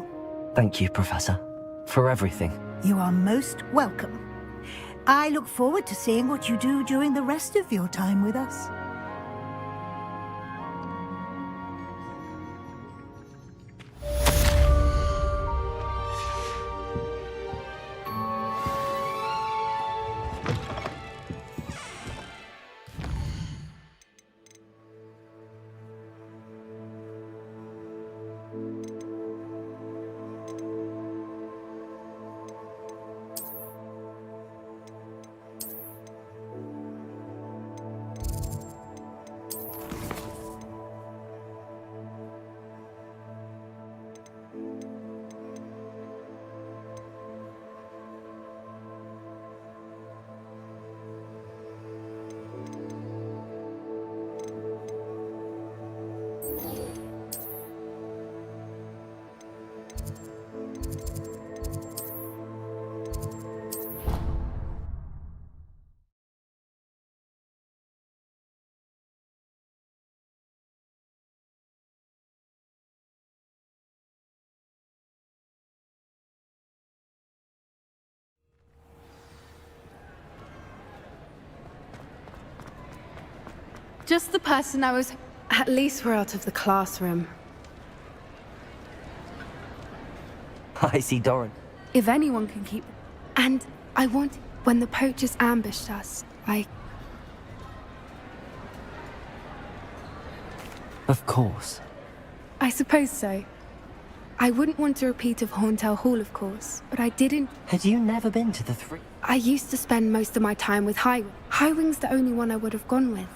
Thank you, Professor, for everything. You are most welcome. I look forward to seeing what you do during the rest of your time with us. Just the person I was... At least we're out of the classroom. I see Doran. If anyone can keep... And I want... When the poachers ambushed us, Of course. I suppose so. I wouldn't want a repeat of Horntail Hall, of course, but I didn't... Had you never been to the 3? I used to spend most of my time with Highwing. Highwing's the only one I would have gone with.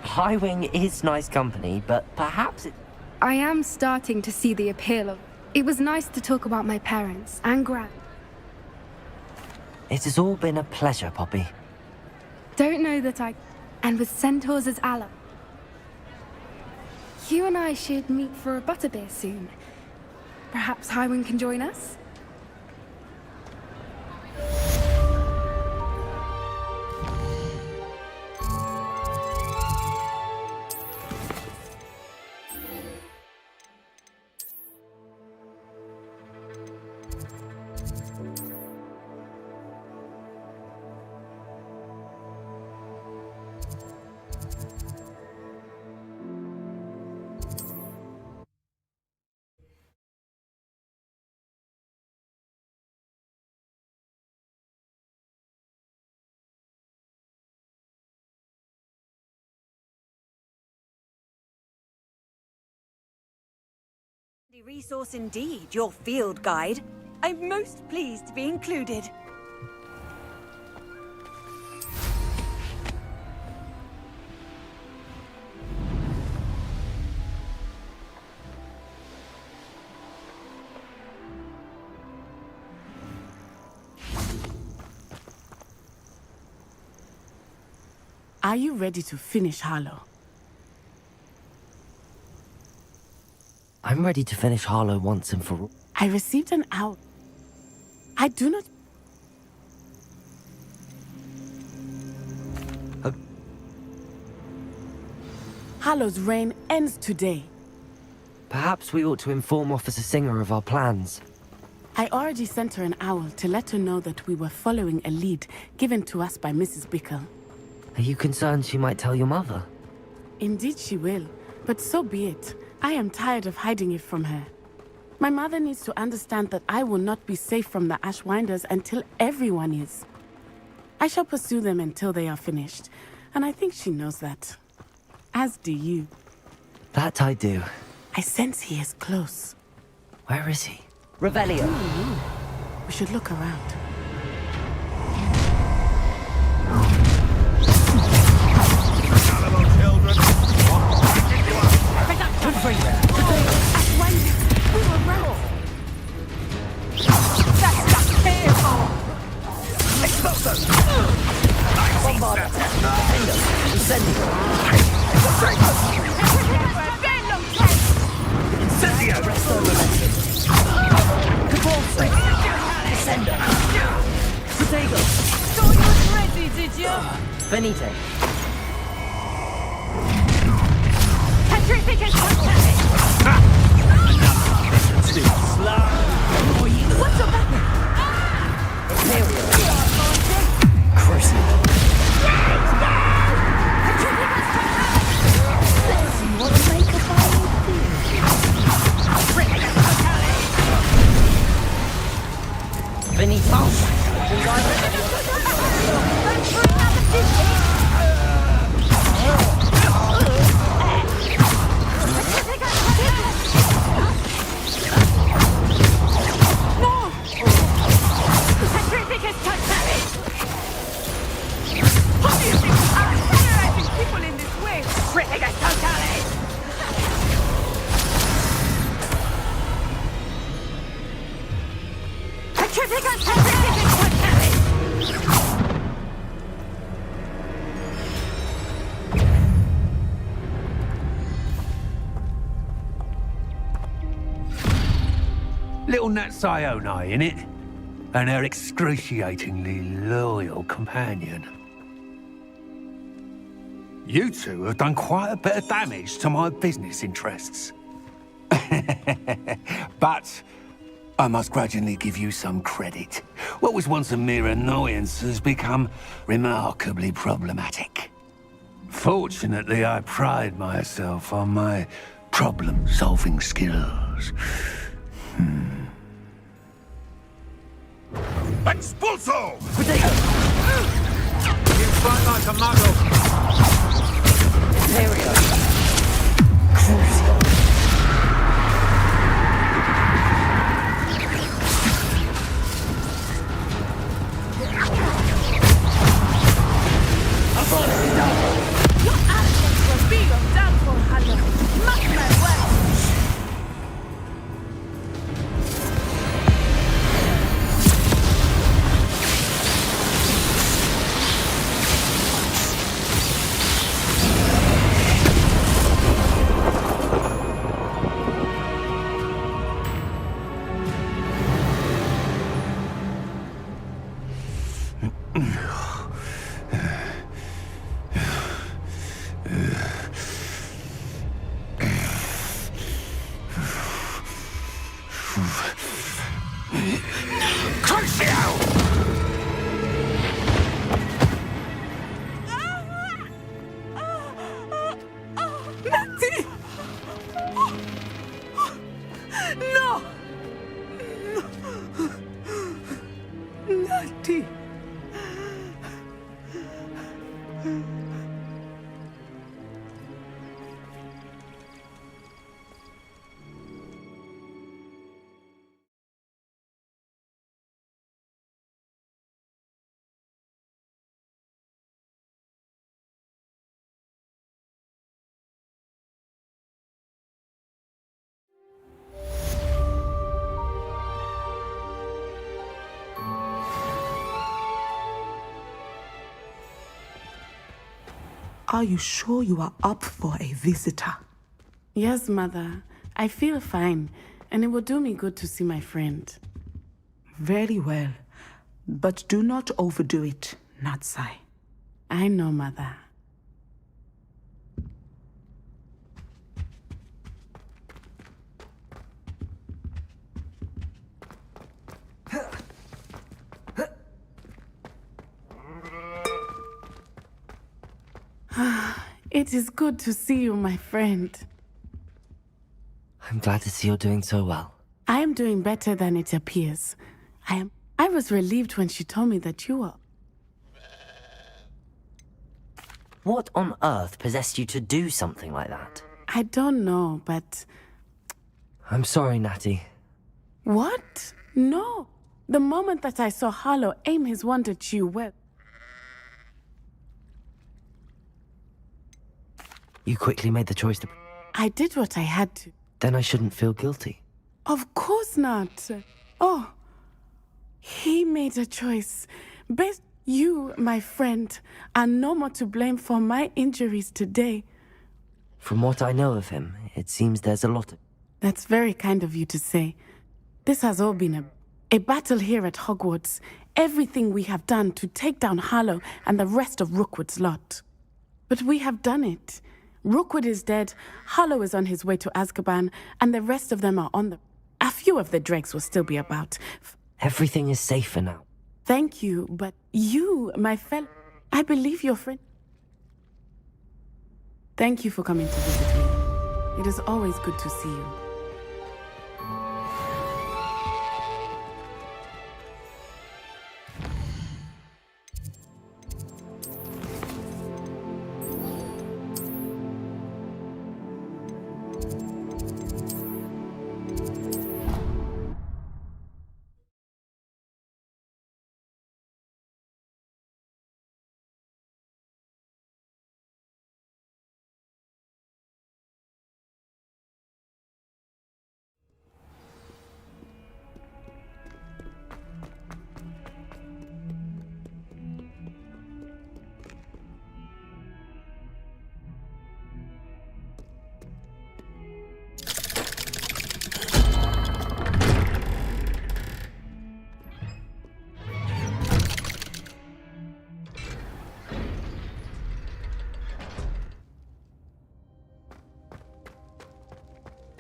Highwing is nice company, but perhaps it... I am starting to see the appeal of... It was nice to talk about my parents and Gran. It has all been a pleasure, Poppy. Don't know that I... And with centaurs as allies. You and I should meet for a butterbeer soon. Perhaps Highwing can join us? Resource indeed, your field guide. I'm most pleased to be included. Are you ready to finish Harlow? I'm ready to finish Harlow once and for all. I received an out. I do not... Harlow's reign ends today. Perhaps we ought to inform Officer Singer of our plans. I already sent her an owl to let her know that we were following a lead given to us by Mrs. Bickle. Are you concerned she might tell your mother? Indeed she will, but so be it. I am tired of hiding it from her. My mother needs to understand that I will not be safe from the Ashwinders until everyone is. I shall pursue them until they are finished, and I think she knows that. As do you. That I do. I sense he is close. Where is he? Revelio! We should look around. Benite. What's your back? Little Nat Sione, innit? And her excruciatingly loyal companion. You two have done quite a bit of damage to my business interests. But I must grudgingly give you some credit. What was once a mere annoyance has become remarkably problematic. Fortunately, I pride myself on my problem-solving skills. Expulso! You fight like a muggle. Your arrogance will be your downfall, Hunter. Mark my words. No! Natty! Are you sure you are up for a visitor? Yes, Mother. I feel fine, and it will do me good to see my friend. Very well. But do not overdo it, Natsai. I know, Mother. It is good to see you, my friend. I'm glad to see you're doing so well. I am doing better than it appears. I was relieved when she told me that you were... What on earth possessed you to do something like that? I don't know, but... I'm sorry, Natty. What? No. The moment that I saw Harlow aim his wand at you, well... You quickly made the choice to... I did what I had to. Then I shouldn't feel guilty. Of course not. Oh, he made a choice. Best you, my friend, are no more to blame for my injuries today. From what I know of him, it seems there's a lot of... That's very kind of you to say. This has all been a battle here at Hogwarts. Everything we have done to take down Harlow and the rest of Rookwood's lot. But we have done it. Rookwood is dead, Harlow is on his way to Azkaban, and the rest of them are on the... A few of the dregs will still be about. Everything is safer now. Thank you, but you, my fellow... I believe your friend... Thank you for coming to visit me. It is always good to see you.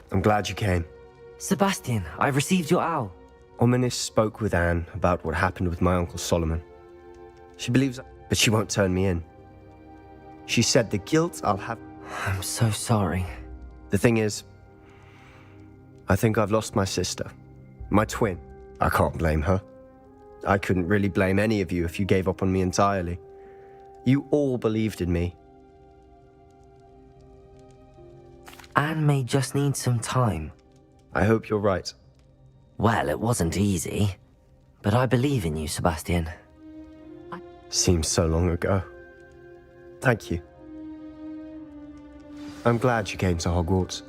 I'm glad you came. Sebastian, I've received your owl. Ominis spoke with Anne about what happened with my Uncle Solomon. She believes, but she won't turn me in. She said the guilt I'll have... I'm so sorry. The thing is, I think I've lost my sister. My twin. I can't blame her. I couldn't really blame any of you if you gave up on me entirely. You all believed in me. Anne may just need some time. I hope you're right. Well, it wasn't easy. But I believe in you, Sebastian. Seems so long ago. Thank you. I'm glad you came to Hogwarts.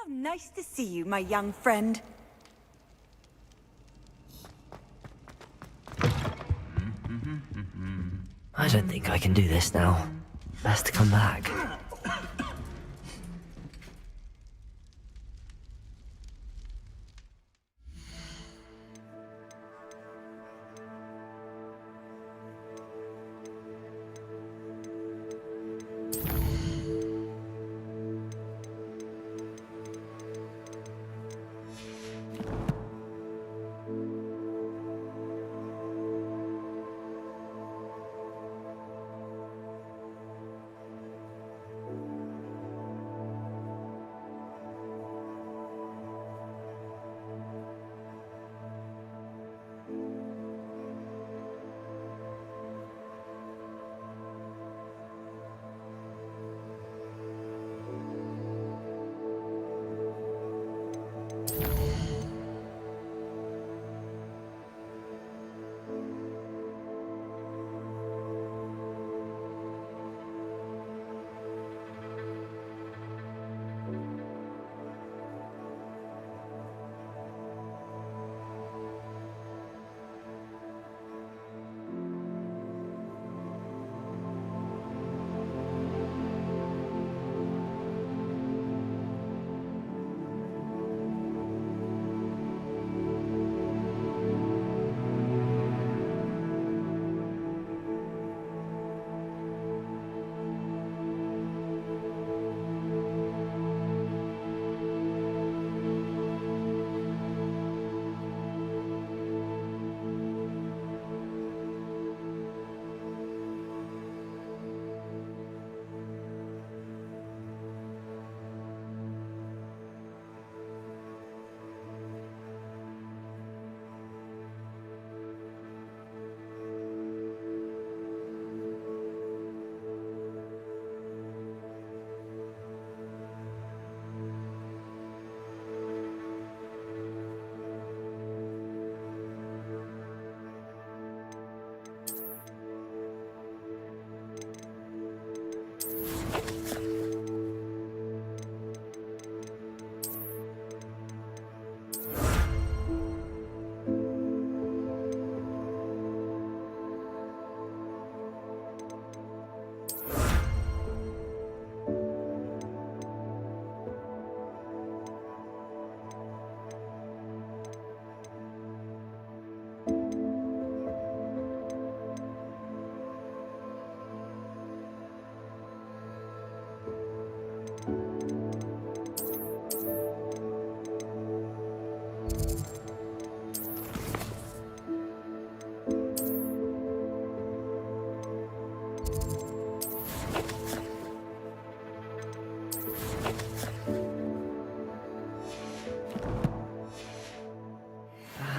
How nice to see you, my young friend. I don't think I can do this now. Best come back.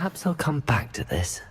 Perhaps I'll come back to this.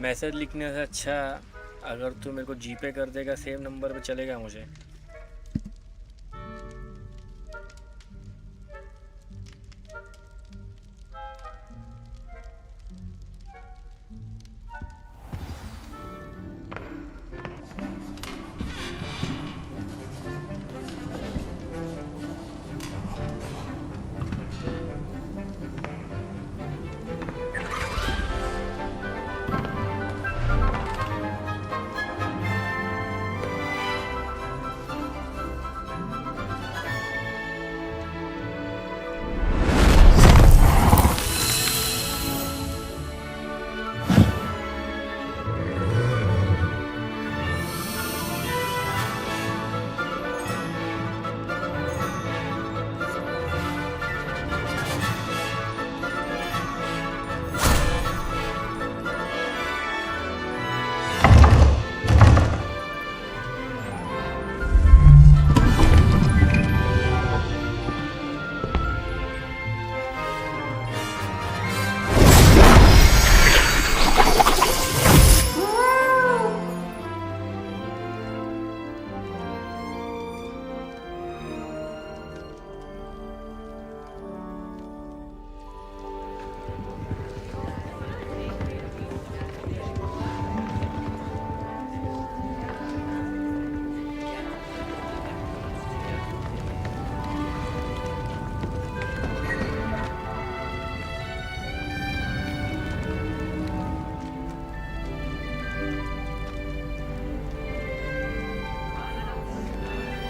Message लिखने से अच्छा अगर तू मेरे को जीपे कर देगा same number पे चलेगा मुझे।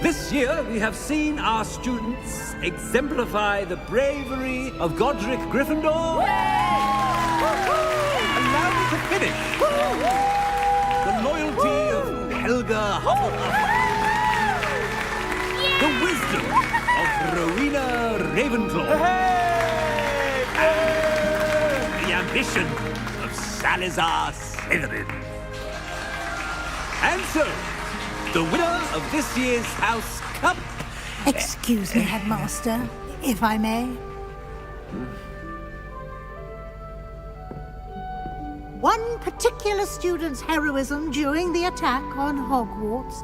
This year, we have seen our students exemplify the bravery of Godric Gryffindor. Allow me to finish. The loyalty of Helga Hufflepuff. The wisdom of Rowena Ravenclaw. And the ambition of Salazar Slytherin. And so, the winner of this year's House Cup... Excuse me, Headmaster, if I may. One particular student's heroism during the attack on Hogwarts,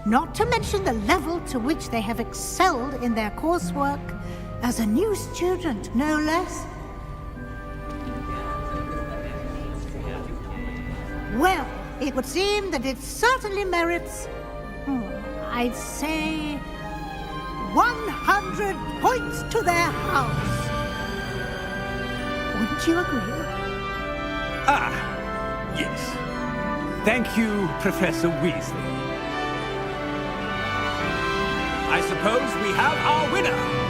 not to mention the level to which they have excelled in their coursework, as a new student, no less. Well, it would seem that it certainly merits... I'd say 100 points to their house. Wouldn't you agree? Ah, yes. Thank you, Professor Weasley. I suppose we have our winner.